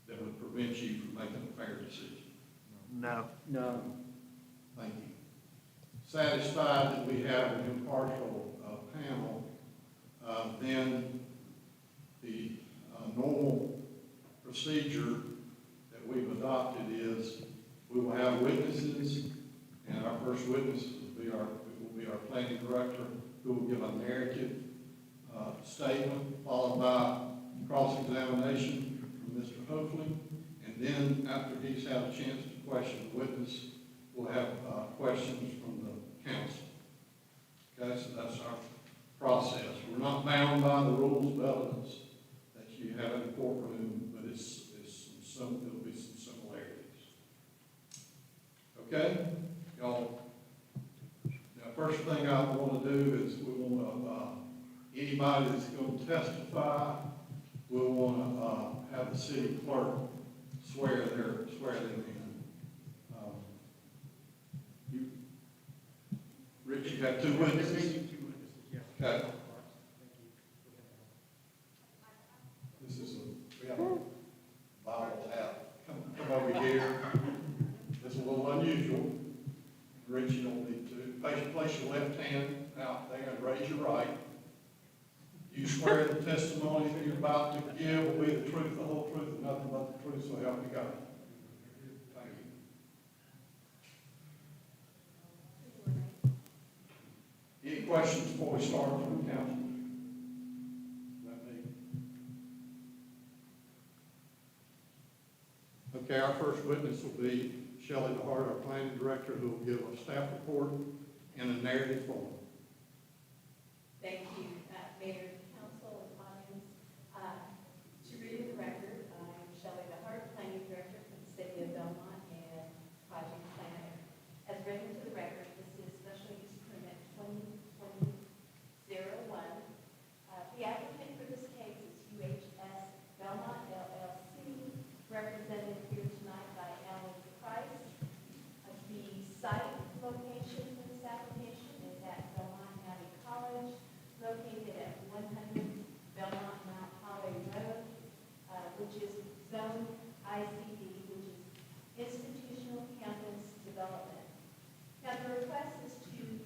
that would prevent you from making a fair decision?
No.
No.
Thank you. Satisfied that we have an impartial panel, then the normal procedure that we've adopted is we will have witnesses, and our first witness will be our planning director, who will give a narrative statement, followed by cross-examination from Mr. Hoagland, and then after he's had a chance to
question. The witness will have questions from the council. Okay, so that's our process. We're not bound by the rules of evidence that you have in the courtroom, but there'll be some similarities. Okay? Y'all, now first thing I want to do is we want to, anybody that's going to testify, we'll want to have the city clerk swear them in. Rich, you have two witnesses? Okay. This is we have a Bible app. Come over here. This is a little unusual. Rich, you don't need to. Place your left hand out there and raise your right. You swear the testimony that you're about to give will be the truth, the whole truth, and nothing but the truth, so help you God. Thank you. Any questions before we start from the council? Okay, our first witness will be Shelley DeHart, our planning director, who will give a staff report in a narrative form.
Thank you, Mayor, Council, and audience. To read the record, I'm Shelley DeHart, planning director for the city of Belmont and project planner. As written to the record, this is special use permit 2020-01. The applicant for this case is UHS Belmont LLC, represented here tonight by Alan Price. The site location for this application is at Belmont Abbey College, located at 100 Belmont Mount Holly Road, which is zone ICD, which is Institutional Campus Development. Now, the request is to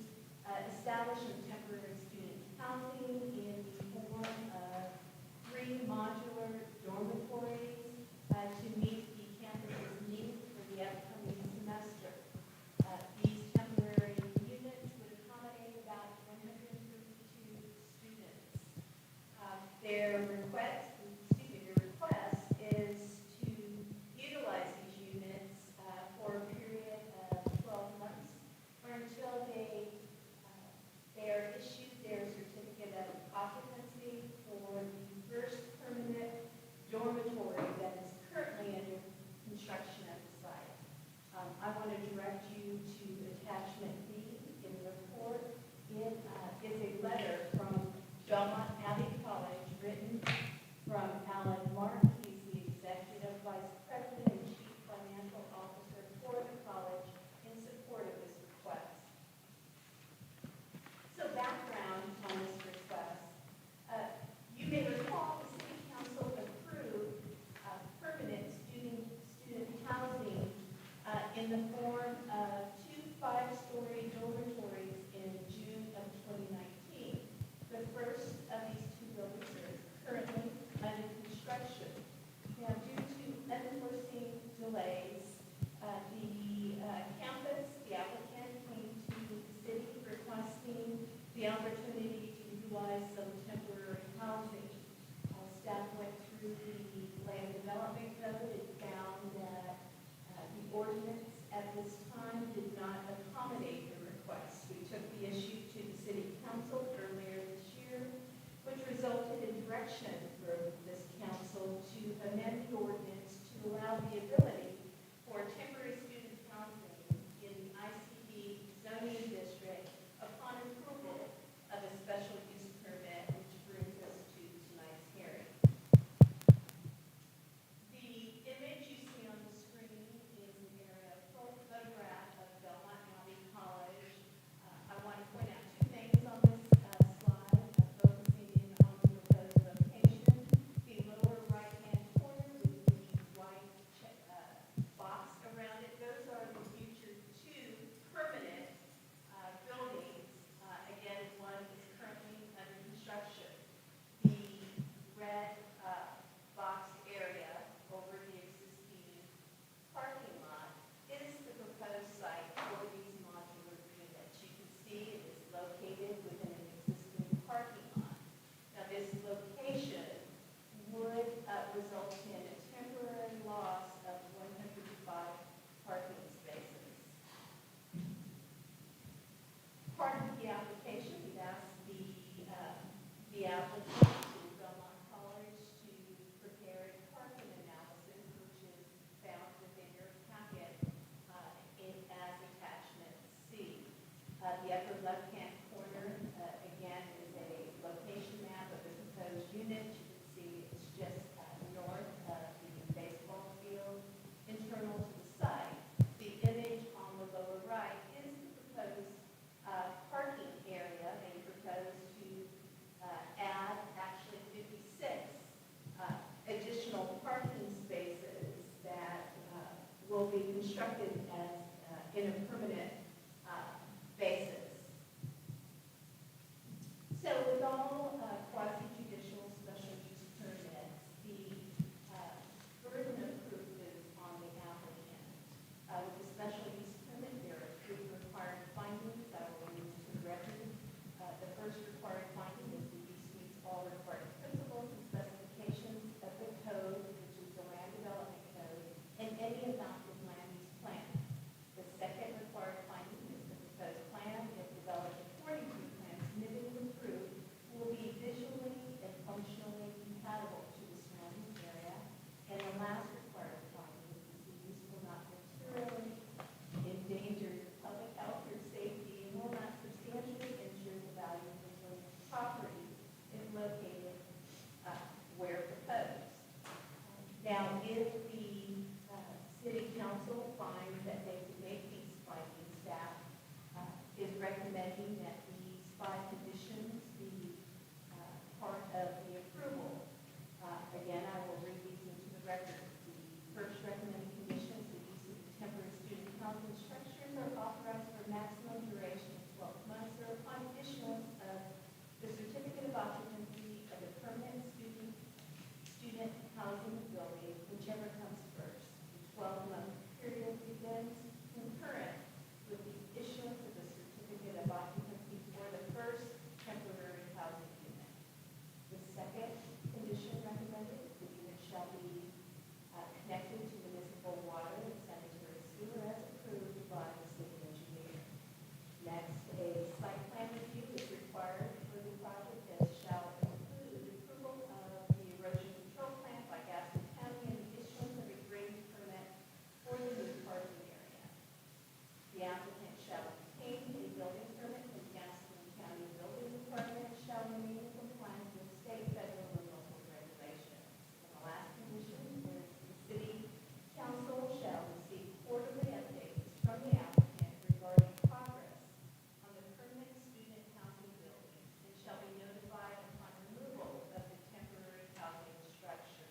establish some temporary student housing in the form of 3 modular dormitories to meet the campus's needs for the upcoming semester. These temporary units would accommodate about 132 students. Their request is to utilize these units for a period of 12 months or until they are issued their certificate of occupancy for the first permanent dormitory that is currently under construction at the site. I want to direct you to attachment B in the report. It is a letter from Belmont Abbey College written from Alan Mark. He's the executive vice president and chief financial officer for the college in support of this request. So background on this request. You may recall the city council approved permanent student housing in the form of 2 5-story dormitories in June of 2019. The first of these 2 buildings is currently under construction. Now, due to unforeseen delays, the applicant came to the city requesting the opportunity to utilize some temporary housing. Staff went through the land development code and found that the ordinance at this time did not accommodate the request. We took the issue to the city council earlier this year, which resulted in direction for this council to amend the ordinance to allow the ability for temporary student housing in the ICD zoning district upon approval of a special use permit, which brings us to tonight's hearing. The image you see on the screen is an aerial photograph of Belmont Abbey College. I want to point out 2 things on this slide, focusing in on the proposed location. The lower right-hand corner with the white constructed as, in a permanent basis. So with all quasi-judicial special use permits, the burden of proof is on the applicant. With the special use permit, there are three required findings that will be used to the record. The first required finding is the use meets all required principles and specifications of the code, which is the land development code, and any adopted land use plan. The second required finding is the proposed plan, if developed according to the plan submitted and approved, will be visually and functionally compatible to the surrounding area. And the last required finding is the use will not materially endanger your public health or safety and will not substantially injure the value of the adjacent property if located where proposed. Now, if the city council finds that they can make these findings, staff is recommending that these 5 conditions be part of the approval. Again, I will read these into the record. The first recommended condition is the use of the temporary student housing structures are authorized for a maximum duration of 12 months or upon issuance of the certificate of occupancy of the permanent student housing building, whichever comes first. The 12-month period begins concurrent with the issuance of the certificate of occupancy for the first temporary housing unit. The second condition recommended, the unit shall be connected to municipal water and sanitary sewer as approved by the city engineer. Next, a site plan review is required for the project and shall include approval of the erosion control plan by Gaston County and the issuance of a grading permit for the new parking area. The applicant shall obtain a building permit from Gaston County Building Department and shall remain in compliance with state, federal, and local regulations. And the last condition is the city council shall receive quarterly updates from the applicant regarding progress on the permanent student housing building and shall be notified upon removal of the temporary housing structure.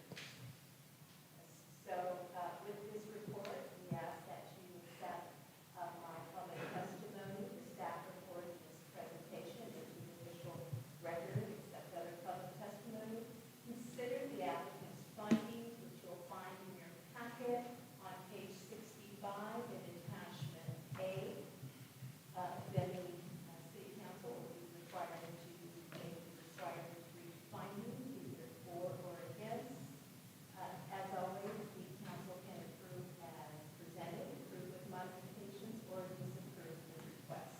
So with this report, we ask that you accept my public testimony, the staff report, and this presentation into the official record, accept other public testimony. Consider the applicant's findings, which you'll find in your packet on page 65 in attachment A. Then the city council will be required to make the required three findings, either for or against. As always, the council can approve as presented, approve with modifications, or disapprove the request.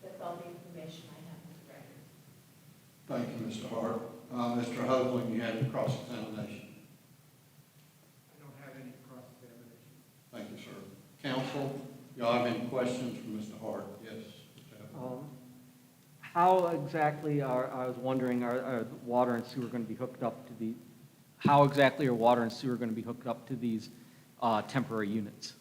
That's all the information I have for the record.
Thank you, Mr. Hart. Mr. Hoagland, you have your cross-examination.
I don't have any cross-examination.
Thank you, sir. Council, y'all have any questions for Mr. Hart? Yes. Mr. Hoagland.
How exactly I was wondering, are water and sewer going to be hooked up to the, how exactly are water and sewer going to be hooked up to these temporary units?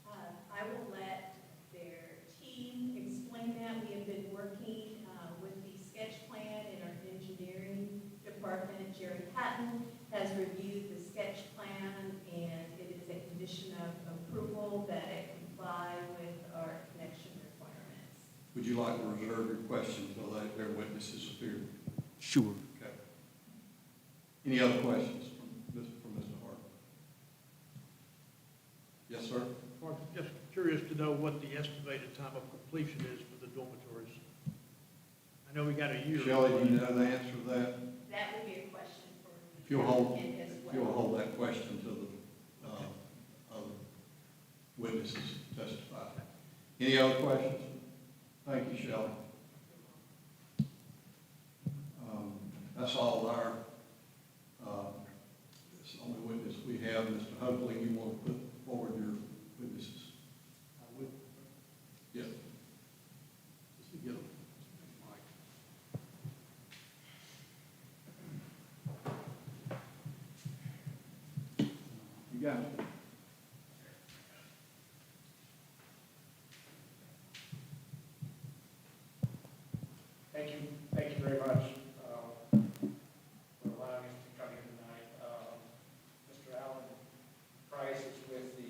I will let their team explain that. We have been working with the sketch plan in our engineering department. Jerry Patton has reviewed the sketch plan, and it is a condition of approval that it comply with our connection requirements.
Would you like to reserve your questions until their witnesses appear?
Sure.
Okay. Any other questions from Mr. Hart? Yes, sir.
I'm just curious to know what the estimated time of completion is for the dormitories. I know we got a year.
Shelley, do you know the answer to that?
That would be a question for
If
the
you'll hold,
applicant as
if
well.
you'll hold that question to the other witnesses to testify. Any other questions? Thank you, Shelley. That's all our, it's the only witness we have. Mr. Hoagland, you want to put forward your witnesses?
I would.
Yes. Just to get them. You got it.
Thank you very much for allowing us to come here tonight. Mr. Alan Price is with the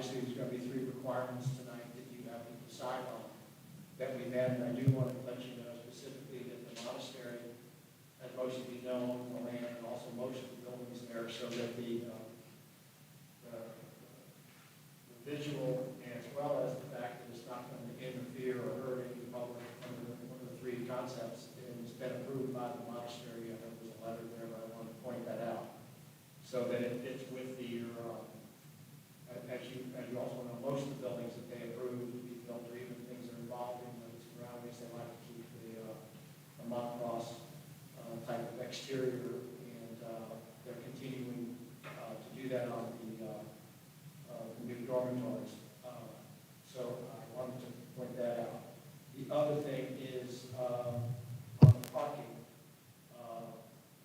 obviously, there's going to be 3 requirements tonight that you have to decide on that we've added. I do want to let you know specifically that the monastery, as most of you know, owns the land and also most of the buildings there, so that the visual as well as the fact that it's not going to interfere or hurt any public, one of the 3 concepts, and it's been approved by the monastery. I know there's a letter there, but I want to point that out, so that it fits with as you also know, most of the buildings that they approve to be built, or even things that are involved in the surroundings, they like to keep the monocross type of exterior, and they're continuing to do that on the new dormitories. So I wanted to point that out. The other thing is on the parking.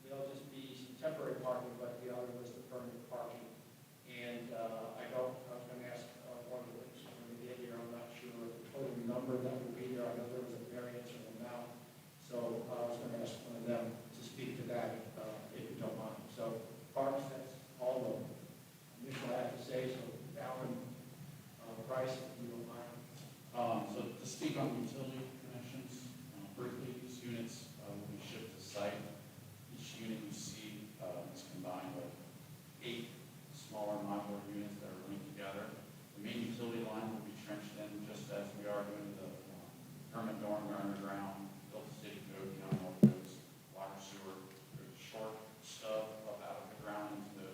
There'll just be some temporary parking, but the other was the permanent parking. And I was going to ask one of the witnesses when we get here, I'm not sure the total number that will be there. I know there was a variance of amount. So I was going to ask one of them to speak to that if you don't mind. So parks, that's all the initial I have to say. So Alan, Bryce, if you don't mind.
So to speak on utility connections, briefly, these units will be shipped to site. Each unit you see is combined with 8 smaller modular units that are linked together. The main utility line will be trenched in just as we are doing the permanent dorm underground, built to city code, county codes, water, sewer. There's a short stub up out of the ground into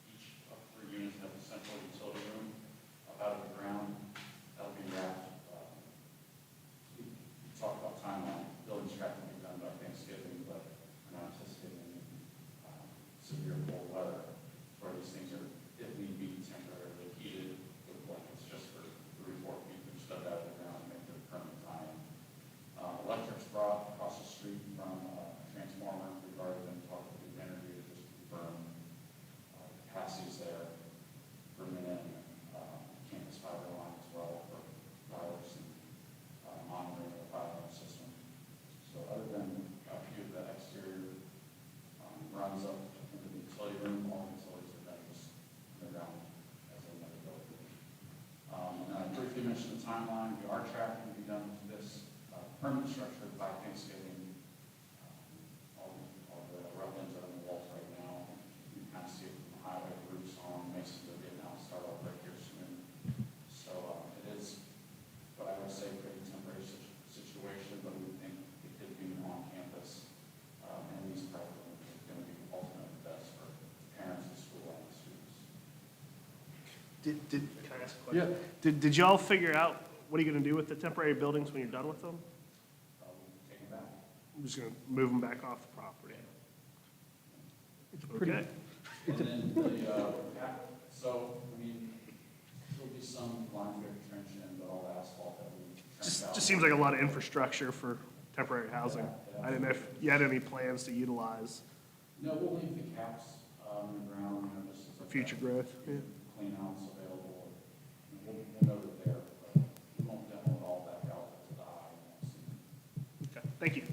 each of 3 units have a central utility room up out of the ground. That'll be wrapped. We talked about timeline. Building's track will be done by Thanksgiving, but we're not anticipating severe cold weather where these things are, if need be, temporarily heated with blankets just for 3-4 feet to step out of the ground and make the permanent tie-in. Electric's brought across the street from a transformer. We've already been talking to the energy to just confirm capacity's there, bringing in campus fiber line as well for wireless and monitoring the fiber system. So other than a few of the exterior runs up into the utility room, all the utilities are done just underground as they never go. And I briefly mentioned the timeline. We are tracking to be done with this permanent structure by Thanksgiving. All the rough ends are on the walls right now. You can kind of see it from the highway roofs on. Masons are getting out and start off right here soon. So it is what I would say a pretty temporary situation, but we think it could be on campus. And these programs are going to be ultimately best for parents, the school, and the students.
Can I ask a question? Yeah. Did y'all figure out what are you going to do with the temporary buildings when you're done with them?
Take them back.
I'm just going to move them back off the property.
It's a pretty,
Okay.
And then so, I mean, there'll be some lines we have to trench in, but all the asphalt that we trench out.
Just seems like a lot of infrastructure for temporary housing. I didn't know if you had any plans to utilize
No, we'll leave the caps on the ground, just as a
future growth. Yeah.
clean house available. We'll note it there, but we won't demo it all back out to the eye.
Okay. Thank you.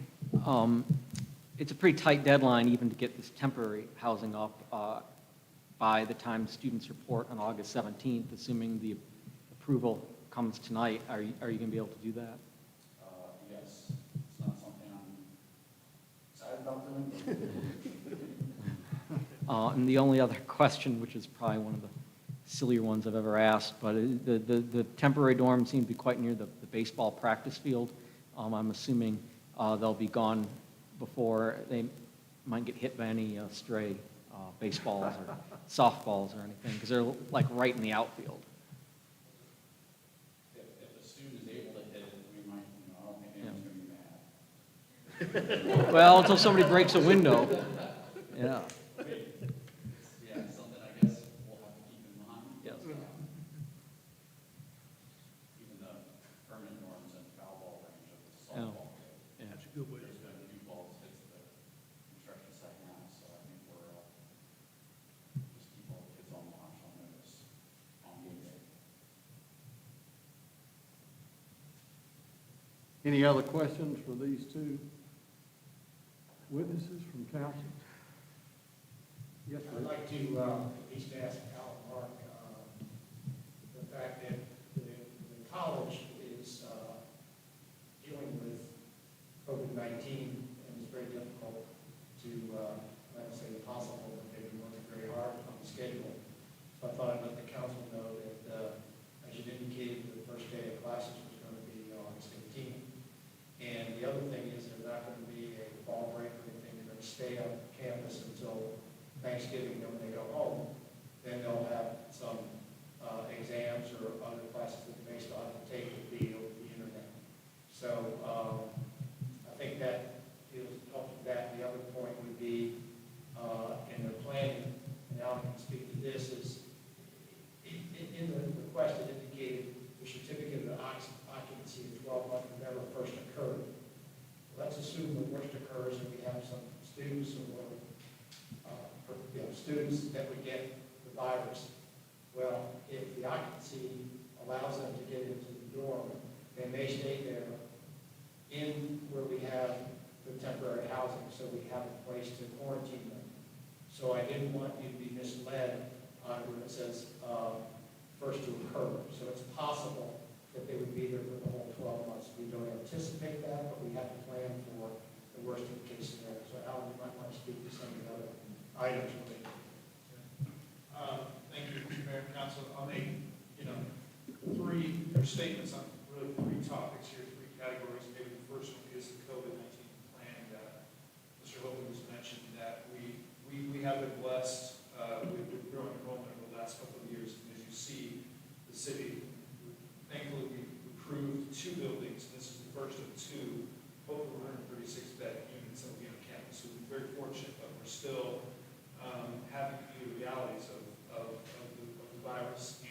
It's a pretty tight deadline even to get this temporary housing up by the time students report on August 17th, assuming the approval comes tonight. Are you going to be able to do that?
Yes, it's not something I'm excited about doing.
And the only other question, which is probably one of the sillier ones I've ever asked, but the temporary dorms seem to be quite near the baseball practice field. I'm assuming they'll be gone before they might get hit by any stray baseballs or softballs or anything, because they're like right in the outfield.
If a student is able to hit it, we might, I don't think anyone's going to be mad.
Well, until somebody breaks a window. Yeah.
Yeah, something I guess we'll have to keep in mind.
Yes.
Even the permanent norms and foul ball range of the
Yeah.
softball.
Yeah.
That's a good way. There's been a few balls hit the construction site now, so I think we're just keep all the kids on watch on those on game day.
Any other questions for these 2 witnesses from council? Yes,
I'd
sir.
like to at least ask Al and Mark, possible, but they've been working very hard on the schedule. So I thought I'd let the council know that, as you indicated, the first day of classes was going to be August 18th. And the other thing is there's not going to be a fall break or anything. They're going to stay on campus until Thanksgiving, then when they go home, then they'll have some exams or other classes that they may still have to take will be over the internet. So I think that deals up to that. The other point would be in their planning, and Alan can speak to this, is in the request it indicated the certificate of occupancy in 12 months never first occurred. Let's assume the worst occurs and we have some students who are students that would get the virus. Well, if the occupancy allows them to get into the dorm, they may stay there in where we have the temporary housing, so we have a place to quarantine them. So I didn't want you to be misled on where it says first to occur. So it's possible that they would be there for the whole 12 months. We don't anticipate that, but we have to plan for the worst of the case scenario. So Alan, you might want to speak to some of the other items related.
Thank you, Mr. Mayor and Council. I'll make, three statements on really three topics here, three categories. Maybe the first one is the COVID-19 plan that Mr. Hogan was mentioning, that we have been blessed with growing enrollment over the last couple of years. And as you see, the city, thankfully, we approved 2 buildings. This is the first of 2, hopefully 136-bed units that will be on campus. So we're very fortunate, but we're still having to do the realities of the virus,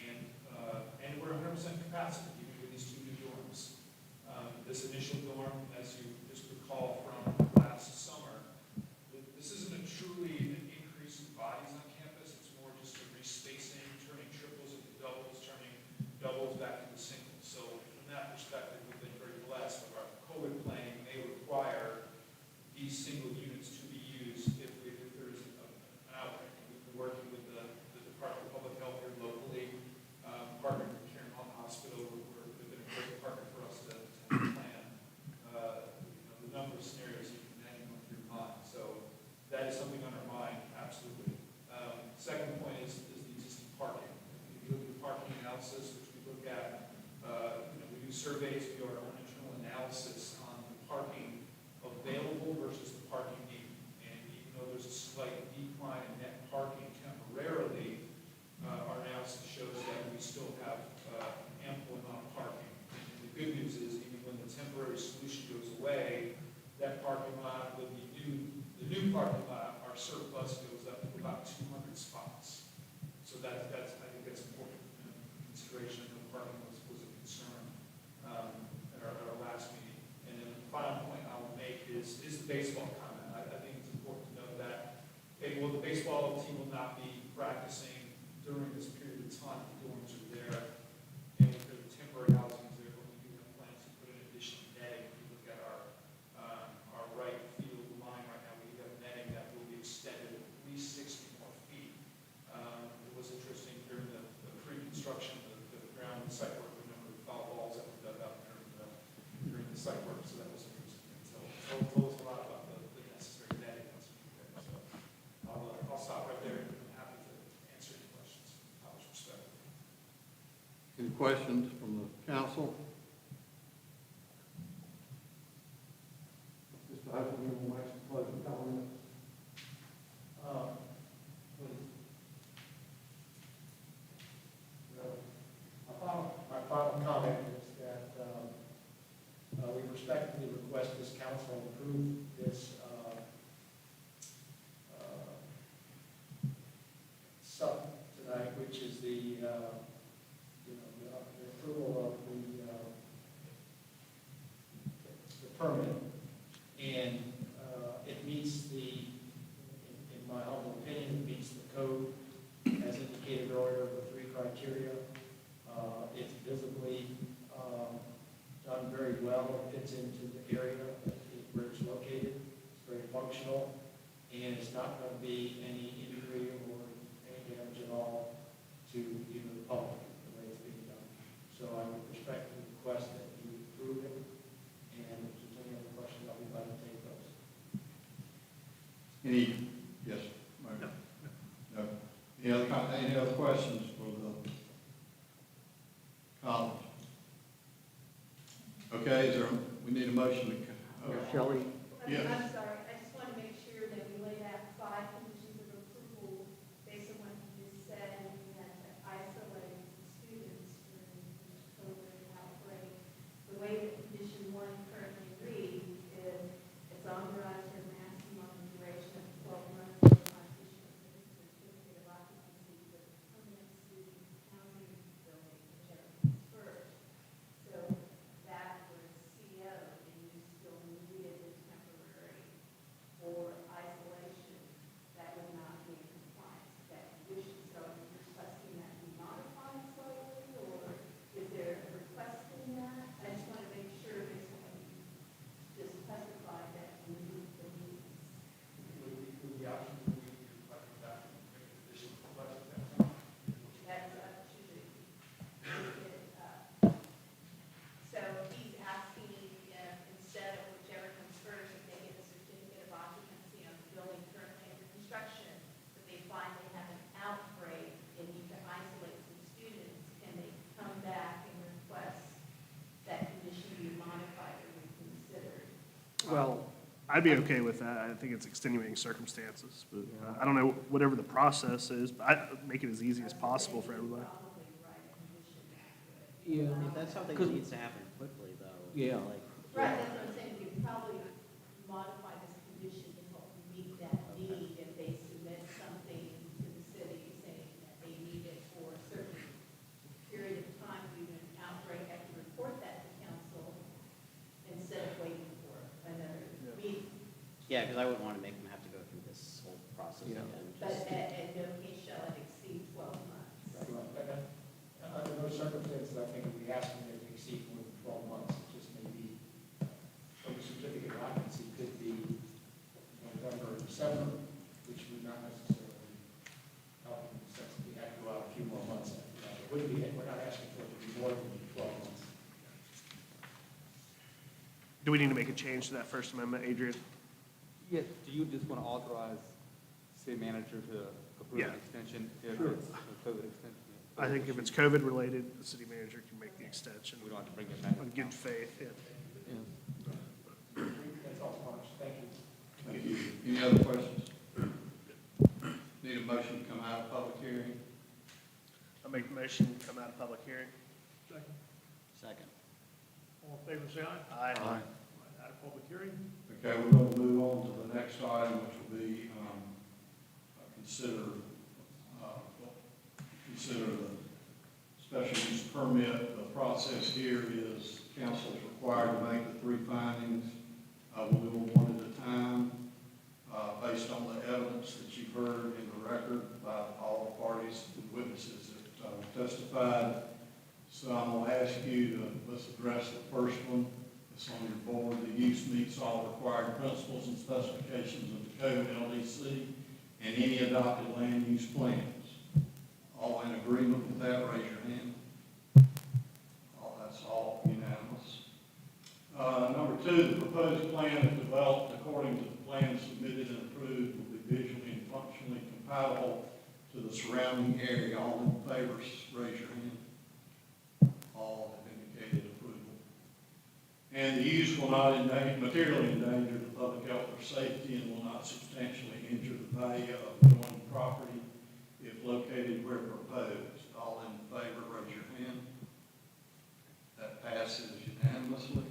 and we're 100% capacity even with these 2 new dorms. This initial dorm, as you just recall from last summer, this isn't truly an increase in bodies on campus. It's more just a respacing, turning triples into doubles, turning doubles back into singles. So from that perspective, we've been very blessed. But our COVID planning may require these single units to be used if there is an outbreak. We've been working with the Department of Public Health here locally, partnering with Cairn Hospital. They've been a great partner for us to plan the number of scenarios you can imagine going through your mind. So that is something on our mind, absolutely. Second point is the existing parking. If you look at the parking analysis, which we look at, we do surveys, we do our own internal analysis on the parking available versus the parking needed. And even though there's a slight decline in net parking temporarily, our analysis shows that we still have ample amount of parking. And the good news is, even when the temporary solution goes away, that parking lot with the new parking lot, our surplus goes up to about 200 spots. So I think that's important consideration. I know parking was a concern at our last meeting. And then the final point I will make is the baseball comment. I think it's important to know that the baseball team will not be practicing during this period of time. The dorms are there, and if there's temporary housing is there, but we do have plans to put in additional netting. If you look at our right field line right now, we have netting that will be extended at least 60 more feet. It was interesting during the pre-construction, the ground and site work, the number of foul balls that were dug up during the site work, so that was interesting. So it told us a lot about the necessary netting that's needed there. So I'll stop right there, and I'm happy to answer any questions. I was respectful.
Any questions from the council? Mr. Hudson, you will make some closing comments.
My final comment is that we respectfully request this council approve this sub tonight, which is the approval of the permit, and it meets in my humble opinion, it meets the code as indicated earlier of the 3 criteria. It's visibly done very well. It fits into the area where it's located. It's very functional, and it's not going to be any injury or any damage at all to even the public the way it's being done. So I would respectfully request that you approve it, and if there's any other questions, I'll be glad to take those.
Yes, Mayor. any other questions for the college? Okay, we need a motion to,
Shelley?
Yeah.
I'm sorry, I just want to make sure that we laid out 5 conditions of approval based on what you just said, and we had to isolate students during the COVID outbreak. The way that condition 1 currently reads is, it's authorized for maximum duration of 12 months upon issue of the certificate of occupancy for the permanent student housing building, whichever comes first. So that was CO, and you still needed the temporary or isolation. That would not be in compliance with that condition. So are you requesting that be modified slightly, or is there a request in that? I just want to make sure based on what you just specified that we meet the needs.
With the option that we reflect that, make a condition reflect that.
That's up to the, so he's asking if instead of whichever comes first, if they get a certificate of occupancy on the building currently under construction, but they find they have an outbreak and need to isolate some students, can they come back and request that condition be modified or reconsidered?
Well, I'd be okay with that. I think it's extenuating circumstances, but I don't know, whatever the process is, but I'd make it as easy as possible for everybody.
Yeah.
If that's something that needs to happen quickly, though.
Yeah.
Like,
Right, that's what I'm saying, you could probably modify this condition to help meet that need if they submit something to the city saying that they need it for a certain period of time due to an outbreak, have to report that to council instead of waiting for another meeting.
yeah, because I wouldn't want to make them have to go through this whole process
Yeah.
again.
But
Just-
at no case shall it exceed 12 months.
Under those circumstances, I think if we ask them if they exceed more than 12 months, it just may be, from the certificate of occupancy could be November or December, which would not necessarily help in the sense that we have to go out a few more months after that. It wouldn't be, we're not asking for it to be more than 12 months.
Do we need to make a change to that First Amendment, Adrian?
Yeah, do you just want to authorize city manager to approve
Yeah.
an extension if
Sure.
it's a COVID extension?
I think if it's COVID-related, the city manager can make the extension.
We don't have to bring it back.
In good faith, yeah.
That's all, March. Thank you.
Thank you. Any other questions? Need a motion to come out of public hearing?
I make the motion, come out of public hearing.
Second.
All in favor, say aye.
Aye.
Out of public hearing?
Okay, we're going to move on to the next item, which will be, consider the special use permit. The process here is council is required to make the 3 findings. We'll do them one at a time, based on the evidence that you've heard in the record by all the parties and witnesses that testified. So I'm going to ask you to, let's address the first one. It's on your board. The use meets all required principles and specifications of the code LDC and any adopted land use plans. All in agreement with that, raise your hand. That's all unanimous. Number 2, the proposed plan is developed according to the plan submitted and approved will be visually and functionally compatible to the surrounding area. All in favor, raise your hand. All have indicated approval. And the use will not materially endanger the public health or safety and will not substantially injure the value of the adjoining property if located where proposed. All in favor, raise your hand. That passes unanimously.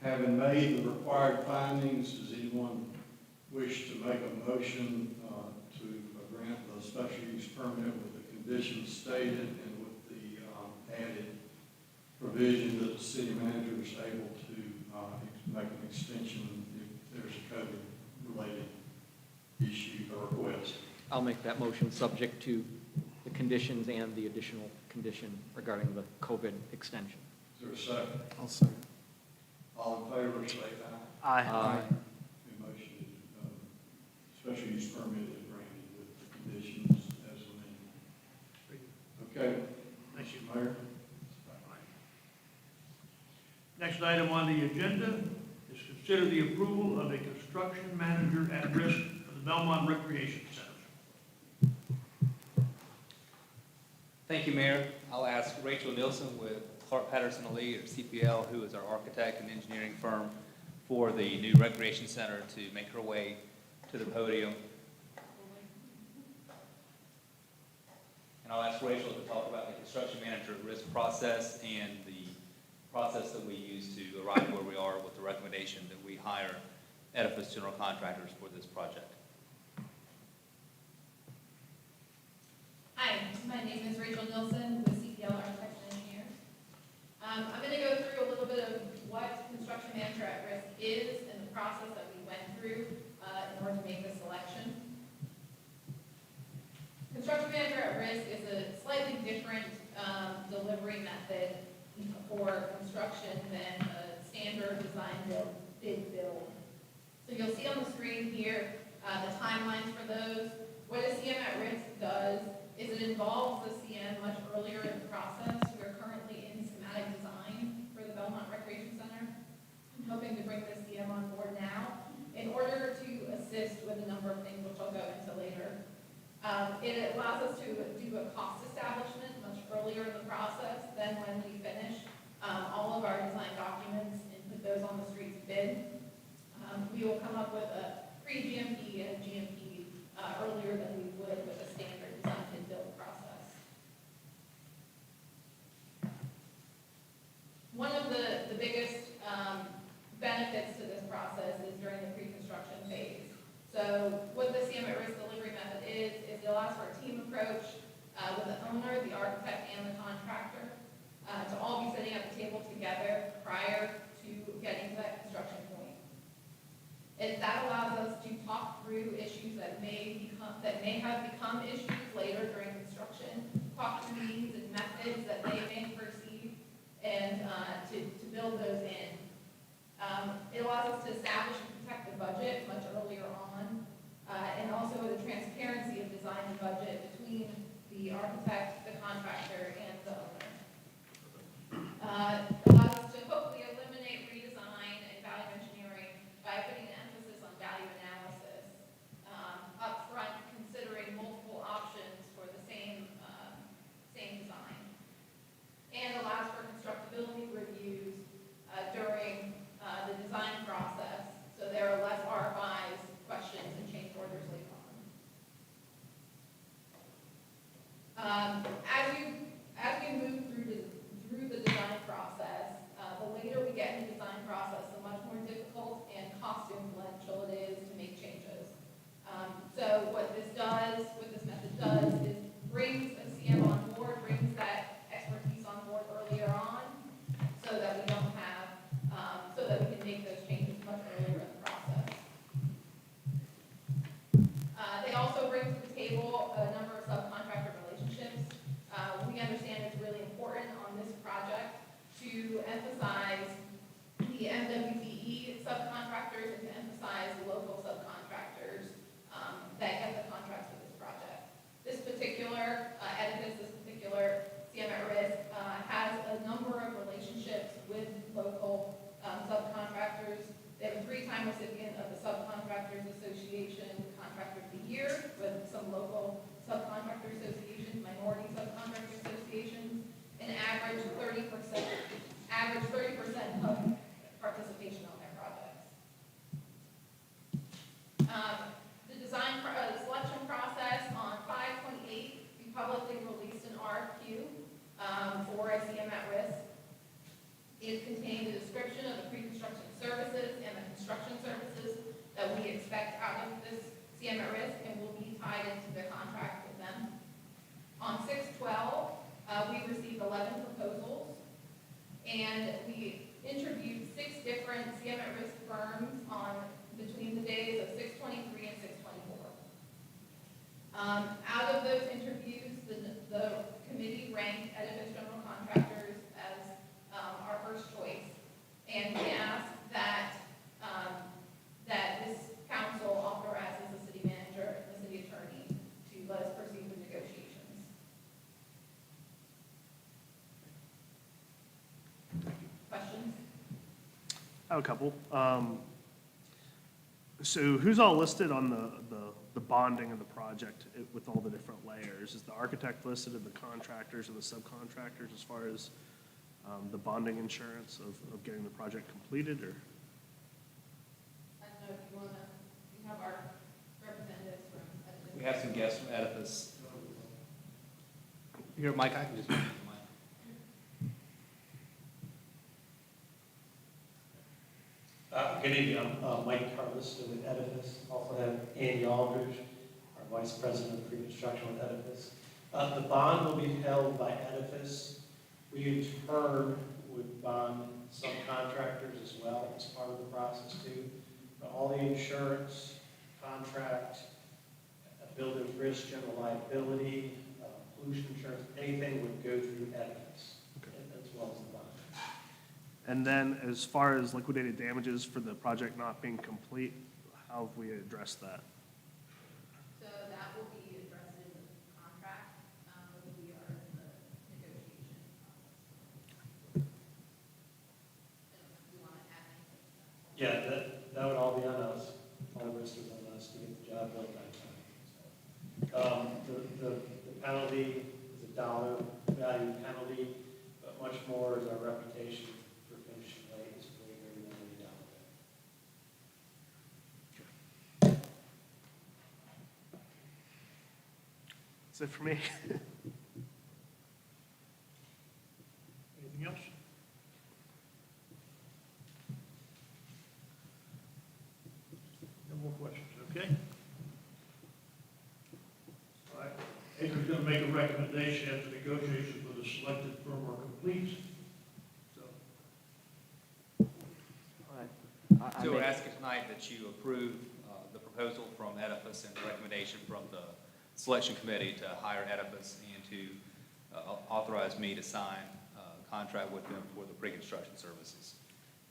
Having made the required findings, does anyone wish to make a motion to grant the special use permit with the conditions stated and with the added provision that the city manager is able to make an extension if there's a COVID-related issue or request?
I'll make that motion subject to the conditions and the additional condition regarding the COVID extension.
Is there a second?
I'll second.
All in favor, say aye.
Aye.
The motion, special use permit is granted with the conditions as amended. Okay.
Thank you,
Mayor.
Next item on the agenda is consider the approval of a construction manager at risk for the Belmont Recreation Center.
Thank you, Mayor. I'll ask Rachel Nielsen with Clark Patterson Ali, or CPL, who is our architect and engineering firm for the new recreation center, to make her way to the podium. And I'll ask Rachel to talk about the construction manager at risk process and the process that we use to arrive where we are with the recommendation that we hire edifice general contractors for this project.
Hi, my name is Rachel Nilsson with CPL Architects and Engineers. I'm going to go through a little bit of what construction manager at risk is and the process that we went through in order to make the selection. Construction manager at risk is a slightly different delivery method for construction than a standard design build, bid build. So you'll see on the screen here the timelines for those. What a CM at risk does is it involves the CM much earlier in the process. We're currently in schematic design for the Belmont Recreation Center. I'm hoping to bring the CM on board now in order to assist with a number of things, which I'll go into later. It allows us to do a cost establishment much earlier in the process than when we finish all of our design documents and put those on the street to bid. We will come up with a pre-GMP and GMP earlier than we would with a standard design and build process. One of the biggest benefits to this process is during the pre-construction phase. So what the CM at risk delivery method is it allows for a team approach with the owner, the architect, and the contractor to all be sitting at the table together prior to getting to that construction point. That allows us to talk through issues that may have become issues later during construction, talk through needs and methods that they may perceive, and to build those in. It allows us to establish and protect the budget much earlier on, and also the transparency of design and budget between the architect, the contractor, and the owner. It allows us to hopefully eliminate redesign and value engineering by putting an emphasis on value analysis up front, considering multiple options for the same design, and allows for constructability reviews during the design process, so there are less RFIs, questions, and change orders later on. As we move through the design process, the later we get in the design process, the much more difficult and cost influential it is to make changes. So what this method does is brings a CM on board, brings that expertise on board earlier on, so that we don't have, so that we can make those changes much earlier in the process. They also bring to the table a number of subcontractor relationships. We understand it's really important on this project to emphasize the MWTE subcontractors and to emphasize the local subcontractors that get the contracts for this project. This particular edifice, this particular CM at risk, has a number of relationships with local subcontractors. They have a 3-time recipient of the Subcontractors Association Contractor of the Year with some local subcontractor associations, minority subcontractor associations, and average 30% of participation on their projects. The design selection process on 5/28, we publicly released an RFQ for a CM at risk. It contained a description of the pre-construction services and the construction services that we expect out of this CM at risk and will be tied into the contract with them. On 6/12, we received 11 proposals, and we interviewed 6 different CM at risk firms between the days of 6/23 and 6/24. Out of those interviews, the committee ranked edifice general contractors as our first choice, and we asked that this council authorizes the city manager and the city attorney to let us proceed with negotiations. Questions?
I have a couple. So who's all listed on the the bonding of the project with all the different layers? Is the architect listed and the contractors and the subcontractors as far as the bonding insurance of getting the project completed, or?
I don't know if you wanna, we have our representatives from.
We have some guests from Edifice. Here, Mike, I can just.
Good evening, I'm Mike Carlisto with Edifice. Also have Andy Aldridge, our Vice President of Pre-Construction with Edifice. The bond will be held by Edifice. We in turn would bond subcontractors as well as part of the process too. But all the insurance, contract, building risk, general liability, pollution insurance, anything would go through Edifice as well as the bond.
And then as far as liquidated damages for the project not being complete, how have we addressed that?
So that will be addressed in the contract, when we are in the negotiation process. Do you want to add anything to that?
Yeah, that would all be on us. All the risk is on us to get the job done by time. The penalty is a dollar value penalty, but much more is our reputation for finishing late is way greater than any dollar value.
That's it for me.
Anything else? No more questions, okay? All right, Adrian's going to make a recommendation after negotiations with the selected firm are complete.
So we're asking tonight that you approve the proposal from Edifice and the recommendation from the selection committee to hire Edifice and to authorize me to sign a contract with them for the pre-construction services.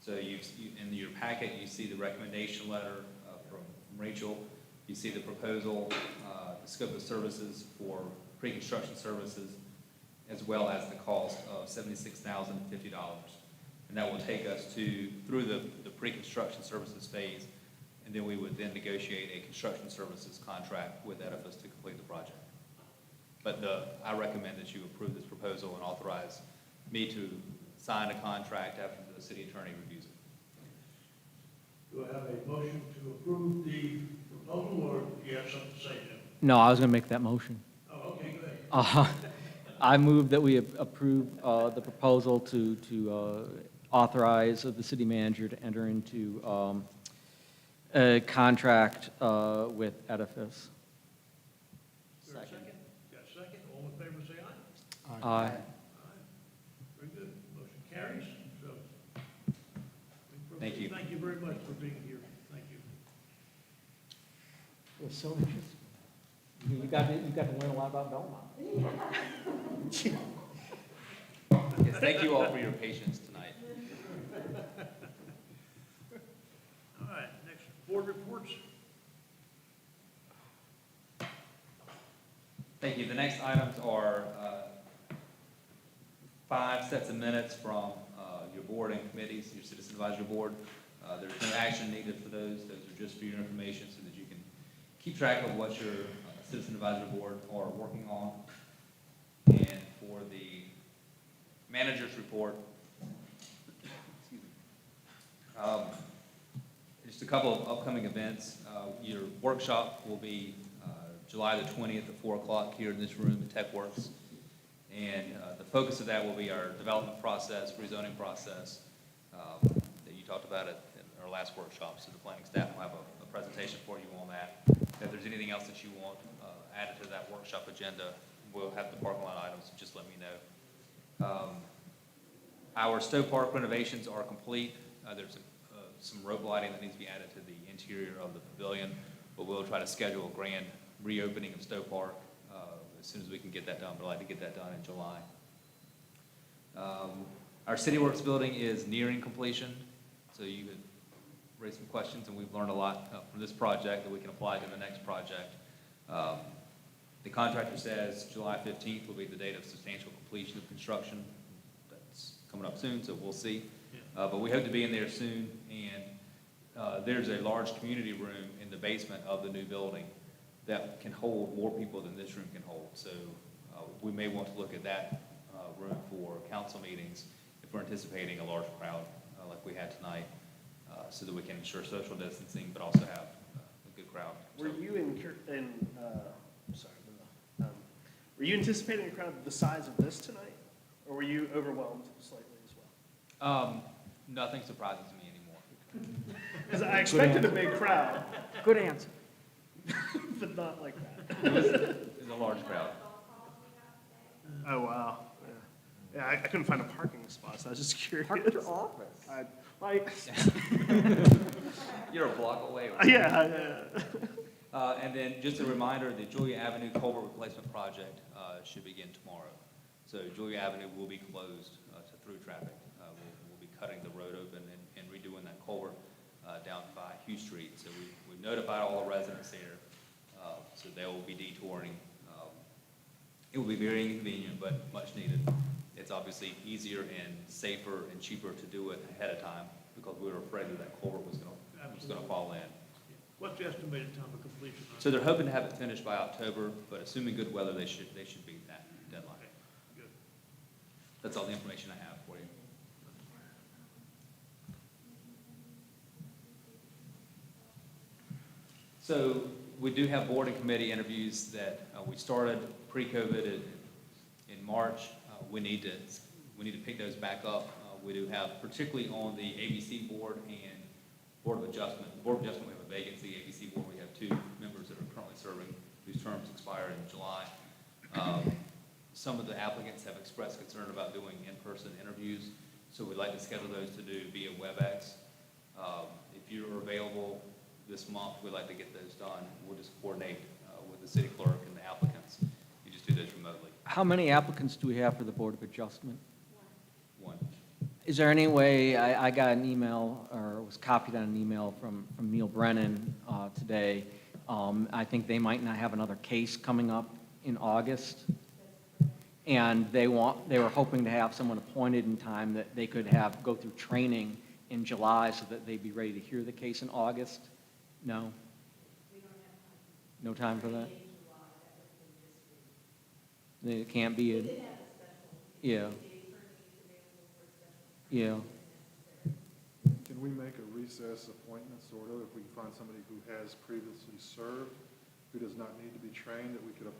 So in your packet, you see the recommendation letter from Rachel. You see the proposal, the scope of services for pre-construction services, as well as the cost of $76,050. And that will take us through the pre-construction services phase, and then we would then negotiate a construction services contract with Edifice to complete the project. But I recommend that you approve this proposal and authorize me to sign a contract after the city attorney reviews it.
Do I have a motion to approve the proposal, or do you have something to say, Jim?
No, I was going to make that motion.
Oh, okay, go ahead.
I move that we approve the proposal to authorize the city manager to enter into a contract with Edifice.
Is there a second? Got a second? All in favor, say aye.
Aye.
Aye. Very good. Motion carries. So,
Thank you.
Thank you very much for being here. Thank you.
It was so interesting. You got to learn a lot about Belmont.
Yes, thank you all for your patience tonight.
All right, next, board reports.
Thank you. The next items are 5 sets of minutes from your board and committees, your citizen advisory board. There's no action needed for those. Those are just for your information so that you can keep track of what your citizen advisory board are working on. And for the manager's report, excuse me, just a couple of upcoming events. Your workshop will be July the 20th at 4 o'clock here in this room at TechWorks. And the focus of that will be our development process, rezoning process that you talked about at our last workshop. So the planning staff will have a presentation for you on that. If there's anything else that you want added to that workshop agenda, we'll have the parking lot items, just let me know. Our Stowe Park renovations are complete. There's some rope lighting that needs to be added to the interior of the pavilion, but we'll try to schedule a grand reopening of Stowe Park as soon as we can get that done. We'd like to get that done in July. Our CityWorks building is nearing completion, so you could raise some questions, and we've learned a lot from this project that we can apply to the next project. The contractor says July 15th will be the date of substantial completion of construction. That's coming up soon, so we'll see. But we hope to be in there soon, and there's a large community room in the basement of the new building that can hold more people than this room can hold. So we may want to look at that room for council meetings if we're anticipating a large crowd like we had tonight, so that we can ensure social distancing, but also have a good crowd.
Were you were you anticipating a crowd the size of this tonight, or were you overwhelmed slightly as well?
Nothing surprises me anymore.
Because I expected a big crowd,
Good answer.
but not like that.
It was a large crowd.
Oh, wow. Yeah, I couldn't find a parking spot, so I was just curious.
Park at your office.
You're a block away.
Yeah.
And then just a reminder, the Julia Avenue culvert replacement project should begin tomorrow. So Julia Avenue will be closed to through traffic. We'll be cutting the road open and redoing that culvert down by Hugh Street. So we've notified all the residents there, so they will be detouring. It will be very inconvenient, but much needed. It's obviously easier and safer and cheaper to do it ahead of time because we were afraid that culvert was going to fall in.
What's the estimated time of completion?
So they're hoping to have it finished by October, but assuming good weather, they should beat that deadline.
Good.
That's all the information I have for you. So we do have board and committee interviews that we started pre-COVID in March. We need to pick those back up. We do have, particularly on the ABC board and Board of Adjustment. Board of Adjustment, we have a vacancy. ABC board, we have 2 members that are currently serving, whose terms expire in July. Some of the applicants have expressed concern about doing in-person interviews, so we'd like to schedule those to do via WebEx. If you're available this month, we'd like to get those done. We'll just coordinate with the city clerk and the applicants. You just do those remotely.
How many applicants do we have for the Board of Adjustment?
One.
Is there any way, I got an email, or was copied on an email from Neil Brennan today. I think they might not have another case coming up in August. And they were hoping to have someone appointed in time that they could go through training in July so that they'd be ready to hear the case in August. No? No time for that? It can't be a, yeah. Yeah.
Can we make a recess appointment, sort of, if we can find somebody who has previously served, who does not need to be trained, that we could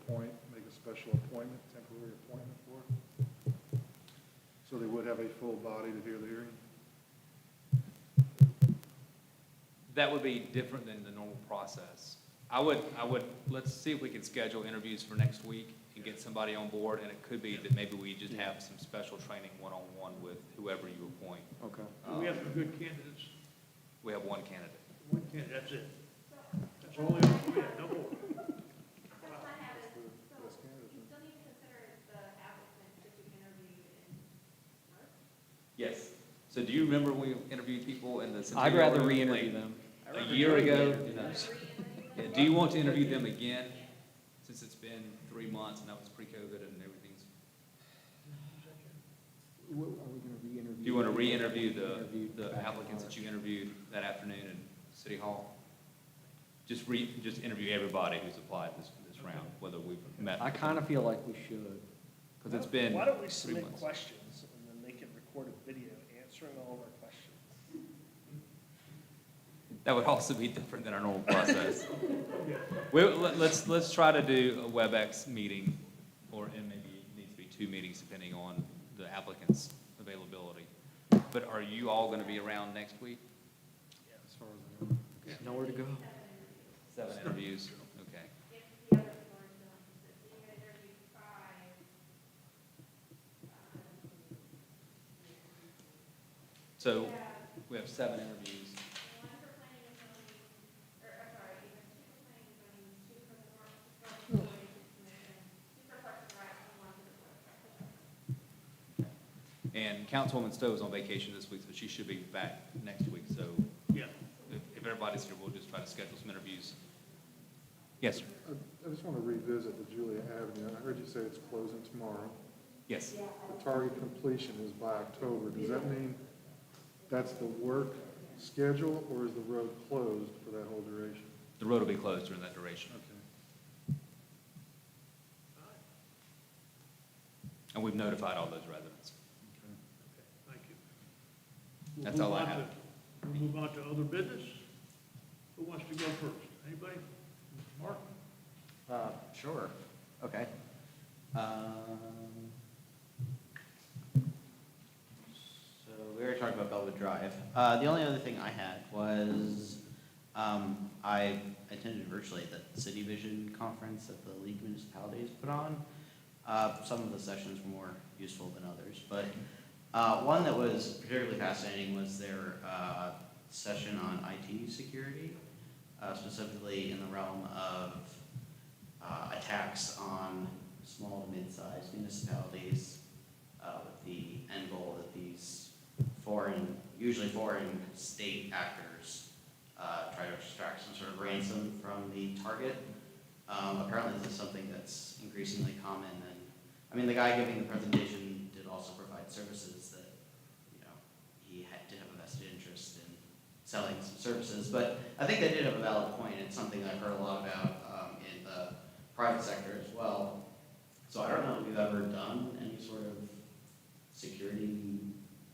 make a special appointment, temporary appointment for? So they would have a full body to hear the hearing?
That would be different than the normal process. Let's see if we can schedule interviews for next week and get somebody on board, and it could be that maybe we just have some special training one-on-one with whoever you appoint.
Okay.
Do we have some good candidates?
We have one candidate.
One candidate, that's it. That's all we have, no more.
Yes. So do you remember when we interviewed people in the Centennial
I'd rather
Room,
re-interview them.
a year ago? Yeah, do you want to interview them again, since it's been 3 months and that was pre-COVID and everything's?
Are we going to re-interview?
Do you want to re-interview the applicants that you interviewed that afternoon in City Hall? Just interview everybody who's applied this round, whether we've met.
I kind of feel like we should.
Because it's been
Why don't we
3
submit
months.
questions, and then they can record a video answering all of our questions?
That would also be different than our normal process. Let's try to do a WebEx meeting, and maybe it needs to be 2 meetings depending on the applicant's availability. But are you all going to be around next week?
Yeah, as far as I know.
There's nowhere to go.
7 interviews, okay. So we have 7 interviews. And Councilwoman Stowe is on vacation this week, so she should be back next week. So
Yeah.
if everybody's here, we'll just try to schedule some interviews. Yes, sir.
I just want to revisit the Julia Avenue. I heard you say it's closing tomorrow.
Yes.
The target completion is by October. Does that mean that's the work schedule, or is the road closed for that whole duration?
The road will be closed during that duration.
Okay.
And we've notified all those residents.
Thank you.
That's all I have.
We'll move on to other business. Who wants to go first? Anybody? Mark?
Sure, okay. So we already talked about Bellwood Drive. The only other thing I had was, I attended virtually the City Vision conference that the League of Municipalities put on. Some of the sessions were more useful than others, but one that was particularly fascinating was their session on IT security, specifically in the realm of attacks on small to mid-sized municipalities, with the end goal that these usually foreign state actors try to extract some sort of ransom from the target. Apparently this is something that's increasingly common, and I mean, the guy giving the presentation did also provide services that, he had to have a vested interest in selling some services, but I think they did have a valid point. It's something I've heard a lot about in the private sector as well. So I don't know if we've ever done any sort of security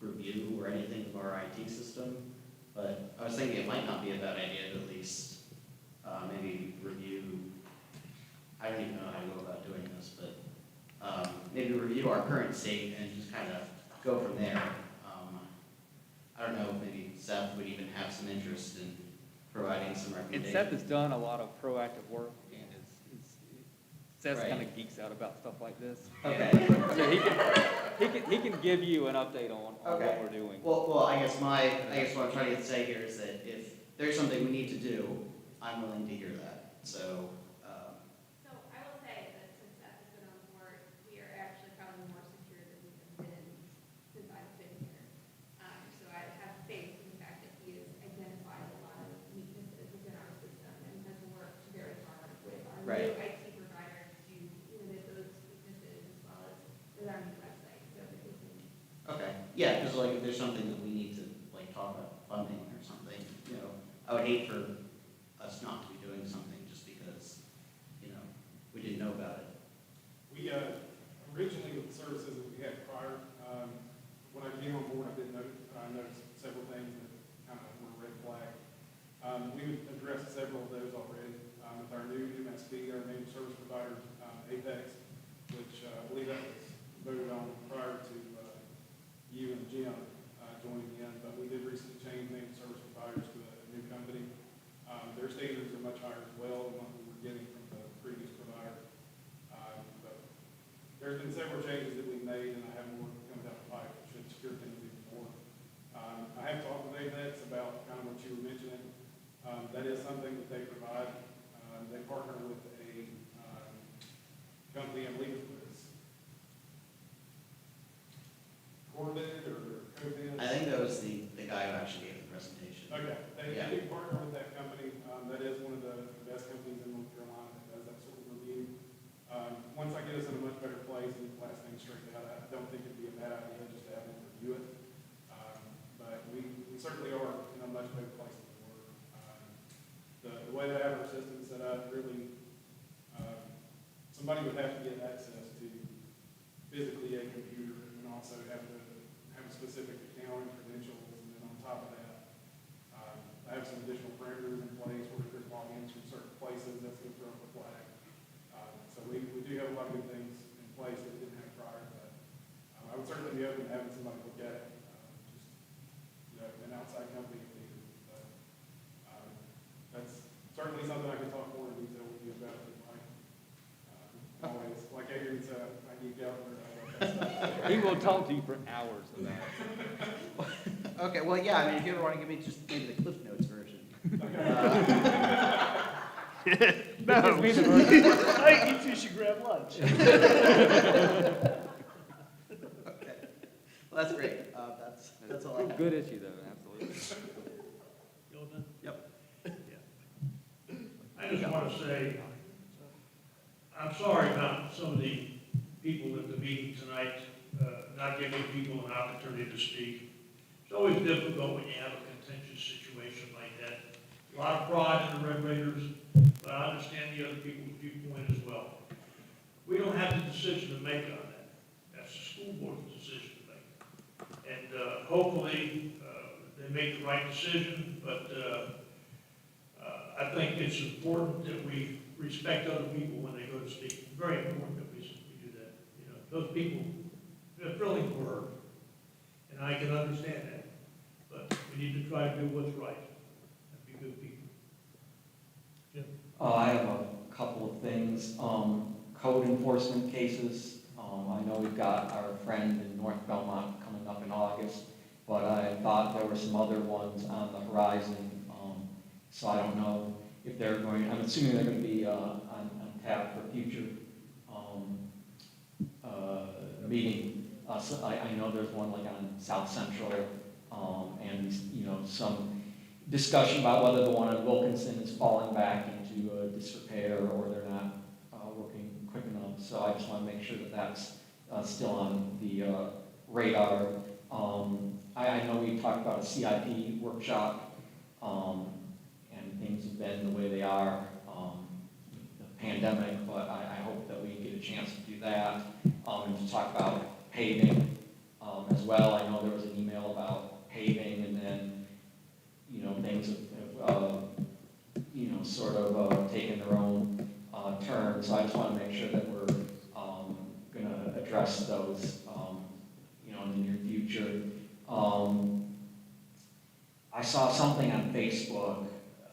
review or anything of our IT system, but I was thinking it might not be a bad idea to at least maybe review, I don't even know how to go about doing this, but maybe review our current state and just kind of go from there. I don't know if maybe Seth would even have some interest in providing some
And
recommendations.
Seth has done a lot of proactive work, and Seth
Right.
kind of geeks out about stuff like this.
Okay.
So he can give you an update on
Okay.
what we're doing.
Well, I guess what I'm trying to say here is that if there's something we need to do, I'm willing to hear that. So,
So I will say that since Seth has been on board, we are actually probably more secure than we've been since I've been here. So I have faith in the fact that he has identified a lot of weaknesses within our system and has worked very hard with our
Right.
new IT provider to limit those weaknesses as well as with our new website. So that we can
okay, yeah, because like if there's something that we need to like talk about funding or something, I would hate for us not to be doing something just because, we didn't know about it.
We, originally with the services that we had prior, when I came on board, I noticed several things that kind of were red flag. We've addressed several of those already, with our new MSP, our managed service provider, Apex, which I believe that was voted on prior to, you and Jim, joining in, but we did recently change managed service providers to a new company. Their standards are much higher as well than what we were getting from the previous provider. But there's been several changes that we've made, and I have more coming down the pipe that should secure things even more. I have talked with Apex about kind of what you were mentioning. That is something that they provide. They partner with a company, I believe it was Corbett or Covent.
I think that was the guy who actually gave the presentation.
Okay, they
Yeah.
do partner with that company. That is one of the best companies in North Carolina that does that sort of review. Once I get us in a much better place and class things straightened out, I don't think it'd be a bad idea just to have them review it. But we certainly are in a much better place than we were. The way that I have our system set up, really, somebody would have to get access to physically a computer and also have a specific account and credentials, and then on top of that, I have some additional parameters in place where there's logins from certain places that's going to throw up a flag. So we do have a lot of good things in place that we didn't have prior, but I would certainly be open to having somebody look at it, just, an outside company if needed. But that's certainly something I can talk more in detail with you about if you'd like. Always, like Adrian said, I geek out where I like that stuff.
He will talk to you for hours about it.
Okay, well, yeah, I mean, if you ever want to give me just maybe the Cliff Notes version.
No.
Just be the version.
I think you two should grab lunch.
Okay, well, that's great. That's all I have.
Good issue, though, absolutely.
You all done?
Yep.
I just want to say, I'm sorry about some of the people at the meeting tonight, not giving people an opportunity to speak. It's always difficult when you have a contentious situation like that. A lot of pride in the Red Raiders, but I understand the other people's viewpoint as well. We don't have the decision to make on that. That's the school board's decision to make. And hopefully, they make the right decision, but I think it's important that we respect other people when they go to speak. It's very important that we do that. You know, those people, they're thrilling work, and I can understand that. But we need to try to do what's right and be good people. Jim?
I have a couple of things. Code enforcement cases. I know we've got our friend in North Belmont coming up in August, but I thought there were some other ones on the horizon. So I don't know if they're going, I'm assuming they're going to be on tap for future meeting. So I know there's one like on South Central, and you know, some discussion about whether the one on Wilkinson is falling back into disrepair or they're not working quick enough. So I just want to make sure that that's still on the radar. I know we talked about a CIP workshop, and things have been the way they are, the pandemic, but I hope that we get a chance to do that, and to talk about paving as well. I know there was an email about paving, and then, you know, things have you know, sort of taken their own turn. So I just want to make sure that we're going to address those, you know, in the near future. I saw something on Facebook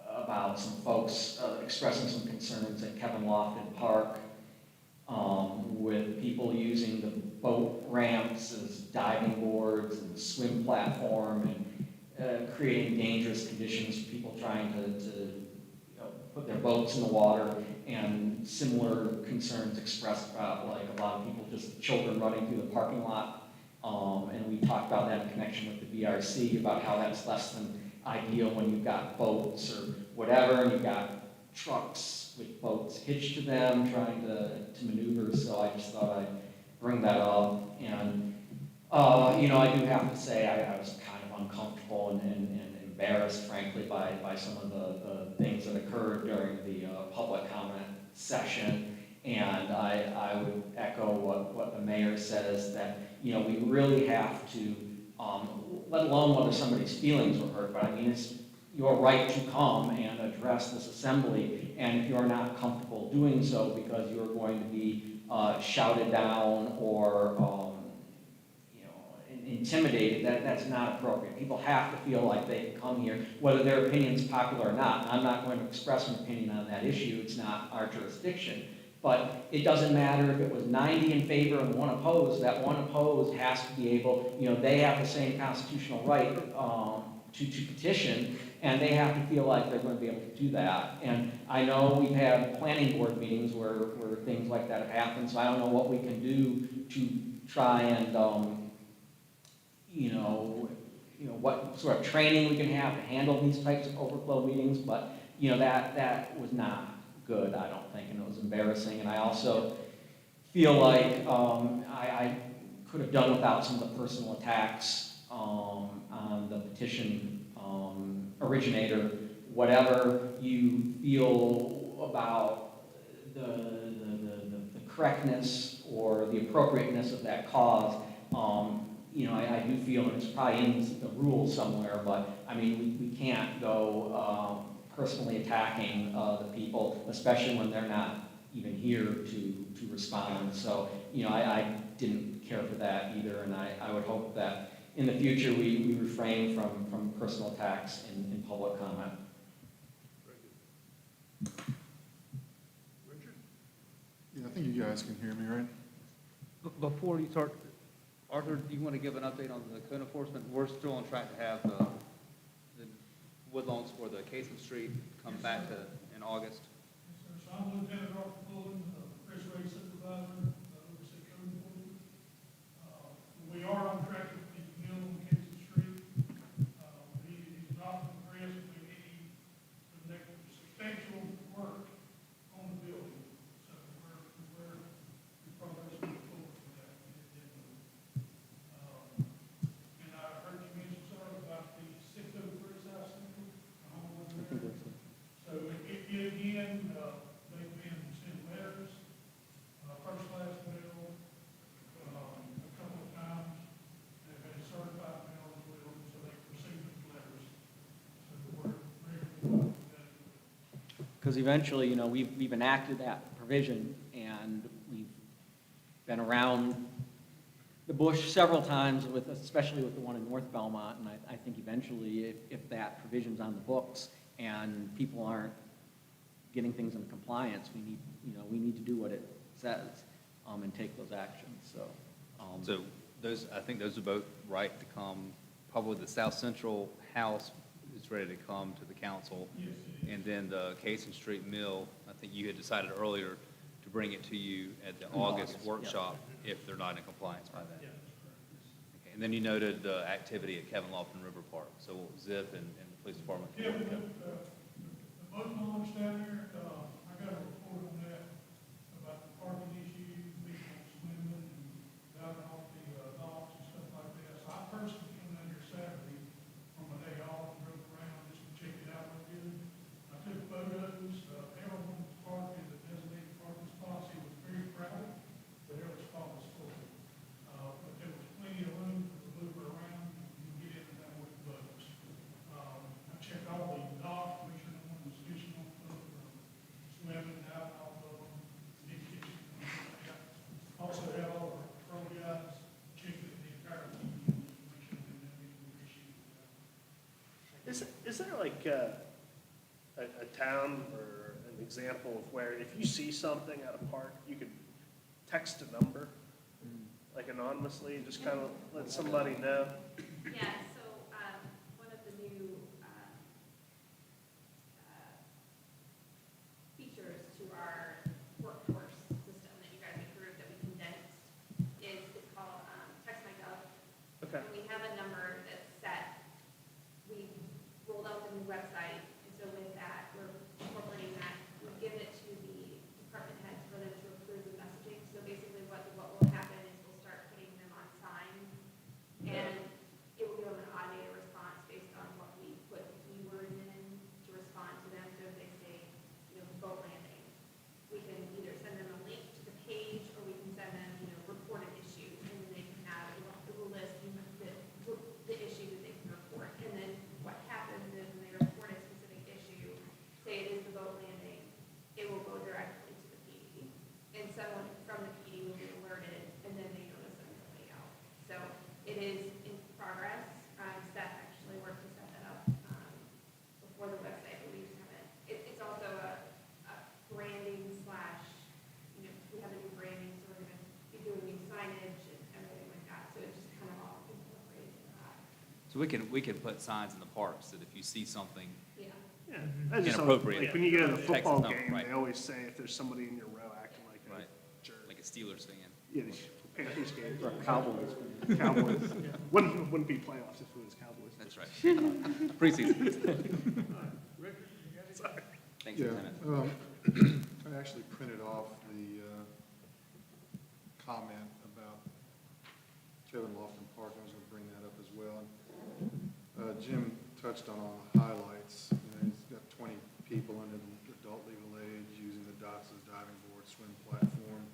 about some folks expressing some concerns at Kevin Lofton Park with people using the boat ramps as diving boards and the swim platform, and creating dangerous conditions for people trying to you know, put their boats in the water, and similar concerns expressed about like a lot of people, just children running through the parking lot. And we talked about that in connection with the BRC, about how that's less than ideal when you've got boats or whatever, and you've got trucks with boats hitched to them trying to maneuver. So I just thought I'd bring that up. And, you know, I do have to say I was kind of uncomfortable and embarrassed, frankly, by some of the things that occurred during the public comment session. And I would echo what the mayor says, that, you know, we really have to, let alone whether somebody's feelings were hurt, but I mean, it's your right to come and address this assembly, and if you're not comfortable doing so because you're going to be shouted down or you know, intimidated, that's not appropriate. People have to feel like they can come here, whether their opinion's popular or not. I'm not going to express an opinion on that issue. It's not our jurisdiction. But it doesn't matter if it was 90 in favor and 1 opposed. That 1 opposed has to be able, you know, they have the same constitutional right to petition, and they have to feel like they're going to be able to do that. And I know we've had planning board meetings where things like that have happened, so I don't know what we can do to try and, you know, what sort of training we can have to handle these types of overflow meetings, but, you know, that was not good, I don't think, and it was embarrassing. And I also feel like I could have done without some of the personal attacks on the petition originator. Whatever you feel about the correctness or the appropriateness of that cause, you know, I do feel, and it's probably in the rules somewhere, but I mean, we can't go personally attacking the people, especially when they're not even here to respond. So, you know, I didn't care for that either, and I would hope that in the future we refrain from personal attacks in public comment.
Richard?
Yeah, I think you guys can hear me, right?
Before you start, Arthur, do you want to give an update on the code enforcement? We're still on track to have the Woodlawns for the Casement Street come back to in August.
Yes, sir. So I'm Lieutenant Arthur Pullen, Chris Ray Supervisor, oversee code enforcement. We are on track to begin on Casement Street. He's not progressed. We need some substantial work on the building. So we're progressing forward with that. And I heard you mention, sir, about the 603 South Central. So again, they've been sent letters
Because eventually, you know, we've enacted that provision, and we've been around the bush several times, with, especially with the one in North Belmont, and I think eventually, if that provision's on the books and people aren't getting things into compliance, we need to do what it says, and take those actions, so.
So those, I think those are both right to come, probably the South Central House is ready to come to the council.
Yes, it is.
And then the Casey Street Mill, I think you had decided earlier to bring it to you at the August
August,
workshop if they're not in compliance by then.
Yeah, that's correct.
Okay, and then you noted the activity at Kevin Lofton River Park, so ZIP and the police department.
Yeah, the boat launch down there, I got a report on that about the parking issue, people swimming and down off the docks and stuff like that. So I personally came down here Saturday on my day off and drove around just to check it out real good. I took photos, everyone's park is a designated parking spot, so it was very crowded, but every spot was full. But there was plenty of room to move around and get in and out with the boats. I checked all the docks, make sure no one was fishing on foot, or swimming out off of them, big kitchen, things like that. Also had all our pro guys check the entire weekend, make sure they didn't have any issue with that.
Is there like a town or an example of where if you see something at a park, you could text a number, like anonymously, and just kind of let somebody know?
Yeah, so, one of the new, features to our workforce system that you guys approved that we condensed is, it's called, Text My Gov.
Okay.
And we have a number that's set. We rolled out the new website, and so with that, we're incorporating that. We give it to the department heads for them to approve the messaging. So basically what will happen is we'll start putting them on signs, and it will give them an automated response based on what we put the keywords in to respond to them. So if they say, boat landing, we can either send them a link to the page, or we can send them, report an issue, and then they can have, it will list the issue that they can report. And then what happens is when they report a specific issue, say it is the boat landing, it will go directly to the PD. And someone from the PD will be alerted, and then they know to send somebody out. So it is in progress. Seth actually worked to set that up before the website, but we just haven't. It's also a branding slash, we have a new branding, so we're going to be doing new signage and everything like that. So it's just kind of all incorporated into that.
So we can put signs in the parks that if you see something,
Yeah.
Yeah. I just
Inappropriate.
like when you go to the
Text
football
number,
game,
right.
they always say if there's somebody in your row acting like a
Right.
jerk.
like a Steelers fan.
Yeah, the Panthers game.
Or Cowboys.
Cowboys. Wouldn't be playoffs if it was Cowboys.
That's right. Preseason.
Sorry.
Thanks,
Yeah,
Lieutenant.
I actually printed off the comment about Kevin Lofton Park. I was going to bring that up as well. Jim touched on all the highlights. He's got 20 people under the adult legal age using the docks as diving board, swim platform.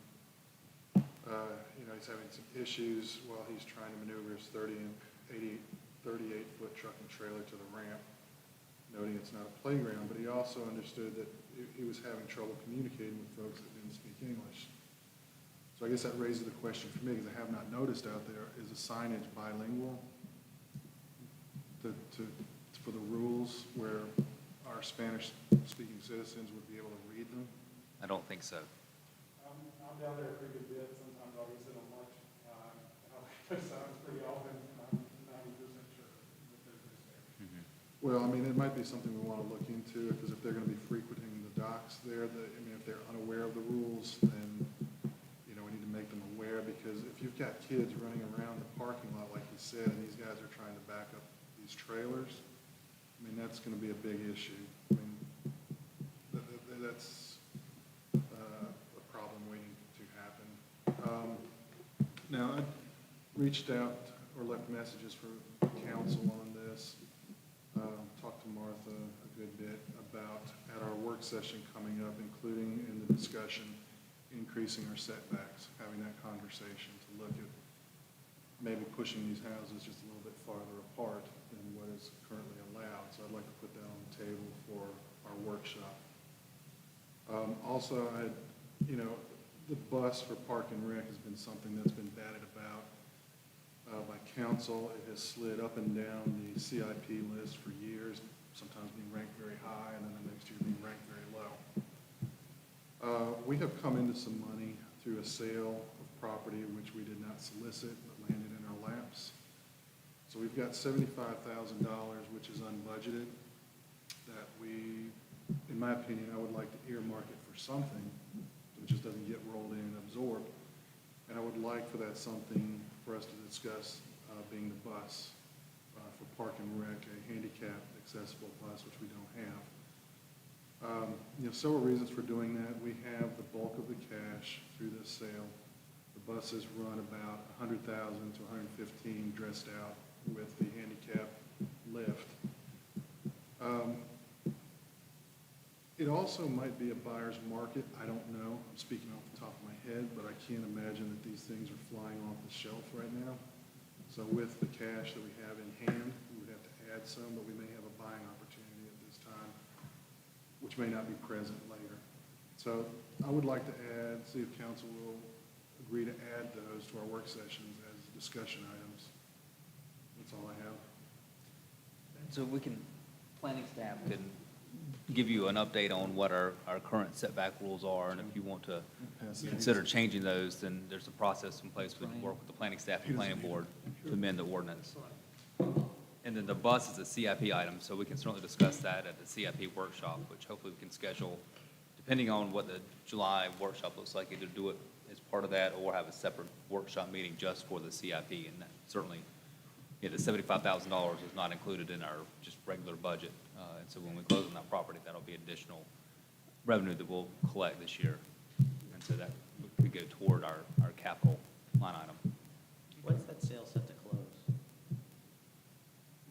He's having some issues while he's trying to maneuver his 38-foot truck and trailer to the ramp, noting it's not a playground, but he also understood that he was having trouble communicating with folks that didn't speak English. So I guess that raises the question for me, because I have not noticed out there, is the signage bilingual for the rules where our Spanish-speaking citizens would be able to read them?
I don't think so.
I'm down there a pretty good bit, sometimes I'll use it on lunch, and I'll put signs pretty often, and I'm 90% sure that they're there.
Well, I mean, it might be something we want to look into, because if they're going to be frequenting the docks there, if they're unaware of the rules, then, we need to make them aware, because if you've got kids running around the parking lot, like you said, and these guys are trying to back up these trailers, that's going to be a big issue. That's a problem waiting to happen. Now, I reached out or left messages for council on this. Talked to Martha a good bit about, at our work session coming up, including in the discussion, increasing our setbacks, having that conversation to look at maybe pushing these houses just a little bit farther apart than what is currently allowed. So I'd like to put that on the table for our workshop. Also, the bus for Park and Rec has been something that's been batted about by council. It has slid up and down the CIP list for years, sometimes being ranked very high and then the next year being ranked very low. We have come into some money through a sale of property which we did not solicit but landed in our laps. So we've got $75,000, which is unbudgeted, that we, in my opinion, I would like to earmark it for something, so it just doesn't get rolled in and absorbed. And I would like for that something for us to discuss being the bus for Park and Rec, a handicapped accessible bus, which we don't have. Several reasons for doing that. We have the bulk of the cash through this sale. The buses run about 100,000 to 115 dressed out with the handicap lift. It also might be a buyer's market. I don't know. I'm speaking off the top of my head, but I can't imagine that these things are flying off the shelf right now. So with the cash that we have in hand, we would have to add some, but we may have a buying opportunity at this time, which may not be present later. So I would like to add, see if council will agree to add those to our work sessions as discussion items. That's all I have.
So planning staff can give you an update on what our current setback rules are, and if you want to consider changing those, then there's a process in place. We can work with the planning staff and planning board to amend the ordinance. And then the bus is a CIP item, so we can certainly discuss that at the CIP workshop, which hopefully we can schedule, depending on what the July workshop looks like, either do it as part of that or have a separate workshop meeting just for the CIP. And that certainly, the $75,000 is not included in our just regular budget. And so when we close on that property, that'll be additional revenue that we'll collect this year. And so that could go toward our capital line item.
When's that sale set to close?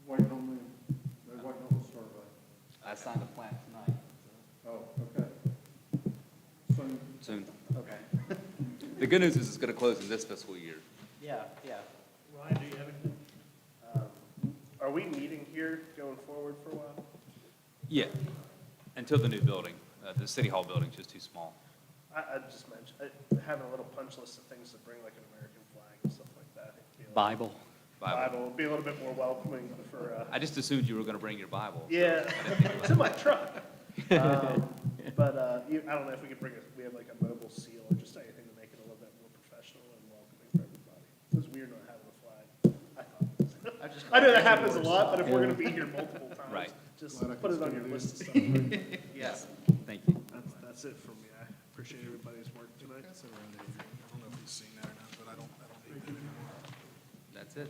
Waiting on them. They're waiting on the start date.
I signed a plan tonight.
Oh, okay.
Soon.
Okay.
The good news is it's going to close in this fiscal year.
Yeah.
Ryan, do you have anything? Are we meeting here going forward for a while?
Yeah, until the new building. The city hall building's just too small.
I just mentioned, having a little punch list of things to bring, like an American flag and stuff like that.
Bible.
Bible would be a little bit more welcoming for,
I just assumed you were going to bring your Bible. so
yeah,
I didn't think
it's in my truck. I don't know if we could we have like a mobile seal or just anything to make it a little bit more professional and welcoming for everybody. It's weird not having a flag, I thought. I know that happens a lot, but if we're gonna be here multiple times,
Right.
just put it on your list of stuff.
Yes, thank you.
That's it for me. I appreciate everybody's work tonight.
I don't know if he's seen that or not, but I don't need that anymore.
That's it.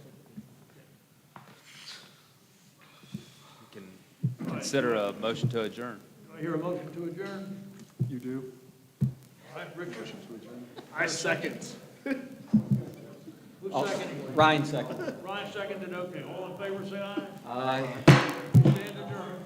We can consider a motion to adjourn.
Do I hear a motion to adjourn?
You do?
All right, Richard.
Motion to adjourn?
I second.
Who's seconding?
Ryan second.
Ryan seconded, okay. All in favor, say aye.
Aye.
Stand adjourned.